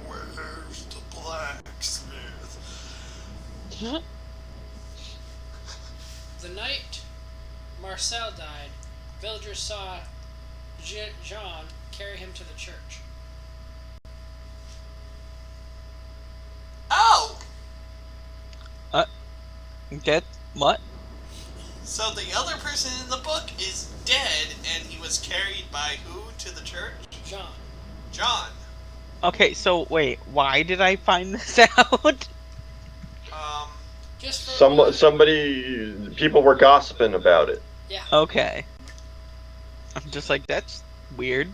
Where's the blacksmith? The night Marcel died, villagers saw Jean carry him to the church. Oh! Get what? So the other person in the book is dead, and he was carried by who to the church? Jean. John. Okay, so wait, why did I find this out? Just for People were gossiping about it. Yeah. Okay. I'm just like, that's weird.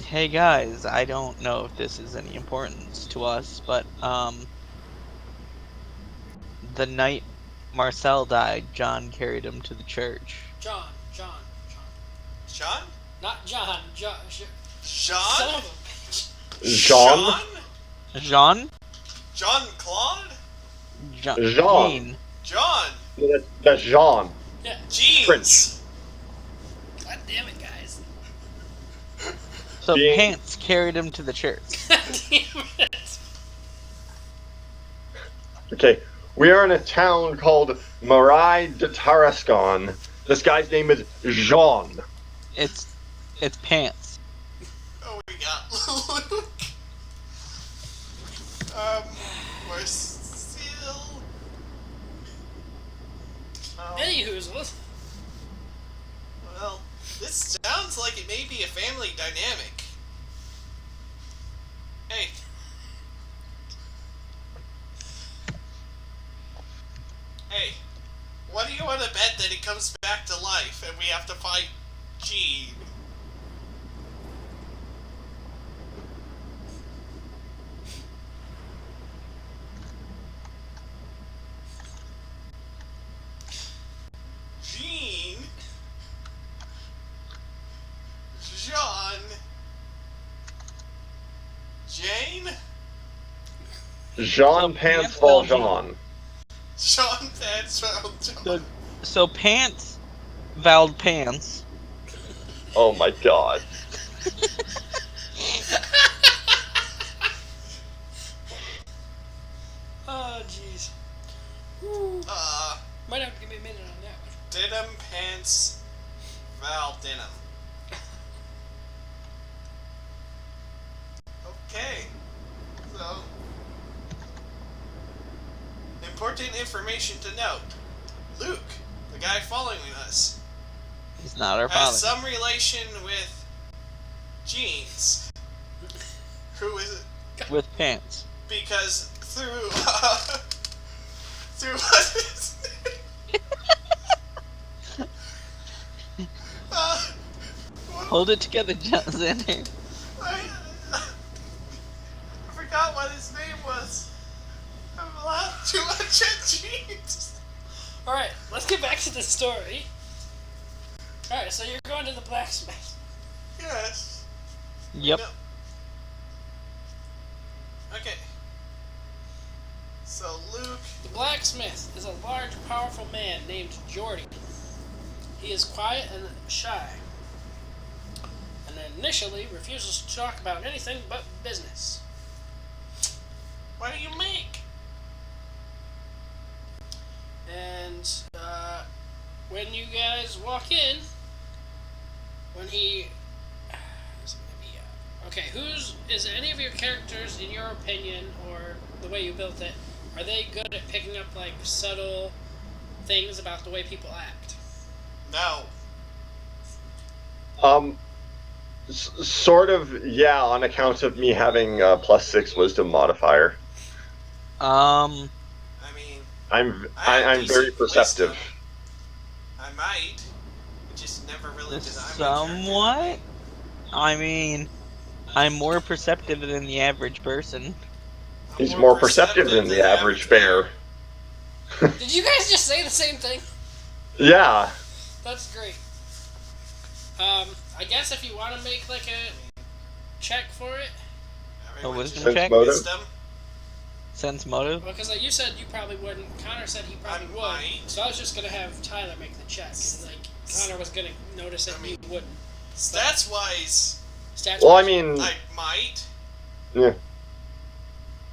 Hey guys, I don't know if this is any importance to us, but, the night Marcel died, John carried him to the church. John. John? Not John. John. John? Son of a bitch. Jean? Jean? John Claude? Jean. Jean. John. That's Jean. Yeah. Jeans. God damn it, guys. So Being- Pants carried him to the church. God damn it. Okay, we are in a town called Marais de Tarascon. This guy's name is Jean. It's Pants. Oh, we got Luke. We're still. Anywhoozles. Well, this sounds like it may be a family dynamic. Hey. Hey, what do you want to bet that he comes back to life and we have to fight Gene? Gene? Jean? Jane? Jean Pants Valjean. Sean Panswell. So Pants vowed Pants. Oh my god. Oh, jeez. Might have to give me a minute on that one. Denim Pants Val Denim. Okay. So, important information to note. Luke, the guy following us, He's not our has father. some relation with Jeans. Who is it? With Pants. Because through through what is Hold it together, Xander. I forgot what his name was. I'm laughing too much at Jeans. Alright, let's get back to the story. Alright, so you're going to the blacksmith. Yes. Yep. No. Okay. So Luke. The blacksmith is a large, powerful man named Jordy. He is quiet and shy, and initially refuses to talk about anything but business. What do you make? And when you guys walk in, when he, okay, is any of your characters, in your opinion, or the way you built it, are they good at picking up like subtle things about the way people act? No. Sort of, yeah, on account of me having +6 wisdom modifier. I mean, I'm I have I'm very decent perceptive. wisdom. I might. I just never really designed my Somewhat. I mean, I'm more perceptive than the average person. character. I'm He's more perceptive than the average bear. Did you guys just say the same thing? Yeah. That's great. I guess if you want to make like a check for it, Everyone wisdom just- check? Motive? Wisdom? Sense motive. because like you said, you probably wouldn't. Connor said he probably I would. might. So I was just gonna have Tyler make the check. Like Connor was gonna notice it, I mean, and he wouldn't. Stats wise, Stats. Well, I mean, I might. yeah.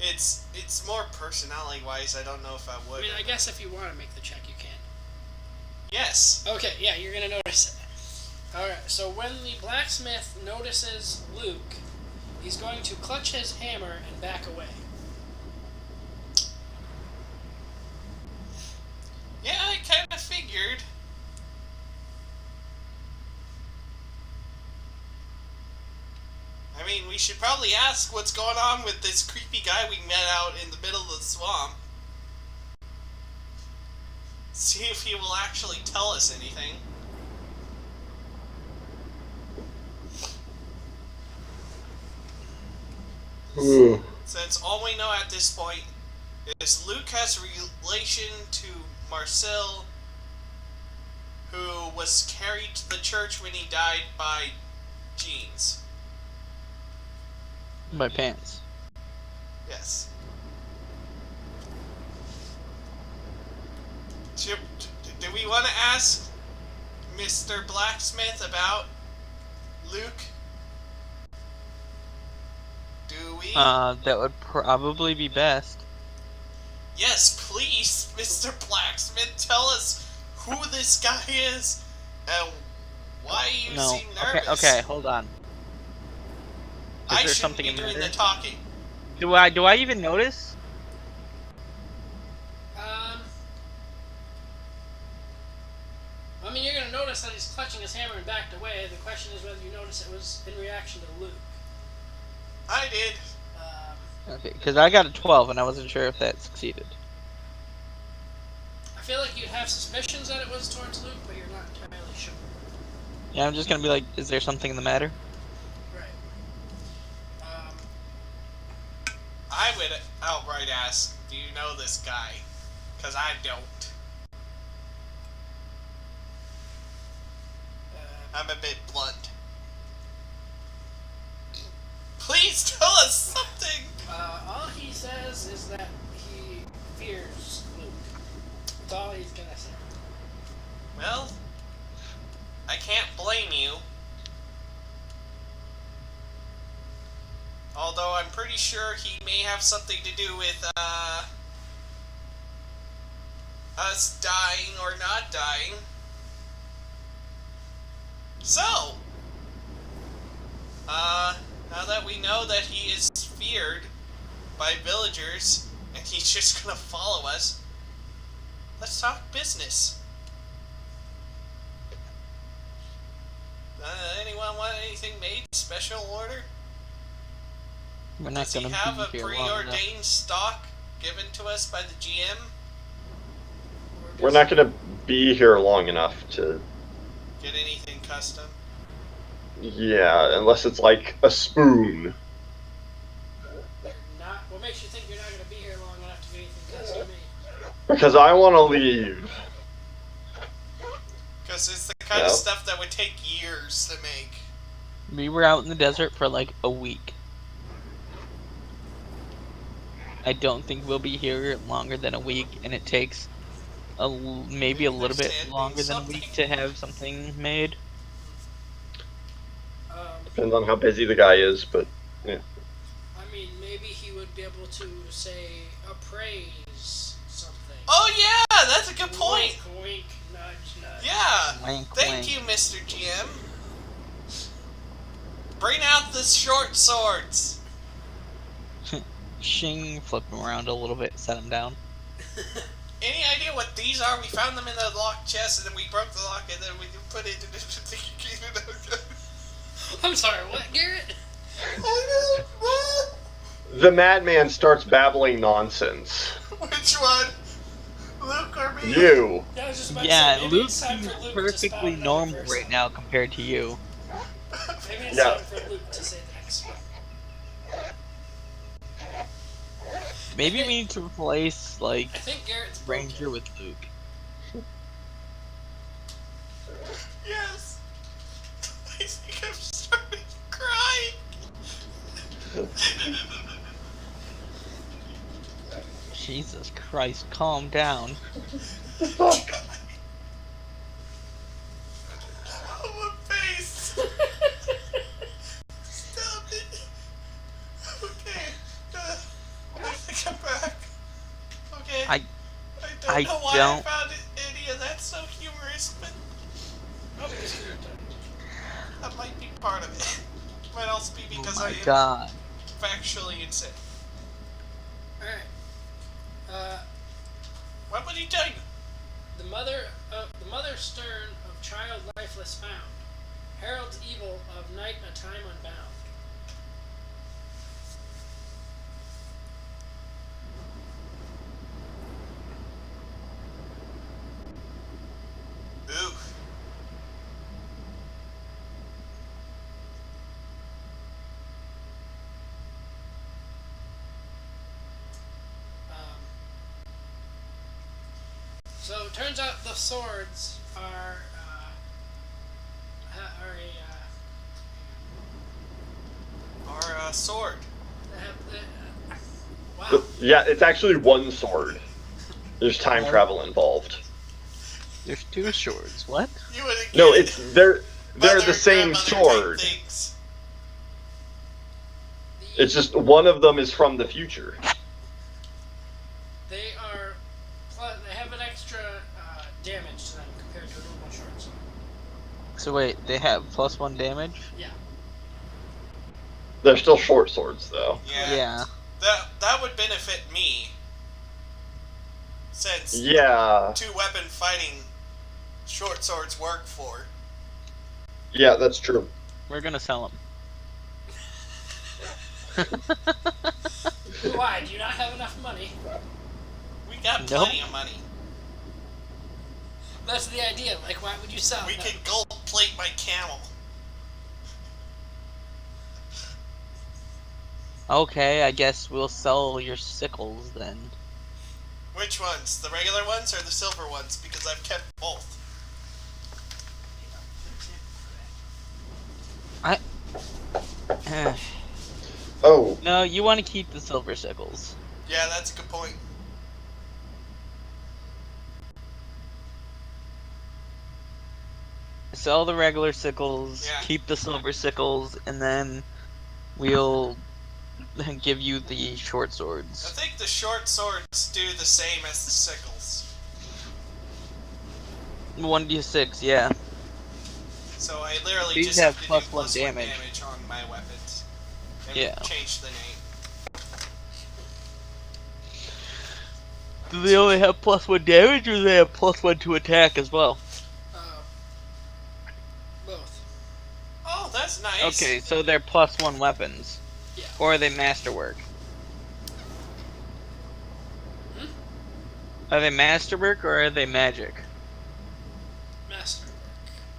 It's more personality wise. I don't know if I I would. mean, I guess if you want to make the check, you can. Yes. Okay, yeah, you're gonna notice it. Alright, so when the blacksmith notices Luke, he's going to clutch his hammer and back away. Yeah, I kind of figured. I mean, we should probably ask what's going on with this creepy guy we met out in the middle of the swamp. See if he will actually tell us anything. Ooh. Since all we know at this point is Luke has relation to Marcel, who was carried to the church when he died by Jeans. My Pants. Yes. Do Do we want to ask Mr. Blacksmith about Luke? Do we? That would probably be best. Yes, please, Mr. Blacksmith, tell us who this guy is and why you seem nervous. Okay, hold on. I there shouldn't something be in the doing matter? the talking. Do I even notice? I mean, you're gonna notice that he's clutching his hammer and backed away. The question is whether you notice it was in reaction to Luke. I did. Okay, because I got a 12 and I wasn't sure if that succeeded. I feel like you'd have suspicions that it was towards Luke, but you're not entirely sure. Yeah, I'm just gonna be like, is there something in the matter? Right. I would outright ask, do you know this guy? Because I don't. I'm a bit blunt. Please tell us something! All he says is that he fears Luke. That's all he's gonna say. Well, I can't blame you. Although I'm pretty sure he may have something to do with, us dying or not dying. So, now that we know that he is feared by villagers, and he's just gonna follow us, let's talk business. Anyone want anything made? Special order? We're not Does he gonna have be a here long enough. preordained stock given to us by the GM? We're not going to be here long enough to... Get anything custom? Yeah, unless it's like a spoon. You're not. What makes you think you're not gonna be here long enough to get anything custom made? Because I want to leave. Because it's the kind of stuff that would take years to make. We were out in the desert for like a week. I don't think we'll be here longer than a week, and it takes maybe a little bit longer than a week to have something made. Depends on how busy the guy is, but yeah. I mean, maybe he would be able to say appraise something. Oh yeah, that's a good point. Wink, wink, nudge, nudge. Yeah. Wink, Thank wink. you, Mr. GM. Bring out the short swords. Shing, flip him around a little bit, set him down. Any idea what these are? We found them in the locked chest, and then we broke the lock, and then we put it in the... I'm sorry, what, Garrett? The madman starts babbling nonsense. Which one? Luke or me? You. Yeah, I was just about to Yeah, say, maybe Luke it's time seems for Luke to perfectly spout another normal verse. right now compared to you. Maybe it's Yeah. time for Luke to say the next one. Maybe we need to replace, like, I think Garrett's broken. Ranger with Luke. Yes. I think I'm starting crying. Jesus Christ, calm down. Oh, my face. Stop it. Okay. I think I'm back. Okay. I don't know why I don't- found any of that so humorous, but Oh, because you're done. that might be part of it. Might also be because Oh I my am god. factually insane. Alright. What would he tell you? The mother stern of child lifeless found. Heralds evil of night a time unbound. Ooh. So it turns out the swords are Our sword. wow. Yeah, it's actually one sword. There's time travel involved. There's two swords. What? You wouldn't No, get it's it. they're Mother, the same grandmother type sword. things. It's just one of them is from the future. They are. They have an extra damage to them compared to a normal short sword. So wait, they have +1 damage? Yeah. They're still short swords, though. Yeah. That would benefit me. Since Yeah. 2-weapon fighting short swords work for. Yeah, that's true. We're gonna sell them. Why? Do you not have enough money? We got Nope. plenty of money. That's the idea. Like, why would you sell We them? could gold plate my camel. Okay, I guess we'll sell your sickles then. Which ones? The regular ones or the silver ones? Because I've kept both. Oh, No, you want to keep the silver sickles. Yeah, that's a good point. Sell the regular sickles, Yeah. keep the silver sickles, and then we'll give you the short I swords. think the short swords do the same as the sickles. 1d6, yeah. So I literally These just have have to +1 do +1 damage. damage on my weapons. And Yeah. change the name. Do they only have +1 damage, or do they have +1 to attack as well? Both. Oh, that's nice. Okay, so they're +1 weapons. Yeah. Or are they masterwork? Are they masterwork or are they magic? Masterwork.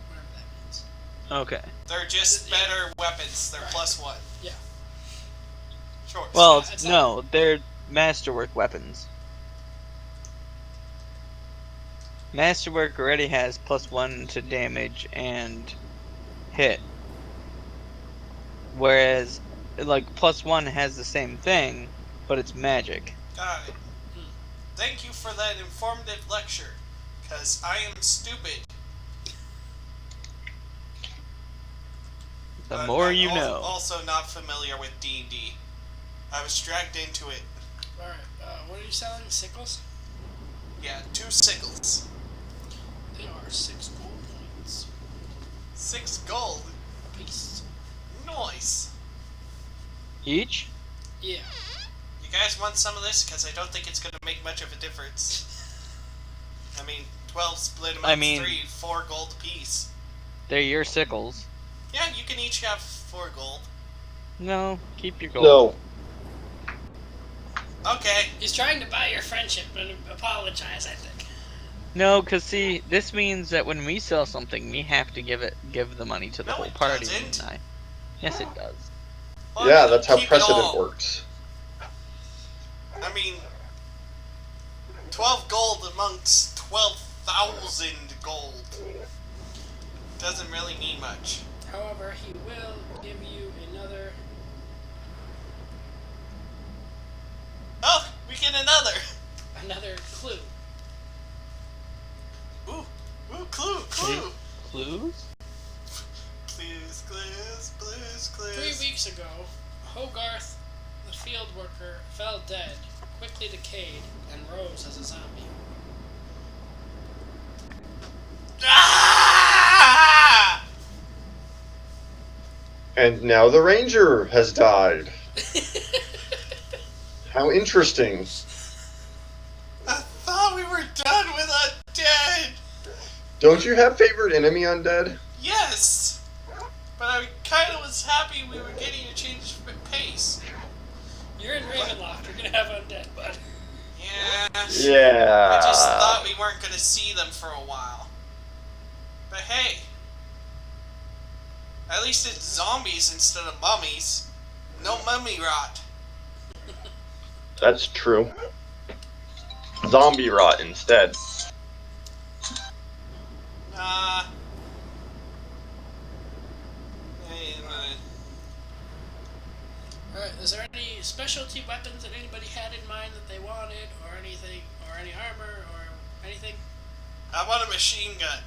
Whatever that means. Okay. They're just better weapons. They're Right. +1. Yeah. Sure. Well, it's no, they're masterwork weapons. Masterwork already has +1 to damage and hit. Whereas, like, +1 has the same thing, but it's magic. Got it. Thank you for that informative lecture, because I am stupid. The But more I'm you know. Also not familiar with D&D. I was dragged into it. Alright, what are you selling? Sickles? Yeah, 2 sickles. They are 6 gold points. 6 gold. Peace. Nice. Each? Yeah. You guys want some of this? Because I don't think it's going to make much of a difference. I mean, 12 split amongst 3, 4 gold apiece. They're your sickles. Yeah, you can each have 4 gold. No, keep your gold. no. Okay. He's trying to buy your friendship and apologize, I think. No, cause see, this means that when we sell something, we have to give the money to the No, whole it party. doesn't. Yes, it does. Well, Yeah, then that's how keep it precedent all. works. I mean, 12 gold amongst 12,000 gold doesn't really mean much. However, he will give you another. Oh, we get another. Clue. Ooh, clue. Clues? Clues. 3 weeks ago, Hogarth, the field worker, fell dead, quickly decayed, and rose as a zombie. Ah! And now the ranger has died. How interesting. I thought we were done with undead. Don't you have favorite enemy undead? Yes, but I kind of was happy we were getting a change of pace. You're in Ravenloft, you're gonna have undead, bud. Yeah. Yeah. I just thought we weren't going to see them for a while. But hey, at least it's zombies instead of mummies. No mummy rot. That's true. Zombie rot instead. Nah. Alright, is there any specialty weapons that anybody had in mind that they wanted, or anything, or any armor, or anything? How about a machine gun?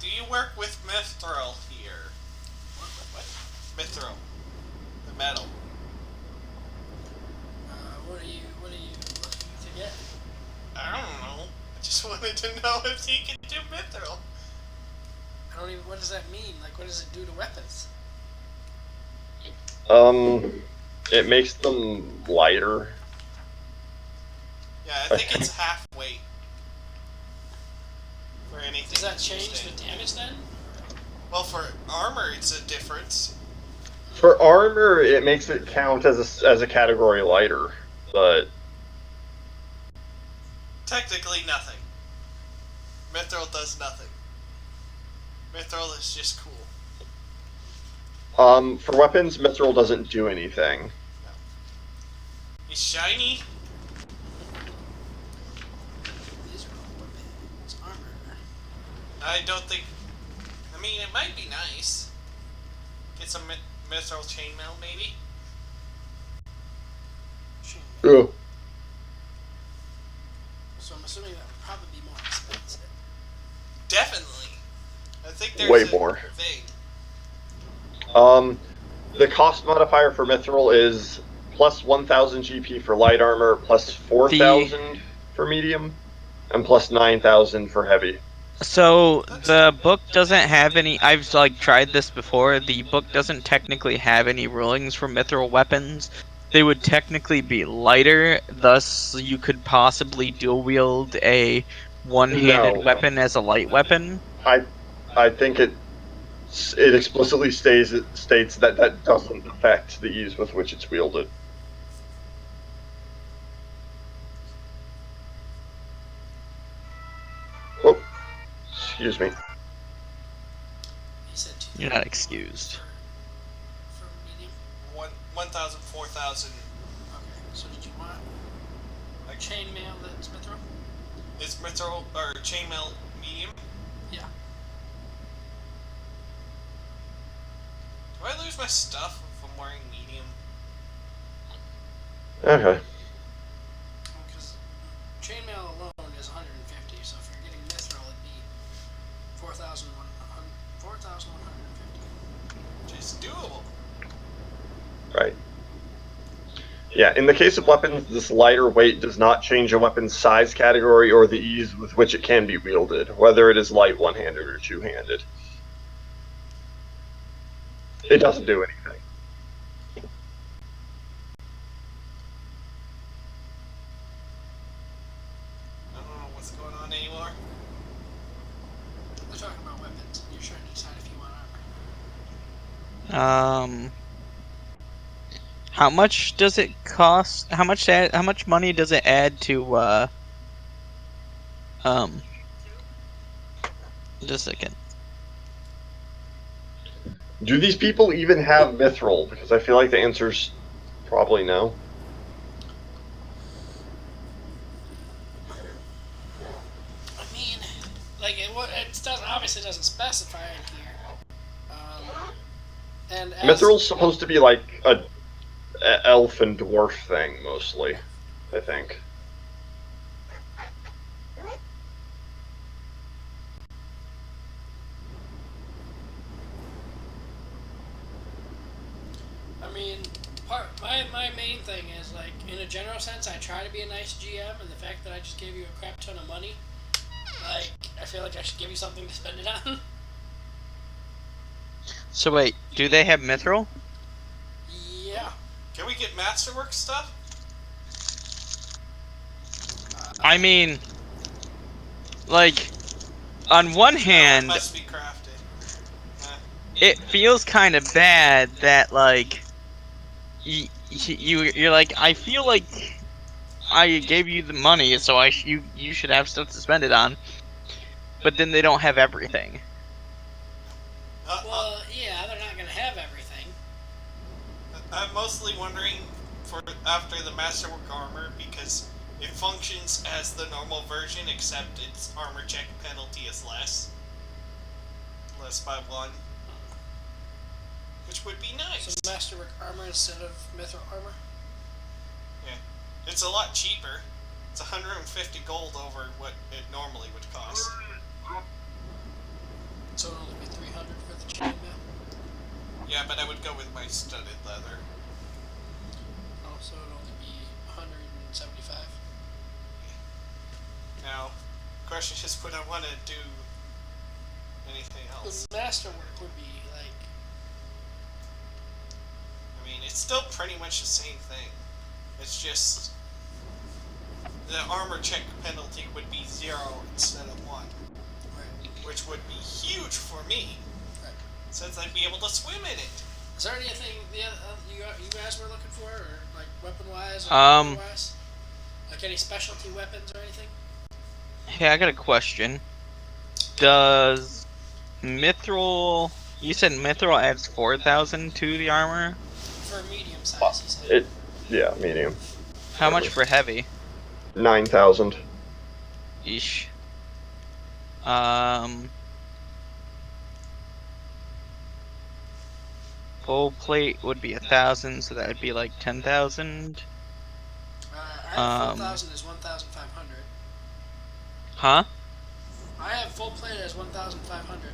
Do you work with mithril here? Work with what? Mithril. The metal. What are you looking to get? I don't know. I just wanted to know if he can do mithril. I don't even. What does that mean? Like, what does it do to weapons? It makes them lighter. Yeah, I think it's half weight. For anything. Does that change the damage then? Well, for armor, it's a difference. For armor, it makes it count as a category lighter, but Technically nothing. Mithril does nothing. Mithril is just cool. for weapons, mithril doesn't do anything. No. He's shiny. These are all weapons. Armor. I don't think... I mean, it might be nice. Get some mithril chainmail, maybe? Ugh. So I'm assuming that would probably be more expensive. Definitely. I think there's Way a more. thing. The cost modifier for mithril is plus 1,000 GP for light armor, plus 4,000 for medium, and plus 9,000 for heavy. So the book doesn't have any. I've tried this before. The book doesn't technically have any rulings for mithril weapons. They would technically be lighter. Thus, you could possibly dual wield a one-handed weapon as a light weapon. I think it explicitly states that doesn't affect the ease with which it's wielded. Oh, excuse me. He said 2,000. You're not excused. For medium. 1,000, 4,000. Okay. So did you want chainmail that's mithril? Is mithril or chainmail medium? Yeah. Do I lose my stuff if I'm wearing medium? Okay. Because chainmail alone is 150, so if you're getting mithril, it'd be 4,150. Which is doable. Right. Yeah, in the case of weapons, this lighter weight does not change a weapon's size category or the ease with which it can be wielded, whether it is light one-handed or two-handed. It doesn't do anything. I don't know what's going on anymore. They're talking about weapons. You're trying to decide if you want armor. How much does it cost? How much money does it add to just a second. Do these people even have mithril? Because I feel like the answer's probably no. I mean, like it obviously doesn't specify in here. And Mithril's supposed to be like a elf and dwarf thing mostly, I think. I mean, my main thing is, like, in a general sense, I try to be a nice GM, and the fact that I just gave you a crap ton of money, like, I feel like I should give you something to spend it on. So wait, do they have mithril? Yeah. Can we get masterwork stuff? I mean, like, on one hand, it must be crafted. it feels kind of bad that, like, you're like, I feel like I gave you the money, so you should have stuff to spend it on. But then they don't have everything. Well, yeah, they're not gonna have everything. I'm mostly wondering for after the masterwork armor because it functions as the normal version, except its armor check penalty is less by 1, which would be nice. So masterwork armor instead of mithril armor. Yeah, it's a lot cheaper. It's 150 gold over what it normally would cost. So it'll only be 300 for the chainmail? Yeah, but I would go with my studded leather. Oh, so it'll only be 175? Now, the question is, would I want to do anything else? The masterwork would be like... I mean, it's still pretty much the same thing. It's just... the armor check penalty would be 0 instead of 1. Right. Which would be huge for me. Right. Since I'd be able to swim in it. Is there anything you guys were looking for, or like weapon-wise or armor-wise? Like any specialty weapons or anything? Hey, I got a question. Does Mithril... You said Mithril adds 4,000 to the armor? For medium size, he said. Yeah, medium. How much for heavy? 9,000. Eesh. Full plate would be 1,000, so that would be like 10,000. I have 4,000 as 1,500. Huh? I have full plate as 1,500.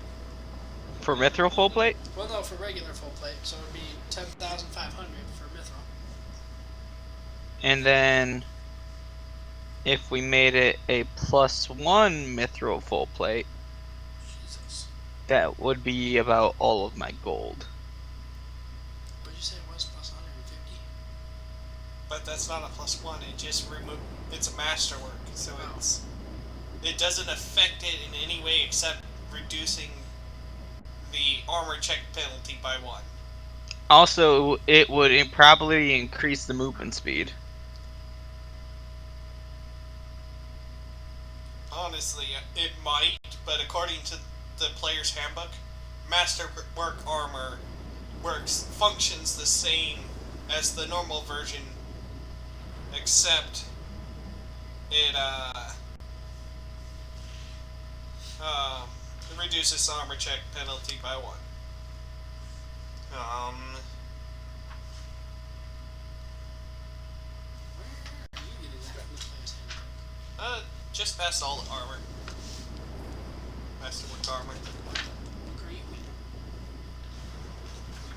For Mithril full plate? Well, no, for regular full plate, so it would be 10,500 for Mithril. And then, if we made it a +1 Mithril full plate, Jesus. that would be about all of my gold. What did you say it was, plus 150? But that's not a +1, it just it's a masterwork, so it doesn't affect it in any way except reducing the armor check penalty by 1. Also, it would probably increase the movement speed. Honestly, it might, but according to the player's handbook, masterwork armor functions the same as the normal version, except it reduces armor check penalty by 1. Where are you getting that from the player's handbook? Just past all the armor. Masterwork armor. Agree.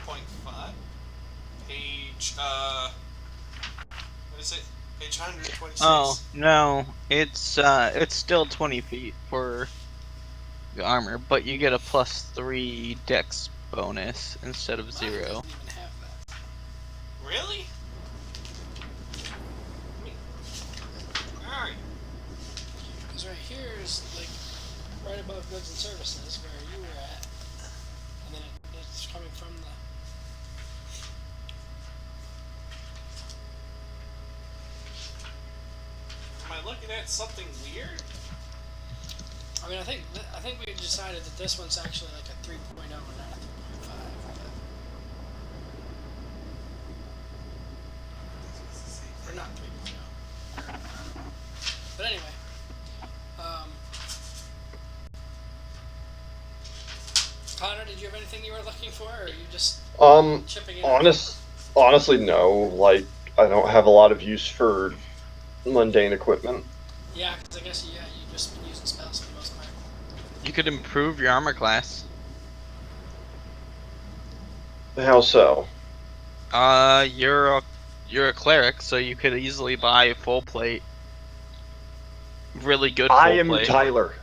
3.5. Page, what is it? Page 126. Oh, no. It's still 20 feet for the armor, but you get a +3 dex bonus instead of Mine 0. doesn't even have that. Really? Alright. Because right here is like right above goods and services where you were at, and then it's coming from the. Am I looking at something weird? I mean, I think we decided that this one's actually like a 3.0 and not a 3.5. Or not 3.0. But anyway, Connor, did you have anything you were looking for, or are you just chipping in? Honestly, no. Like, I don't have a lot of use for mundane equipment. Yeah, because I guess you just been using spells for the most part. You could improve your armor class. How so? You're a cleric, so you could easily buy a full plate. Really good full I am plate. Tyler.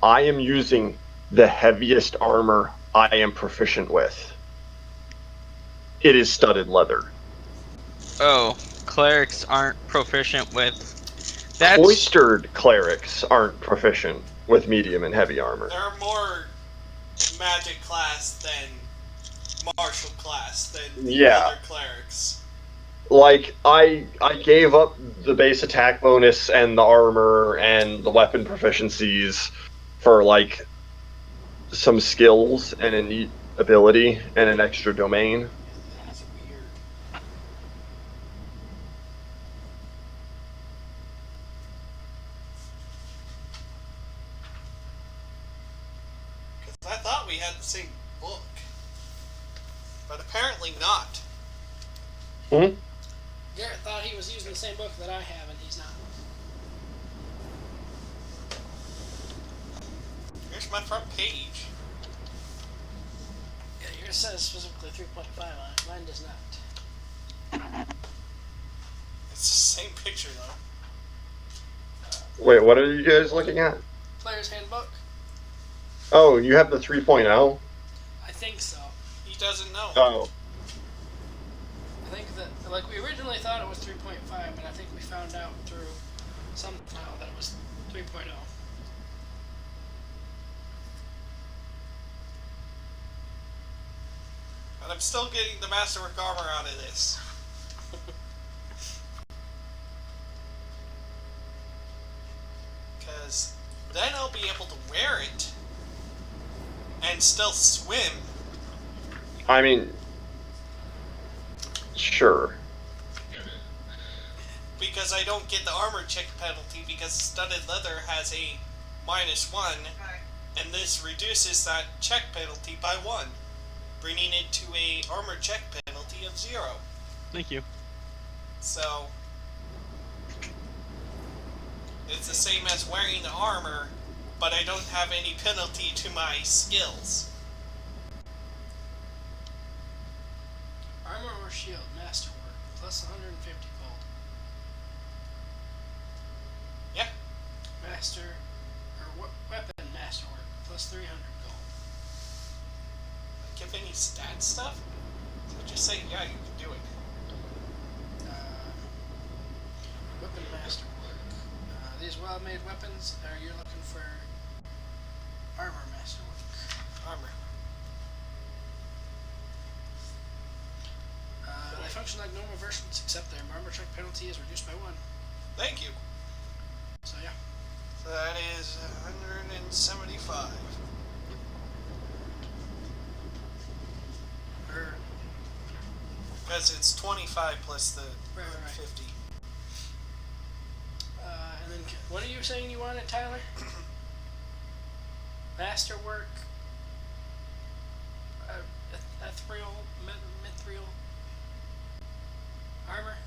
I am using the heaviest armor I am proficient with. It is studded leather. Oh, clerics aren't proficient with... That's... Cloistered clerics aren't proficient with medium and heavy armor. They're more magic class than martial class than other clerics. Like, I gave up the base attack bonus and the armor and the weapon proficiencies for, like, some skills and a neat ability and an extra domain. That's weird. Because I thought we had the same book. But apparently not. Hmm? Garrett thought he was was using the same book that I have, and he's not. Here's my front page. Yeah, yours says specifically 3.5 on it. Mine does not. It's the same picture though. Wait, what are you guys looking at? Player's Handbook? Oh, you have the 3.0? I think so. He doesn't know. Oh. I think that, like, we originally thought it was 3.5, but I think we found out through somehow that it was 3.0. But I'm still getting the Masterwork armor out of this. Because then I'll be able to wear it and still swim. I mean, sure. Because I don't get the armor check penalty because studded leather has a -1, and this reduces that check penalty by 1, bringing it to a armor check penalty of 0. Thank you. So it's the same as wearing the armor, but I don't have any penalty to my skills. Armor or shield, masterwork, plus 150 gold. Yeah. Master, or weapon masterwork, plus 300 gold. Give any stat stuff? So just say, yeah, you can do it. Weapon masterwork. These well-made weapons, or you're looking for armor masterwork. Armor. They function like normal versions, except their armor check penalty is reduced by 1. Thank you. So yeah. So that is 175. Because it's 25 plus the Right. 50. And then, what are you saying you wanted, Tyler? Masterwork, ethereal, mithril, armor.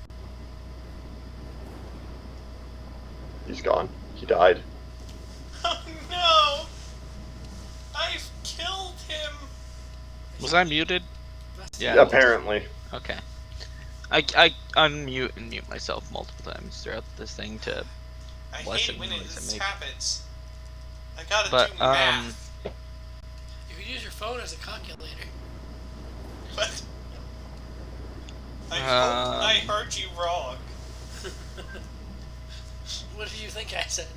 He's gone. He died. Oh no! I've killed him! Was I muted? Yeah. Apparently. Okay. I unmute and mute myself multiple times throughout this thing to I lessen hate when noise I this make. happens. I gotta But, do math. You could use your phone as a calculator. But I hope I heard you wrong. What do you think I said?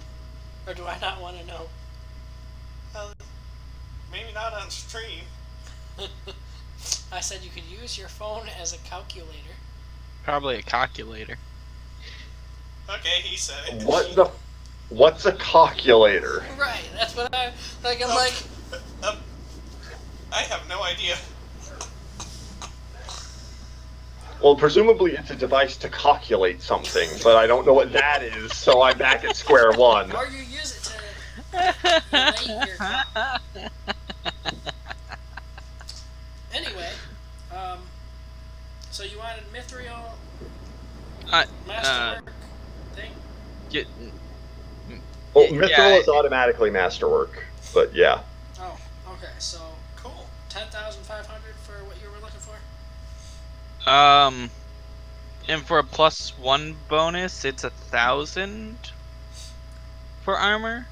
Or do I not want to know? Well, maybe not on stream. I said you could use your phone as a calculator. Probably a calculator. Okay, he said it. What's a calculator? Right, that's what I'm like. I have no idea. Well, presumably it's a device to calculate something, but I don't know what that is, so I'm back at square one. Or you use it to relate your Anyway, so you wanted mithril masterwork thing? Well, mithril is automatically masterwork, but yeah. Oh, okay, so Cool. 10,500 for what you were looking for? And for a +1 bonus, it's 1,000 for armor.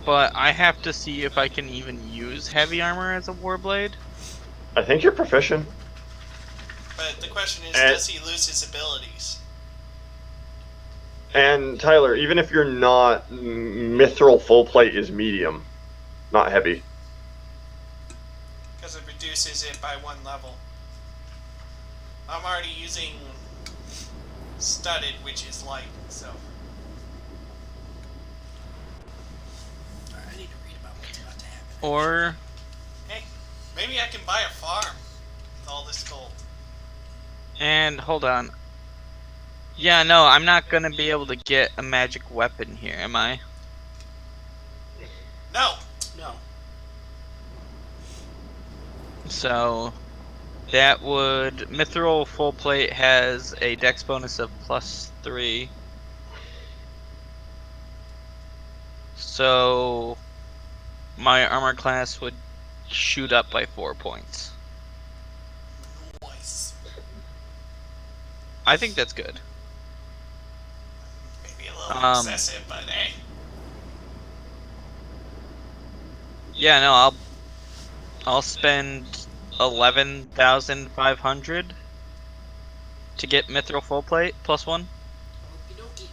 But I have to see if I can even use heavy armor as a warblade. I think you're proficient. But the question is, does he lose his abilities? And Tyler, even if you're not, mithril full plate is medium, not heavy. Because it reduces it by 1 level. I'm already using studded, which is light, so. Alright, I need to read about what's about to happen. Or Hey, maybe I can buy a farm with all this gold. and hold on. Yeah, no, I'm not gonna be able to get a magic weapon here, am I? No! No. So That would... Mithril full plate has a dex bonus of +3. So... my armor class would shoot up by 4 points. Nice. I think that's good. Maybe a little excessive, but hey. Yeah, no, I'll spend 11,500 to get Mithril full plate +1. Okie dokie.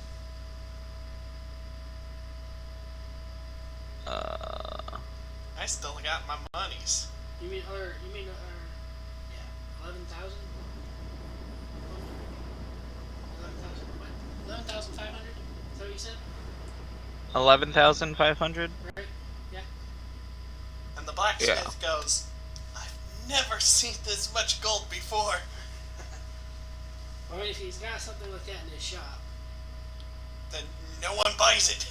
I still got my monies. You mean, yeah, 11,000? 11,000, what? 11,500? Is that what you said? 11,500. Right? Yeah. And the blacksmith goes, I've never seen this much gold before. I mean, if he's got something like that in his shop. Then no one buys it.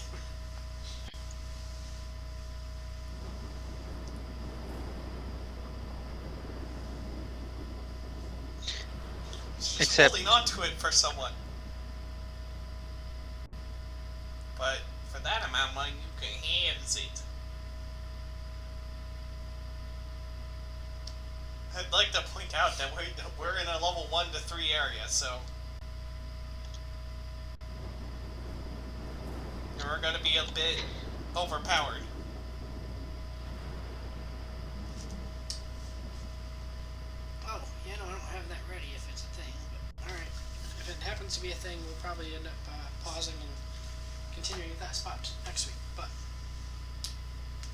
She's holding on to it for someone. But for that amount of money, you can have it. I'd like to point out that we're in a level 1 to 3 area, so we're going to be a bit overpowered. Oh, yeah, no, I don't have that ready if it's a thing, but alright. If it happens to be a thing, we'll probably end up pausing and continuing at that spot next week, but...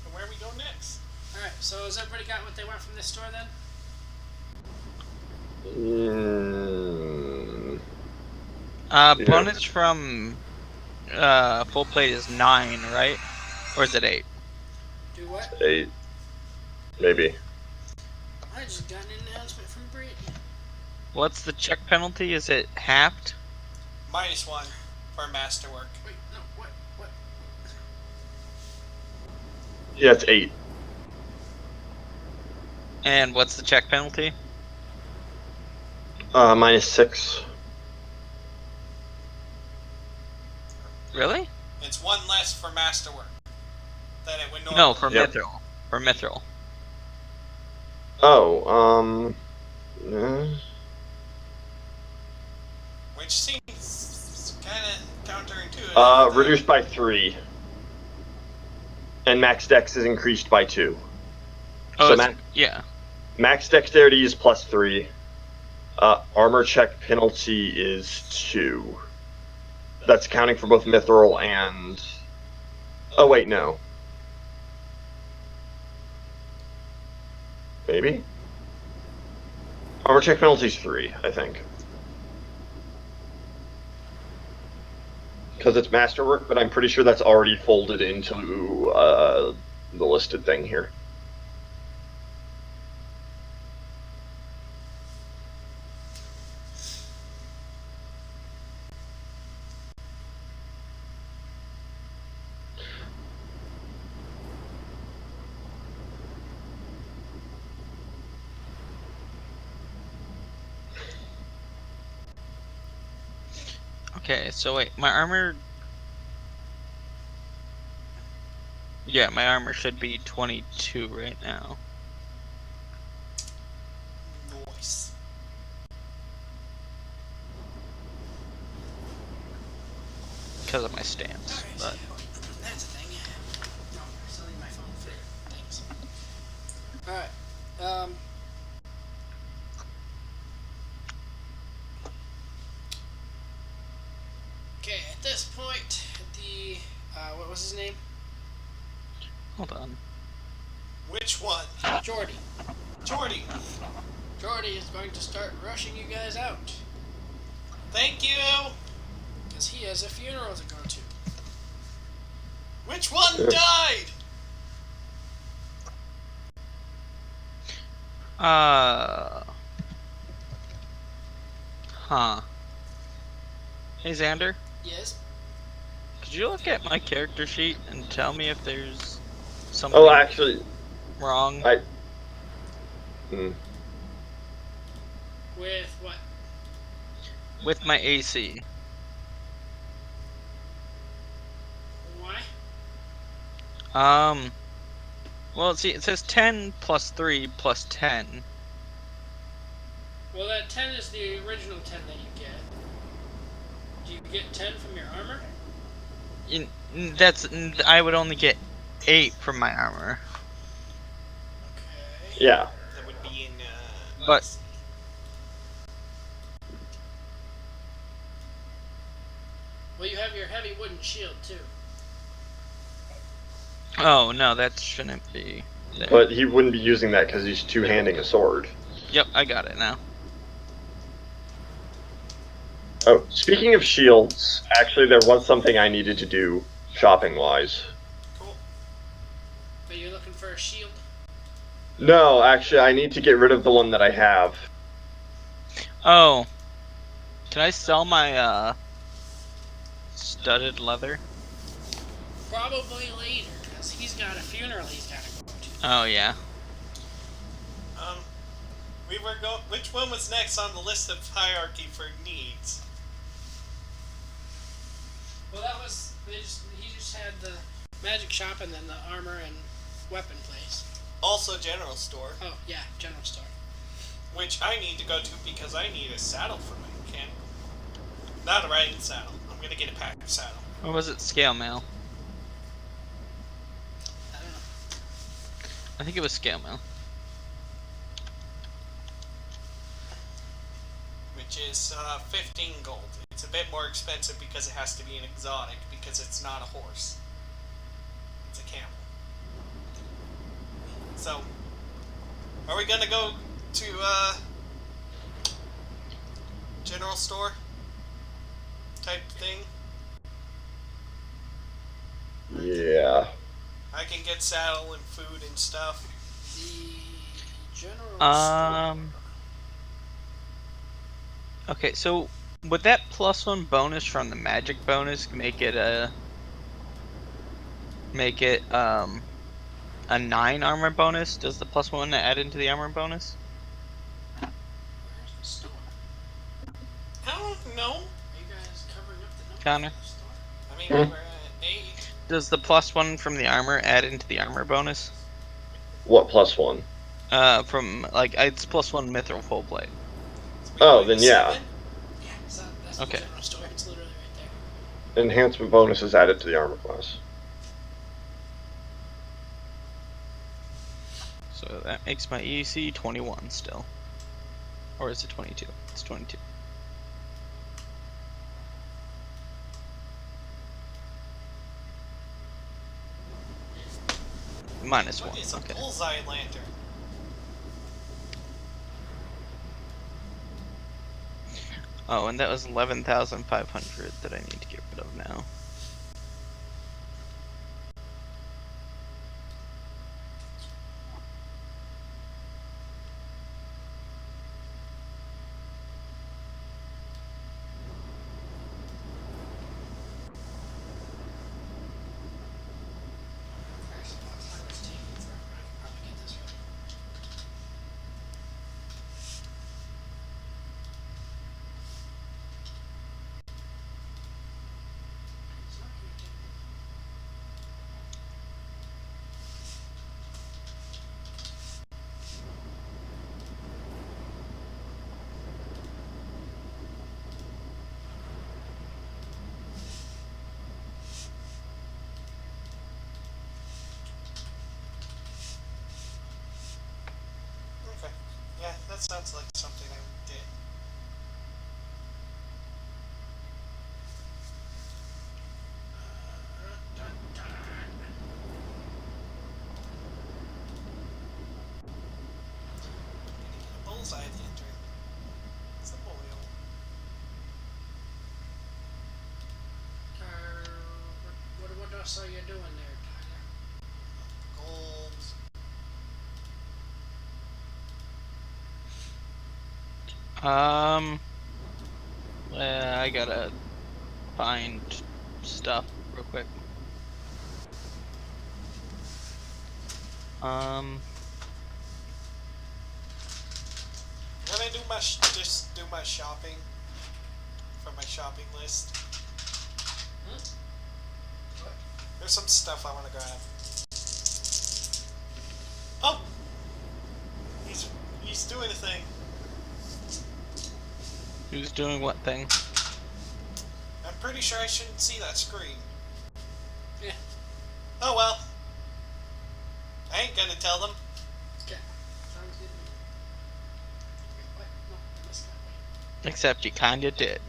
And where we go next? Alright, so has everybody got what they want from this store then? Bonus from full plate is 9, right? Or is it 8? Do what? 8. Maybe. I just got an announcement from Brittany. What's the check penalty? Is it halved? -1 for masterwork. Wait, no, what? Yeah, it's 8. And what's the check penalty? -6. Really? It's 1 less for masterwork than it would normally. No, for Mithril. For Mithril. Oh, which seems kind of counterintuitive. reduced by 3. And max dex is increased by 2. Oh, So yeah. max dexterity is +3. Armor check penalty is 2. That's accounting for both Mithril and... Oh, wait, no. Maybe? Armor check penalty is 3, I think. Because it's masterwork, but I'm pretty sure that's already folded into the listed thing here. Okay, so wait, my armor... Yeah, my armor should be 22 right now. Nice. Because of my stance, but... That's a thing. No, I still need my phone for things. Alright, okay, at this point, the, what was his name? Hold on. Which one? Jordy. Jordy. Jordy is going to start rushing you guys out. Thank you. Because he has a funeral to go to. Which one died? Huh. Hey, Xander? Yes? Could you look at my character sheet and tell me if there's something Oh, actually, wrong? With what? With my AC. Why? Well, see, it says 10 plus 3 plus 10. Well, that 10 is the original 10 that you get. Do you get 10 from your armor? I would only get 8 from my armor. Okay. Yeah. That would be in. But Well, you have your heavy wooden shield too. oh no, that shouldn't be there. But he wouldn't be using that because he's two-handing a sword. Yep, I got it now. Oh, speaking of shields, actually there was something I needed to do, shopping-wise. Cool. But you're looking for a shield? No, actually, I need to get rid of the one that I have. Oh, can I sell my studded leather? Probably later, because he's got a funeral he's got to go to. Oh yeah. We were go. Which one was next on the list of hierarchy for needs? Well, that was he just had the magic shop and then the armor and weapon place. Also, general store, Oh yeah, general store. which I need to go to because I need a saddle for my camp. Not a riding saddle. I'm gonna get a pack saddle. Or was it scale mail? I don't know. I think it was scale mail. Which is 15 gold. It's a bit more expensive because it has to be an exotic because it's not a horse. It's a camel. So, are we gonna go to general store type thing? Yeah. I can get saddle and food and stuff. The general Um. Okay, so would that +1 bonus from the magic bonus make it a 9 armor bonus? Does the +1 add into the armor bonus? Where's the store? I don't know. Are you guys covering up the numbers Connor? for the store? I mean, we were at 8. Does the +1 from the armor add into the armor bonus? What +1? From like it's +1 mithril full plate. Oh, then yeah. 7? Yeah, so that's Okay. the general store. It's literally right there. Enhancement bonus is added to the armor class. So that makes my EC 21 still. Or is it 22? It's 22. -1. What is a Okay. bullseye lantern? Oh, and that was 11,500 that I need to get rid of now. Actually, while time is taking forever, I can probably get this ready. It's not gonna take me. Okay. Yeah, that sounds like something I would get. A bullseye lantern. It's a boil. What else are you doing there, Tyler? Gold. I gotta find stuff real quick. We're gonna do just do my shopping for my shopping list? What? There's some stuff I want to grab. Oh, he's doing a thing. Who's doing what thing? I'm pretty sure I shouldn't see that screen. Yeah. Oh well. I ain't gonna tell them. Okay. Sounds good to me. What? No, I missed that. Except you kinda did.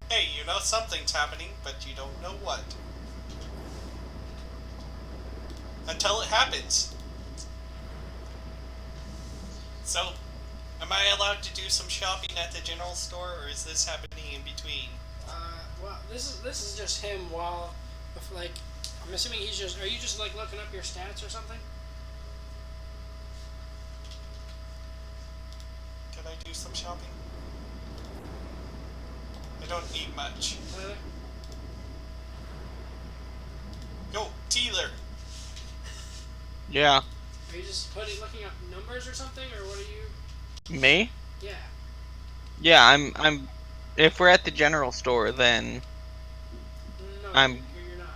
Hey, you know something's happening, but you don't know what. Until it happens. So, am I allowed to do some shopping at the general store, or is this happening in between? Well, this is just him while, like, I'm assuming he's just. Are you just like looking up your stats or something? Can I do some shopping? I don't need much. Yo, dealer! Yeah. Are you just looking up numbers or something, or what are you? Me? Yeah. Yeah, I'm if we're at the general store, then No, I'm you're not.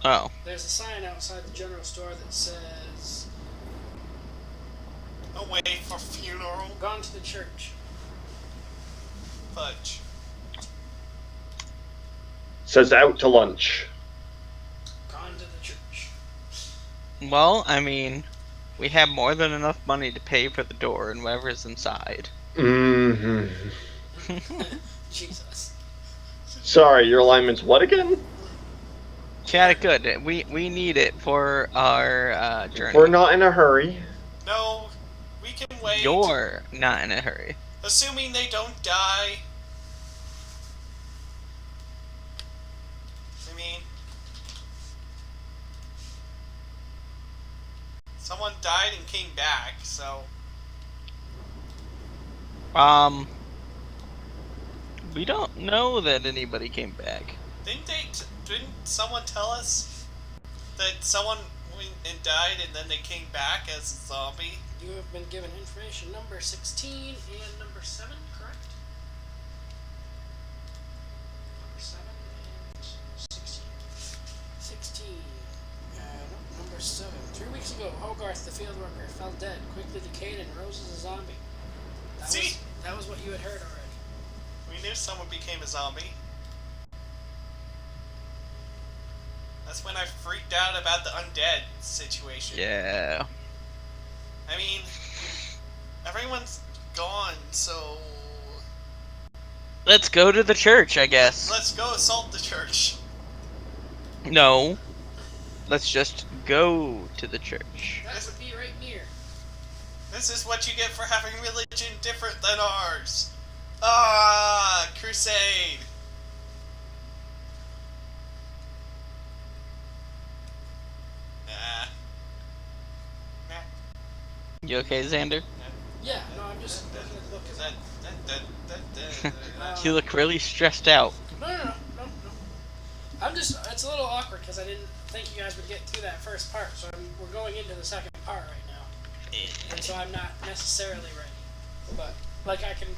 oh. There's a sign outside the general store that says Away for funeral? "Gone to the church." Fudge. Says out to lunch. Gone to the church. Well, I mean, we have more than enough money to pay for the door and whatever's inside. Mm-hmm. Jesus. Sorry, your alignment's what again? Chat, good. We need it for our journey. We're not in a hurry. No, we can wait. You're not in a hurry. Assuming they don't die. I mean, someone died and came back, so We don't know that anybody came back. didn't someone tell us that someone went and died and then they came back as a zombie? You have been given information number 16 and number 7, correct? Number 7 and 16. 16. No, number 7. 3 weeks ago, Hogarth, the field worker, fell dead, quickly decayed, and rose as a zombie. That was what you had heard already. We knew someone became a zombie. That's when I freaked out about the undead situation. Yeah. I mean, everyone's gone, so Let's go to the church, I guess. let's go assault the church. No. Let's just go to the church. That would be right near. This is what you get for having religion different than ours. Ah, crusade. Nah. You okay, Xander? Yeah, no, I'm just looking at the book. Is that You look really stressed out. No. I'm just, it's a little awkward because I didn't think you guys would get through that first part, so we're going into the second part right now. And so I'm not necessarily ready. But, like, I can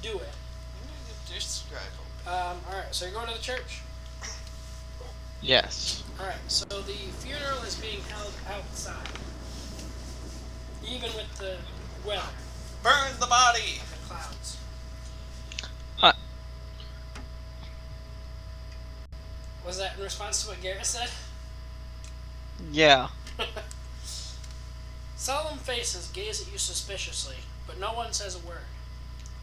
do it. Alright, so you're going to the church? Yes. Alright, so the funeral is being held outside. Even with the weather, Burn the body. the clouds. Was that in response to what Garrett said? Yeah. Solemn faces gaze at you suspiciously, but no one says a word.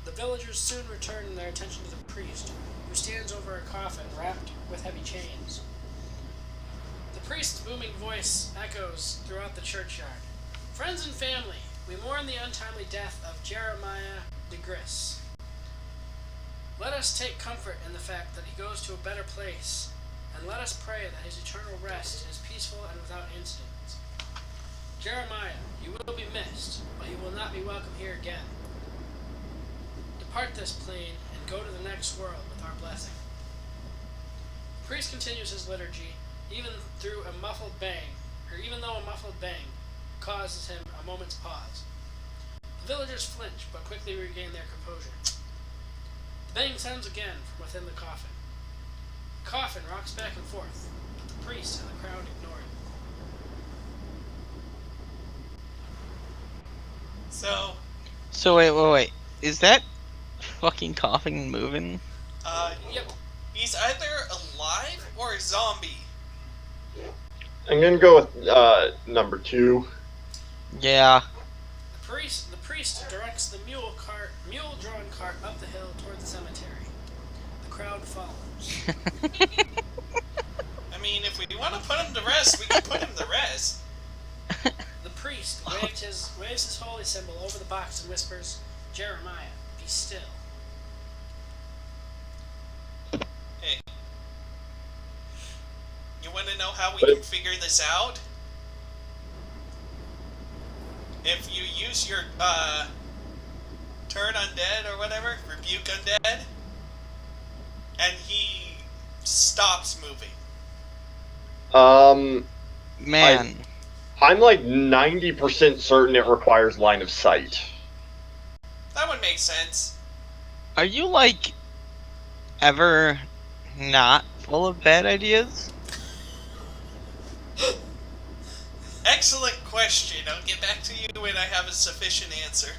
The villagers soon return their attention to the priest, who stands over a coffin wrapped with heavy chains. The priest's booming voice echoes throughout the churchyard. Friends and family, we mourn the untimely death of Jeremiah de Gris. Let us take comfort in the fact that he goes to a better place, and let us pray that his eternal rest is peaceful and without incidents. Jeremiah, you will be missed, but you will not be welcome here again. Depart this plane and go to the next world with our blessing. The priest continues his liturgy, even though a muffled bang causes him a moment's pause. The villagers flinch, but quickly regain their composure. The bang sounds again from within the coffin. The coffin rocks back and forth, but the priest and the crowd ignore it. So, wait. Is that fucking coffin moving? Yep. He's either alive or a zombie. I'm gonna go with number 2. Yeah. The priest directs the mule-drawn cart up the hill toward the cemetery. The crowd follows. I mean, if we want to put him to rest, we can put him to rest. The priest waves his holy symbol over the box and whispers, "Jeremiah, be still." Hey. You want to know how we can figure this out? If you use your, turn undead or whatever, rebuke undead, and he stops moving. Man. I'm like 90% certain it requires line of sight. That would make sense. Are you, like, ever not full of bad ideas? Excellent question. I'll get back to you when I have a sufficient answer.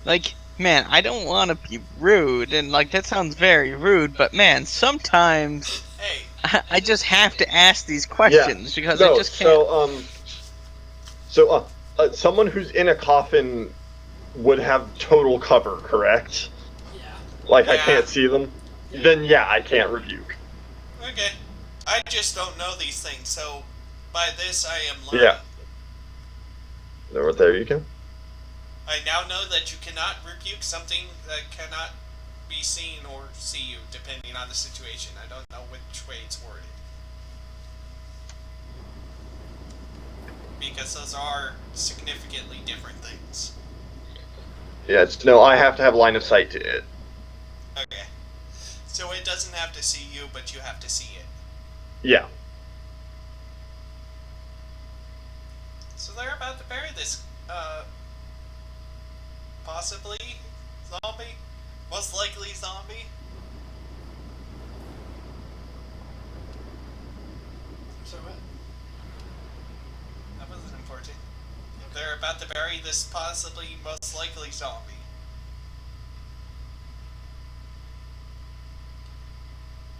Like, man, I don't want to be rude, and, like, that sounds very rude, but, man, sometimes Hey. I just have to ask these questions because I just can't. So, someone who's in a coffin would have total cover, correct? Yeah. Like, I can't see them? Then, yeah, I can't rebuke. Okay. I just don't know these things, so by this I am learning. Yeah. There you go. I now know that you cannot rebuke something that cannot be seen or see you, depending on the situation. I don't know which way it's worded. Because those are significantly different things. Yeah, no, I have to have line of sight to it. Okay. So it doesn't have to see you, but you have to see it. Yeah. So they're about to bury this, possibly zombie? Most likely zombie? So what? That wasn't important. They're about to bury this possibly most likely zombie.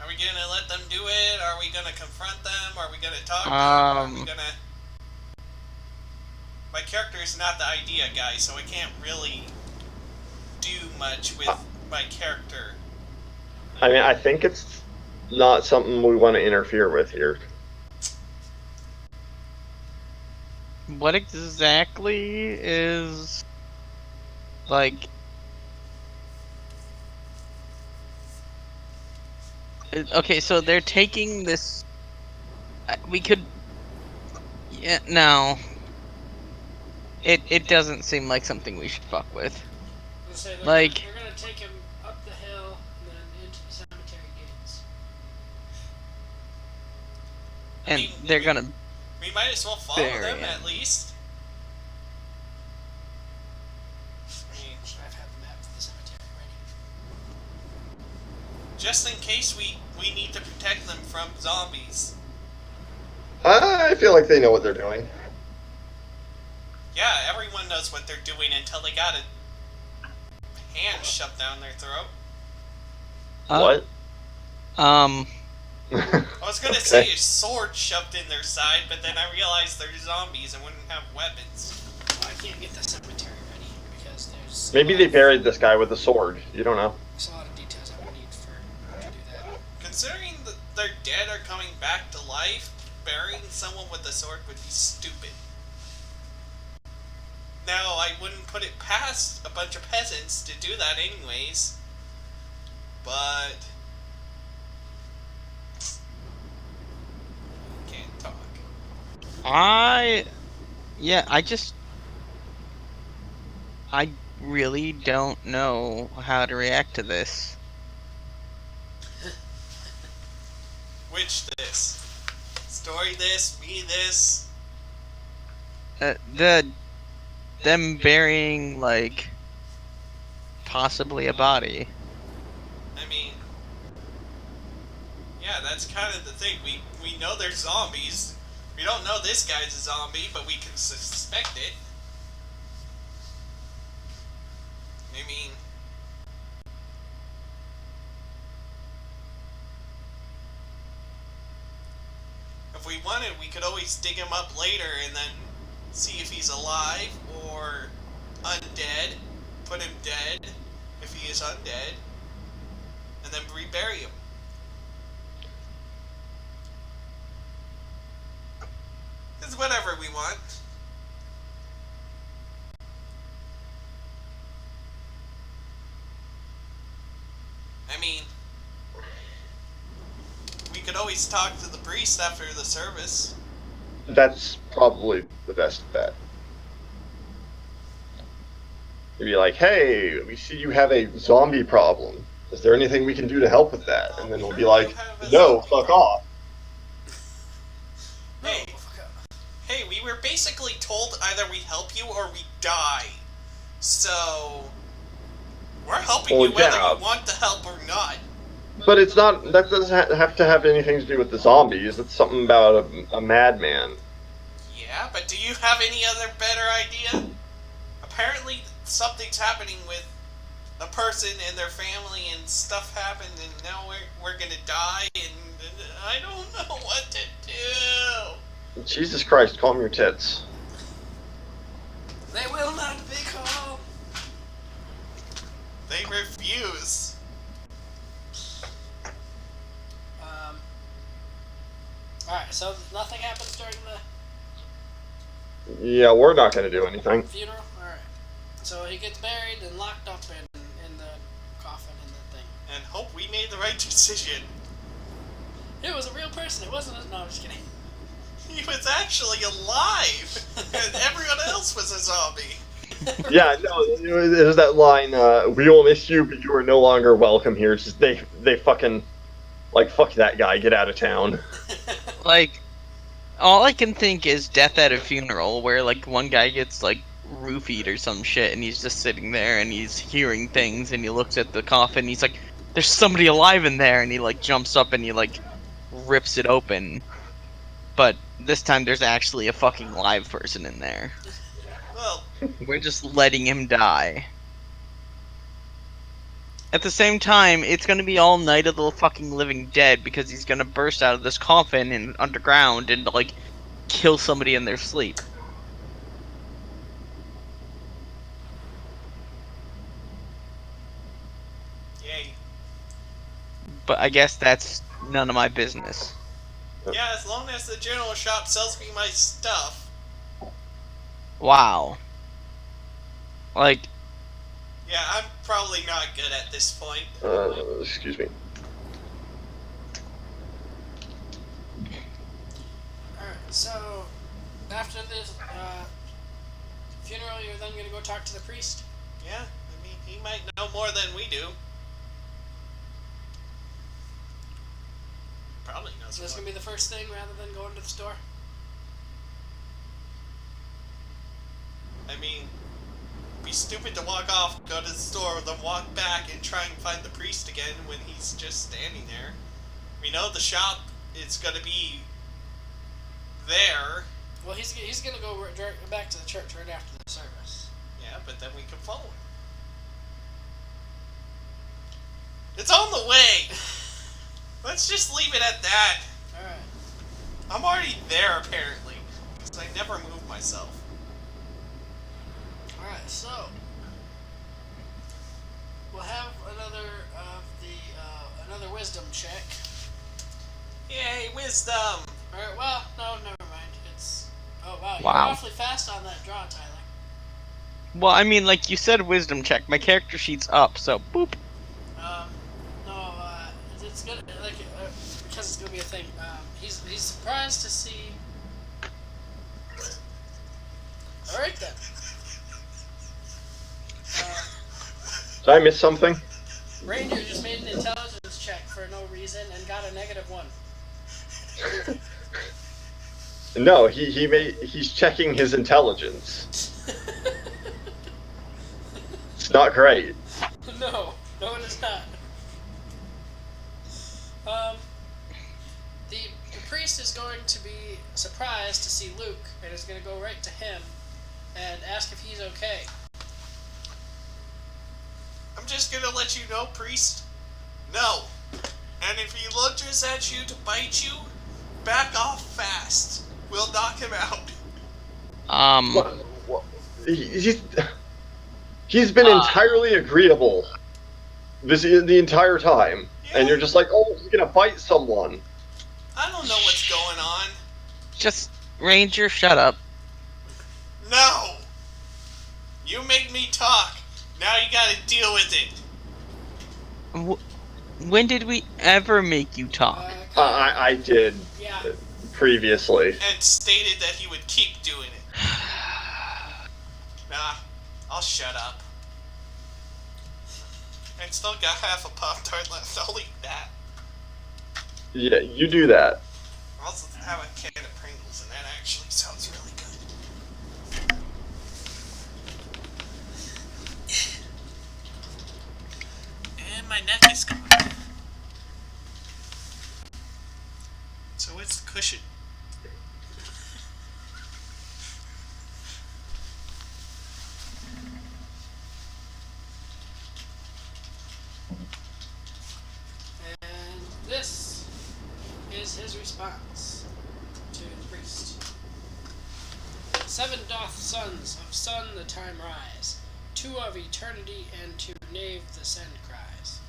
Are we gonna let them do it? Are we gonna confront them? Are we gonna talk to them? Are we gonna... My character is not the idea guy, so I can't really do much with my character. I mean, I think it's not something we want to interfere with here. What exactly is, like... Okay, so they're taking this... We could... Yeah, no. It doesn't seem like something we should fuck with. They're Like... gonna take him up the hill and then into the cemetery gates. And they're gonna... We might as well follow them, at least. I've had the map for the cemetery ready. Just in case we need to protect them from zombies. I feel like they know what they're doing. Yeah, everyone knows what they're doing until they got a hand shoved down their throat. What? I was gonna say a sword shoved in their side, but then I realized they're zombies and wouldn't have weapons. Well, I can't get the cemetery ready because there's... Maybe they buried this guy with a sword. You don't know. There's a lot of details I would need to do that. Considering that their dead are coming back to life, burying someone with a sword would be stupid. Now, I wouldn't put it past a bunch of peasants to do that anyways. But... Can't talk. I really don't know how to react to this. Which this? Story this? Me this? them burying, like, possibly a body. I mean, yeah, that's kind of the thing. We know they're zombies. We don't know this guy's a zombie, but we can suspect it. I mean, if we wanted, we could always dig him up later and then see if he's alive or undead. Put him dead if he is undead, and then rebury him. It's whatever we want. I mean, we could always talk to the priest after the service. That's probably the best bet. You'd be like, hey, we see you have a zombie problem. Is there anything we can do to help with that? And then we'll be like, no, fuck off. Hey, hey, we were basically told either we help you or we die. So, we're helping you whether you want the help or not. But it's not, that doesn't have to have anything to do with the zombies. It's something about a madman. Yeah, but do you have any other better idea? Apparently something's happening with a person and their family and stuff happened and now we're gonna die and I don't know what to do. Jesus Christ, calm your tits. They will not be calm. They refuse. Alright, so nothing happens during the Yeah, we're not going to do anything. funeral? Alright. So he gets buried and locked up in the coffin and the thing. And hope we made the right decision. It was a real person, it wasn't a... No, I'm just kidding. He was actually alive! And everyone else was a zombie. Yeah, no, there's that line, we will miss you, but you are no longer welcome here. It's just they fucking, like, fuck that guy, get out of town. Like, all I can think is Death at a Funeral, where, like, one guy gets, like, roofied or some shit, and he's just sitting there, and he's hearing things, and he looks at the coffin, and he's like, there's somebody alive in there, and he, like, jumps up, and he, like, rips it open. But this time there's actually a fucking live person in there. Well, We're just letting him die. At the same time, it's gonna be all Night of the fucking Living Dead because he's gonna burst out of this coffin and underground and, like, kill somebody in their sleep. yay. But I guess that's none of my business. Yeah, as long as the general shop sells me my stuff. Wow. Like, Yeah, I'm probably not good at this point. Excuse me. Alright, so after this funeral, you're then gonna go talk to the priest? Yeah, I mean, he might know more than we do. Probably knows So this more. gonna be the first thing rather than going to the store? I mean, it'd be stupid to walk off, go to the store, then walk back and try and find the priest again when he's just standing there. We know the shop is gonna be there. Well, he's gonna go back to the church right after the service. Yeah, but then we can follow him. It's on the way! Let's just leave it at that. Alright. I'm already there, apparently, because I never move myself. Alright, so we'll have another of the another wisdom check. Yay, wisdom! Alright, well, no, never mind. It's wow, you're Wow. awfully fast on that draw, Tyler. well, I mean, like, you said wisdom check. My character sheet's up, so boop. No, it's gonna because it's gonna be a thing. He's surprised to see. All right then. Did I miss something? Ranger just made an intelligence check for no reason and got a -1. No, he's checking his intelligence. It's not great. No, it is not. The priest is going to be surprised to see Luke, and is going to go right to him and ask if he's okay. I'm just gonna let you know, priest. No. And if he lunges at you to bite you, back off fast. We'll knock him out. He's been entirely agreeable the entire time, Yeah. and you're just like, oh, he's gonna bite someone. I don't know what's going on. Just, Ranger, shut up. No! You make me talk. Now you gotta deal with it. When did we ever make you talk? I did Yeah. previously. And stated that he would keep doing it. Nah, I'll shut up. I still got half a Pop-Tart left. I'll eat that. Yeah, you do that. I'll also have a can of Pringles, and that actually sounds really good. And my neck is gone. So it's the cushion. And this is his response to the priest. 7 doth sons of sun the time rise, 2 of eternity, and 2 knave the send cries.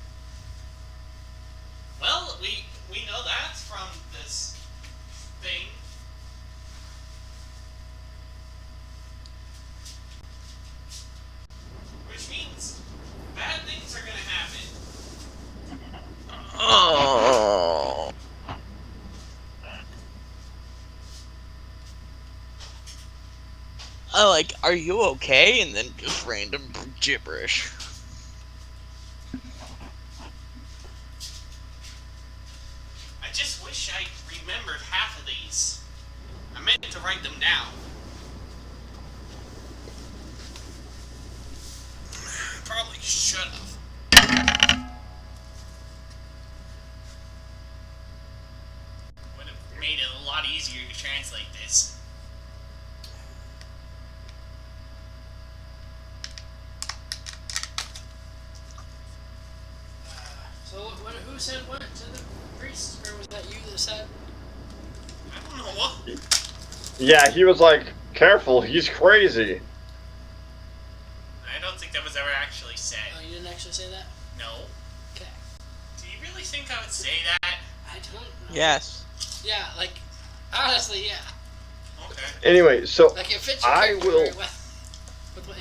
Well, we know that's from this thing. Which means bad things are gonna happen. Oh. Are you okay? And then just random gibberish. I just wish I remembered half of these. I meant to write them down. Probably should have. Would have made it a lot easier to translate this. So who said what to the priest? Or was that you that said? I don't know what. Yeah, he was like, careful, he's crazy. I don't think that was ever actually said. Oh, you didn't actually say that? No. Okay. Do you really think I would say that? I don't know. Yes. Yeah, honestly, yeah. Okay. Anyway, so Like, it fits your I character will. very well.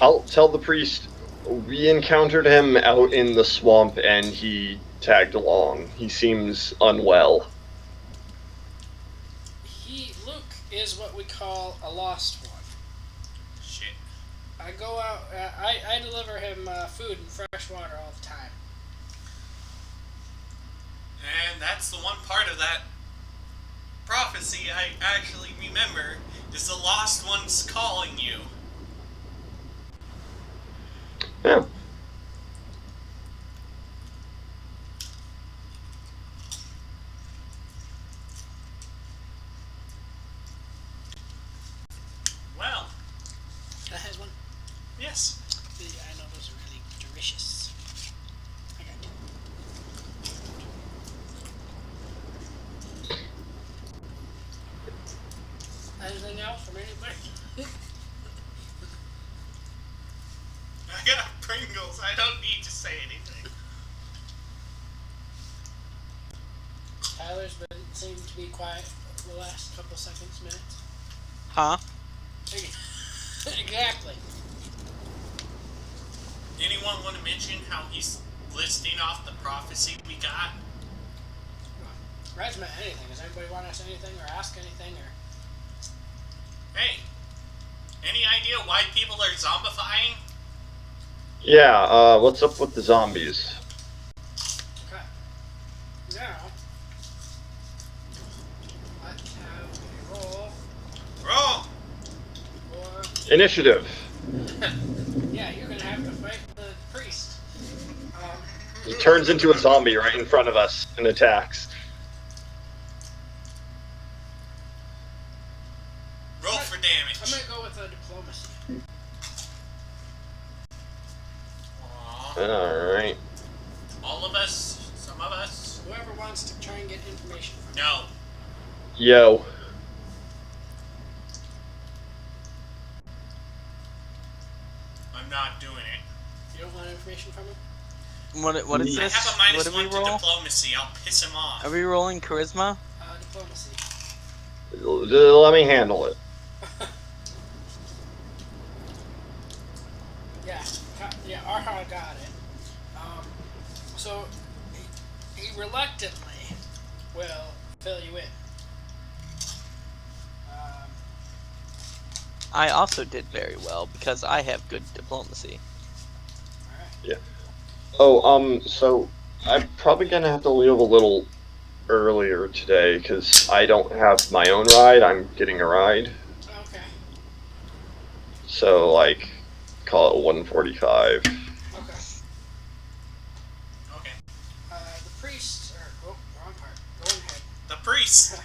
I'll tell the priest we encountered him out in the swamp and he tagged along. He seems unwell. Luke is what we call a lost one. Shit. I go out, I deliver him food and fresh water all the time. And that's the one part of that prophecy I actually remember, is the lost ones calling you. Yeah. Well, That has one. yes. I know those are really delicious. I got you. Anything else from anybody? I got Pringles. I don't need to say anything. Tyler's been seemed to be quiet the last couple seconds, minutes. Huh? Exactly. Anyone want to mention how he's listing off the prophecy we got? Red's meant anything. Does anybody want to say anything or ask anything or? Hey, any idea why people are zombifying? Yeah, what's up with the zombies? Okay. Now, let's have a roll Roll! for. Initiative. Yeah, you're gonna have to fight the He turns into a zombie right in front of us and attacks. Roll for damage. I'm gonna go with diplomacy. Alright. All of us? Some of us? Whoever wants to try and get information from me. No. Yo. I'm not doing it. You don't want information from him? What is I this? have a What minus do we 1 to roll? diplomacy. I'll piss him off. Are we rolling charisma? Diplomacy. Let me handle it. Yeah, Arha got it. So, he reluctantly will fill you in. I also did very well because I have good diplomacy. Alright. Yeah. Oh, so I'm probably gonna have to leave a little earlier today because I don't have my own ride. I'm getting a ride. Okay. So, like, call it 1:45. Okay. Okay. The priest, wrong part. Go ahead. The priest.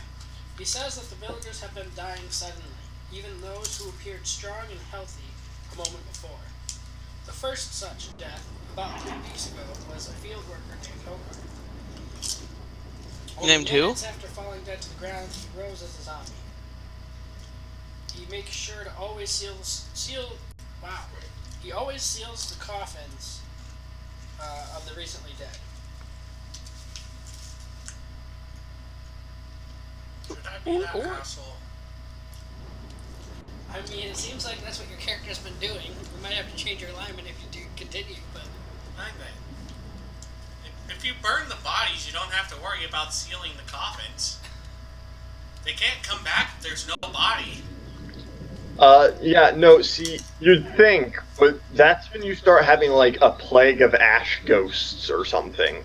He says that the villagers have been dying suddenly, even those who appeared strong and healthy a moment before. The first such death, about 3 weeks ago, was a field worker named Hokar. Named who? Minutes after falling dead to the ground, he rose as a zombie. He makes sure to always He always seals the coffins of the recently dead. Should I be that asshole? I mean, it seems like that's what your character's been doing. We might have to change your alignment if you do continue, but... If you burn the bodies, you don't have to worry about sealing the coffins. They can't come back if there's no body. Yeah, no, see, you'd think, but that's when you start having, like, a plague of ash ghosts or something.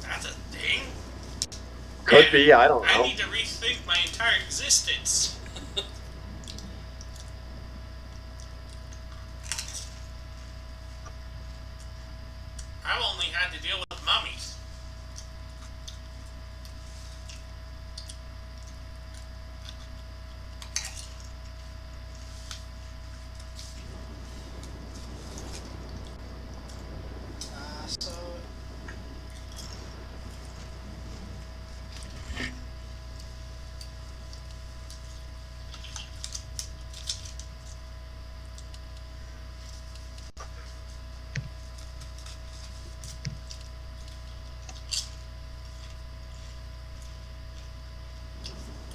That's a thing? Could be, I don't know. I need to rethink my entire existence. I've only had to deal with mummies. So...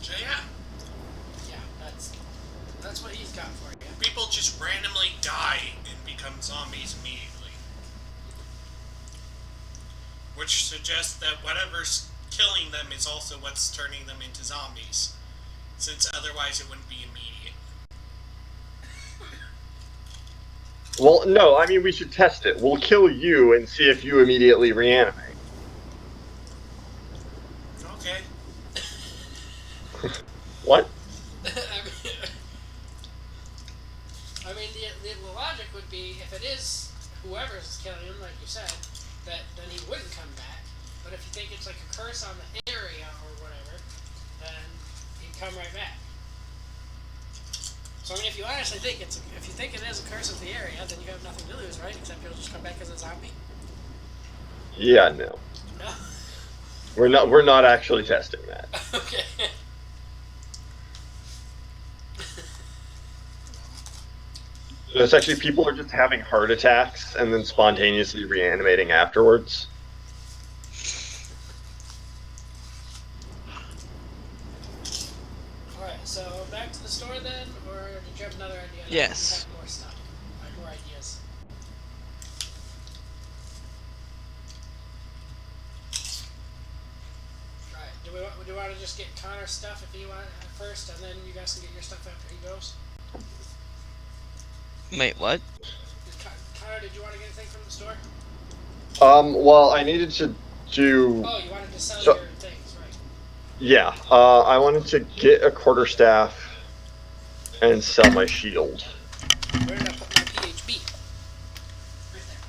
So yeah, that's what he's got for you. people just randomly die and become zombies immediately. Which suggests that whatever's killing them is also what's turning them into zombies. Since otherwise it wouldn't be immediate. Well, no, I mean, we should test it. We'll kill you and see if you immediately reanimate. Okay. What? I mean, the logic would be, if it is whoever's killing him, like you said, then he wouldn't come back. But if you think it's like a curse on the area or whatever, then he'd come right back. So I mean, if you honestly think it is a curse of the area, then you have nothing to lose, right? Except you'll just come back as a zombie. Yeah, no. No. We're not actually testing that. Okay. It's actually, people are just having heart attacks and then spontaneously reanimating afterwards. Alright, so back to the store then, or did you have another idea? Yes. Have more stuff, like more ideas. Alright, do we want to just get Connor's stuff if he want first, and then you guys can get your stuff after he goes? Wait, what? Connor, did you want to get anything from the store? Well, I needed to do... Oh, you wanted to sell your things, right? Yeah, I wanted to get a quarterstaff and sell my shield. Where did I put my PHB? Right there.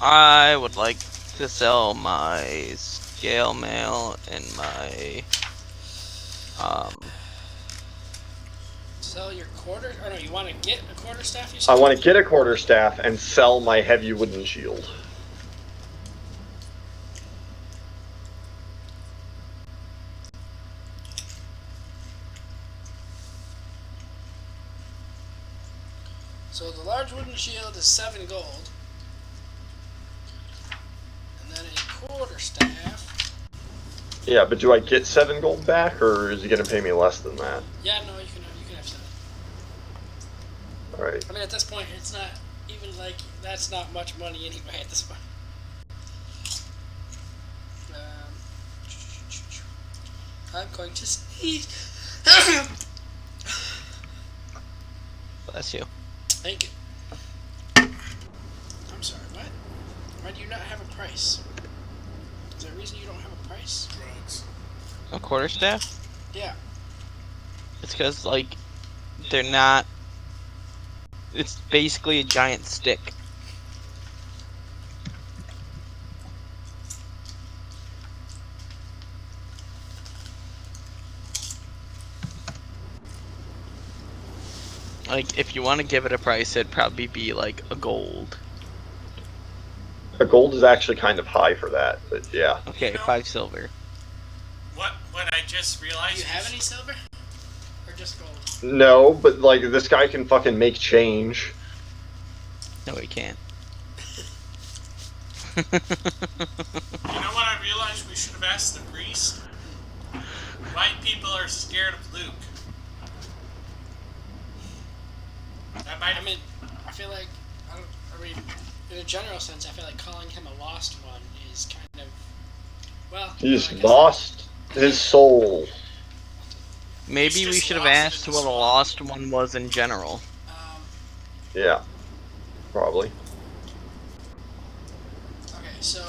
I would like to sell my scale mail and my Sell your quarter? Or no, you want to get a quarterstaff, you I said? want to get a quarterstaff and sell my heavy wooden shield. So the large wooden shield is 7 gold. And then a quarterstaff. Yeah, but do I get 7 gold back, or is he going to pay me less than that? Yeah, no, you can have 7. All right. I mean, at this point, it's not even like that's not much money anyway. At this point. I'm going to sneeze. bless you. Thank you. I'm sorry, what? Why do you not have a price? Is there a reason you don't have a price? Drugs. A quarterstaff? Yeah. It's because, like, they're not. It's basically a giant stick. Like, if you want to give it a price, it'd probably be like a gold. A gold is actually kind of high for that, but yeah. Okay, You know- 5 silver. What I just realized. Do you have any silver? Or just gold? No, but like this guy can fucking make change. No, we can't. You know what I realized we should have asked the priest? White people are scared of Luke. That might I mean, I feel like I mean, in a general sense, I feel like calling him a lost one is kind of well. He's I guess- lost his soul. Maybe He's we just should have lost asked in what the a swamp. lost one was in general. Yeah, probably. Okay, so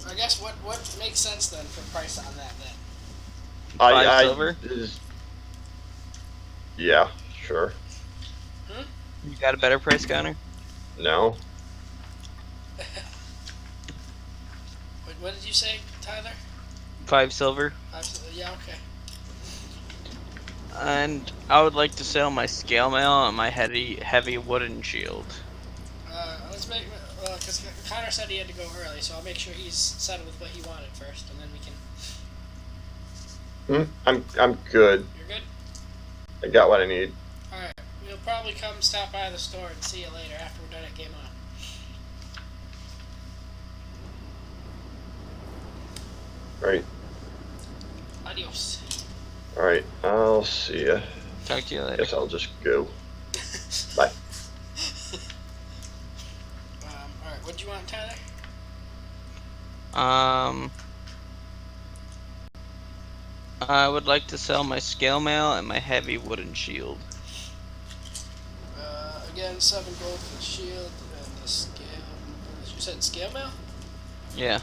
I guess what makes sense then for price on that then? 5 silver? Yeah, sure. You got a better price, Connor? No. What did you say, Tyler? 5 silver. Absolutely, yeah, okay. And I would like to sell my scale mail and my heavy wooden shield. Let's make because Connor said he had to go early, so I'll make sure he's settled with what he wanted first, and then we can. I'm good. You're good. I got what I need. All right, we'll probably come stop by the store and see you later after we're done at Game On. Right. Adios. All right. I'll see ya. Talk to you later. Guess I'll just go. Bye. All right, what do you want, Tyler? I would like to sell my scale mail and my heavy wooden shield. Again, 7 gold for the shield and the scale. You said scale mail? Yeah.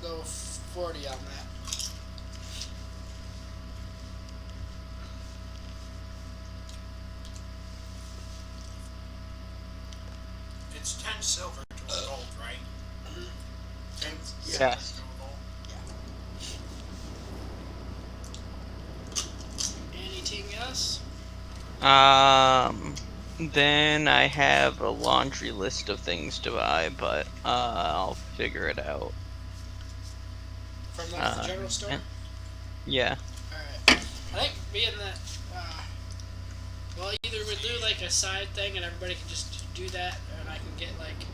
Go 40 on that. It's 10 silver to a gold, right? 10 silver Yes. to a gold. Anything else? Then I have a laundry list of things to buy, but I'll figure it out. From like the general store? Yeah. Alright. I think being that, well, either we do like a side thing and everybody can just do that, and I can get like,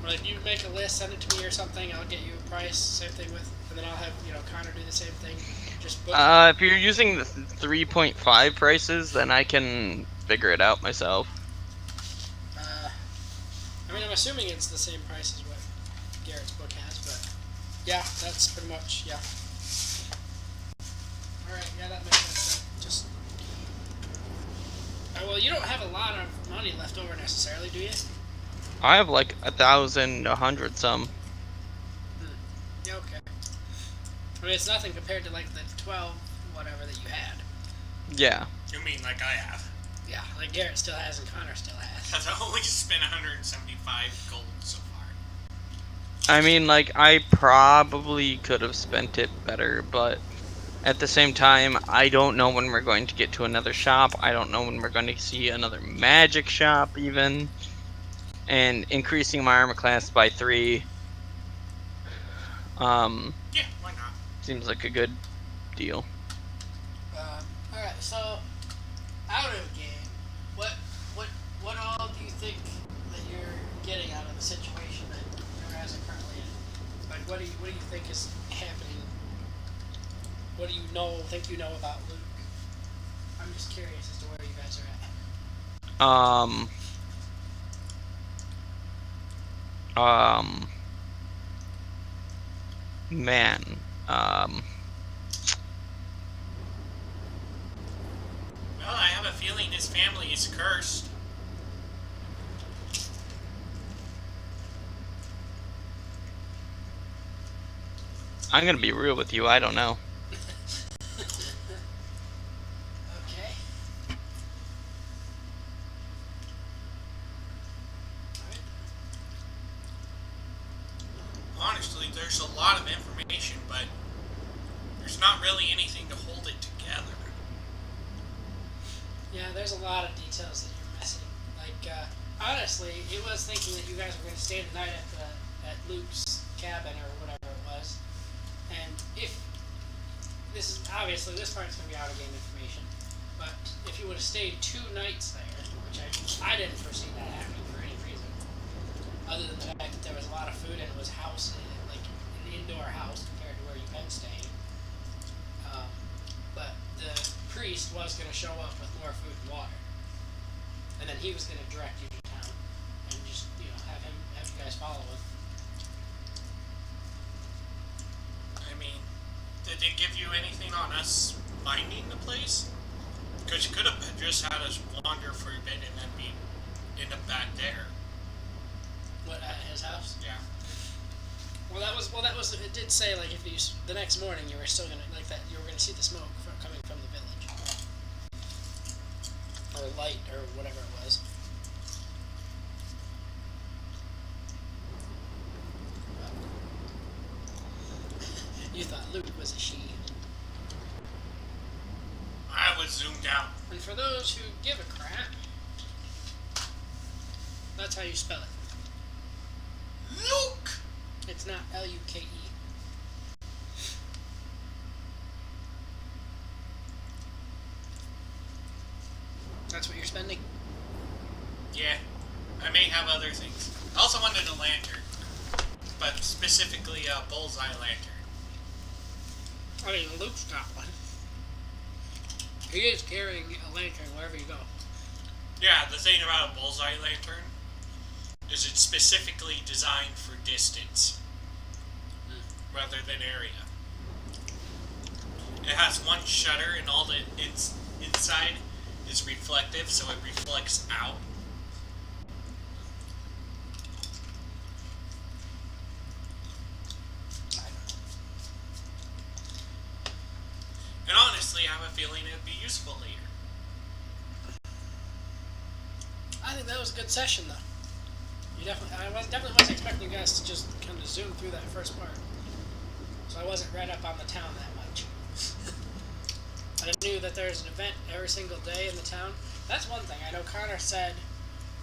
or like you make a list, send it to me or something, I'll get you a price, same thing with, and then I'll have, Connor do the same thing. Just book. If you're using the 3.5 prices, then I can figure it out myself. I mean, I'm assuming it's the same price as what Garrett's book has, but yeah, that's pretty much, yeah. Alright, yeah, that makes sense then. Just. Well, you don't have a lot of money left over necessarily, do you? I have like 1,000, 100 some. Yeah, okay. I mean, it's nothing compared to like the 12 whatever that you had. Yeah. You mean like I have? Yeah, like Garrett still has and Connor still has. Because I only spent 175 gold so far. I mean, like, I probably could have spent it better, but at the same time, I don't know when we're going to get to another shop. I don't know when we're going to see another magic shop, even. And increasing my armor class by 3, Yeah, why not? seems like a good deal. Alright, so out of game, what all do you think that you're getting out of the situation that you're as it currently in? Like, what do you think is happening? What do you think you know about Luke? I'm just curious as to where you guys are at. Man, Well, I have a feeling his family is cursed. I'm gonna be real with you, I don't know. Okay. Honestly, there's a lot of information, but there's not really anything to hold it together. Yeah, there's a lot of details that you're missing. Like, honestly, it was thinking that you guys were going to stay the night at Luke's cabin or whatever it was. And if this part's going to be out of game information, but if you would have stayed 2 nights there, which I didn't foresee that happening for any reason, other than the fact that there was a lot of food and it was like an indoor house compared to where you've been staying. But the priest was going to show up with more food and water, and then he was going to direct you to town and just have you guys follow him. I mean, did they give you anything on us finding the place? Because you could have just had us wander for a bit and then end up back there. What, at his house? Yeah. Well, that was. It did say like if the next morning you were still gonna you were gonna see the smoke coming from the village, or light, or whatever it was. You thought Luke was a she. I was zoomed out. And for those who give a crap, that's how you spell it. Luke! It's not Luke. That's what you're spending? Yeah. I may have other things. I also wanted a lantern. But specifically a bullseye lantern. I mean, Luke's got one. He is carrying a lantern wherever you go. Yeah, the thing about a bullseye lantern is it's specifically designed for distance rather than area. It has one shutter and all the inside is reflective, so it reflects out. And honestly, I have a feeling it would be useful later. I think that was a good session, though. I definitely wasn't expecting you guys to just kind of zoom through that first part. So I wasn't read up on the town that much. I knew that there's an event every single day in the town. That's one thing. I know Connor said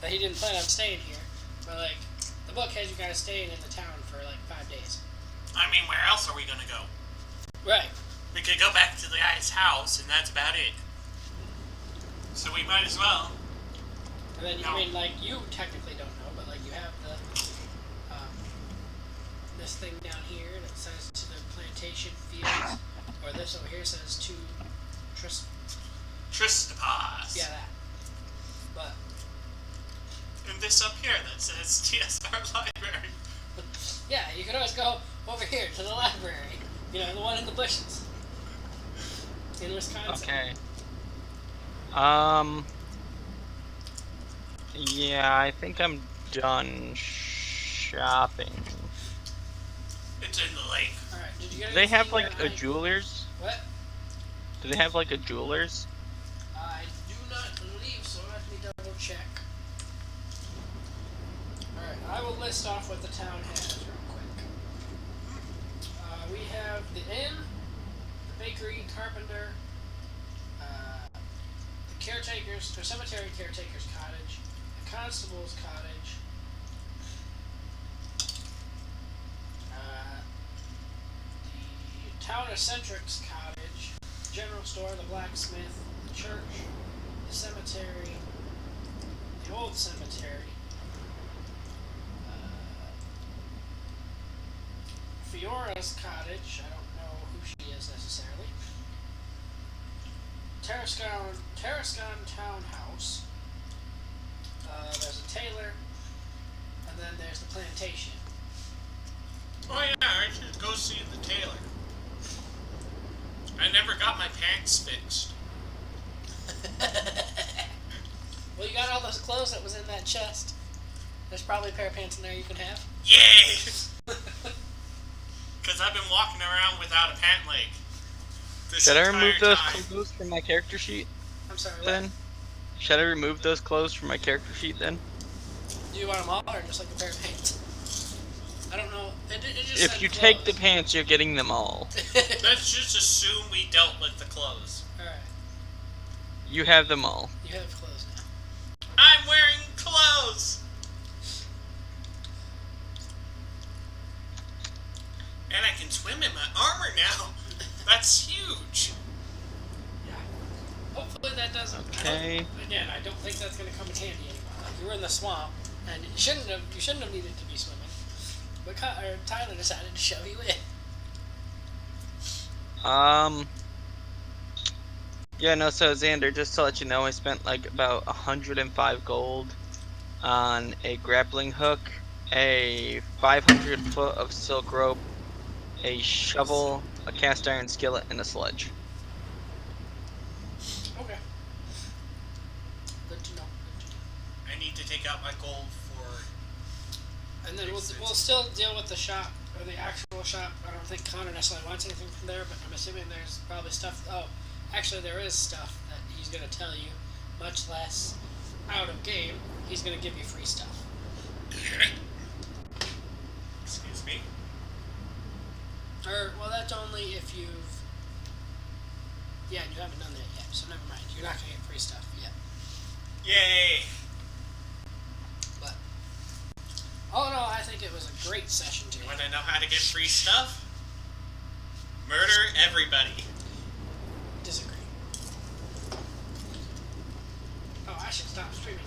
that he didn't plan on staying here, but like the book has you guys staying in the town for like 5 days. I mean, where else are we gonna go? Right. We could go back to the guy's house, and that's about it. So we might as well. And then, I mean, like, you technically don't know, but, like, you have this thing down here that says to the plantation fields, or this over here says to Tristapas. Yeah, that. But. And this up here that says TSR Library. Yeah, you could always go over here to the library. You know, the one in the bushes. In Wisconsin. Okay. Yeah, I think I'm done shopping. It's in the lake. Alright, did you get Do they have anything like a jeweler's? What? Do they have like a jeweler's? I do not believe so. will list off what the town has real quick. We have the inn, the bakery, carpenter, the caretaker's, or cemetery caretaker's cottage, the constable's cottage, the town eccentric's cottage, general store, the blacksmith, the church, the cemetery, the old cemetery, Fiora's cottage. I don't know who she is necessarily. Tarascon townhouse. There's a tailor, and then there's the plantation. Oh yeah, I should go see the tailor. I never got my pants fixed. Well, you got all those clothes that was in that chest. There's probably a pair of pants in there you can have. Yay! Because I've been walking around without a pant leg. Should I remove those clothes from my character sheet? I'm sorry, what? Then? Should I remove those clothes from my character sheet then? Do you want them all, or just like a pair of pants? I don't know. It just If said you clothes. take the pants, you're getting them all. Let's just assume we dealt with the clothes. Alright, You have them all. you have clothes now. I'm wearing clothes! And I can swim in my armor now. That's huge. Yeah. Hopefully that doesn't. Okay. I don't think that's going to come in handy anymore. Like, you were in the swamp, and you shouldn't have needed to be swimming. But Tyler decided to shove you in. Yeah, no, so Xander, just to let you know, I spent like about 105 gold on a grappling hook, a 500 foot of silk rope, a shovel, a cast iron skillet, and a sledge. Okay. Good to know. I need to take out my gold for... And then we'll still deal with the shop, or the actual shop. I don't think Connor necessarily wants anything from there, but I'm assuming there's probably stuff. Oh, actually there is stuff that he's going to tell you, much less out of game. He's going to give you free stuff. Excuse me? Well, that's only if you've... Yeah, you haven't done that yet, so never mind. You're not going to get free stuff yet. Yay! But, all in all, I think it was a great session today. You want to know how to get free stuff? Murder everybody. Disagree. Oh, I should stop streaming.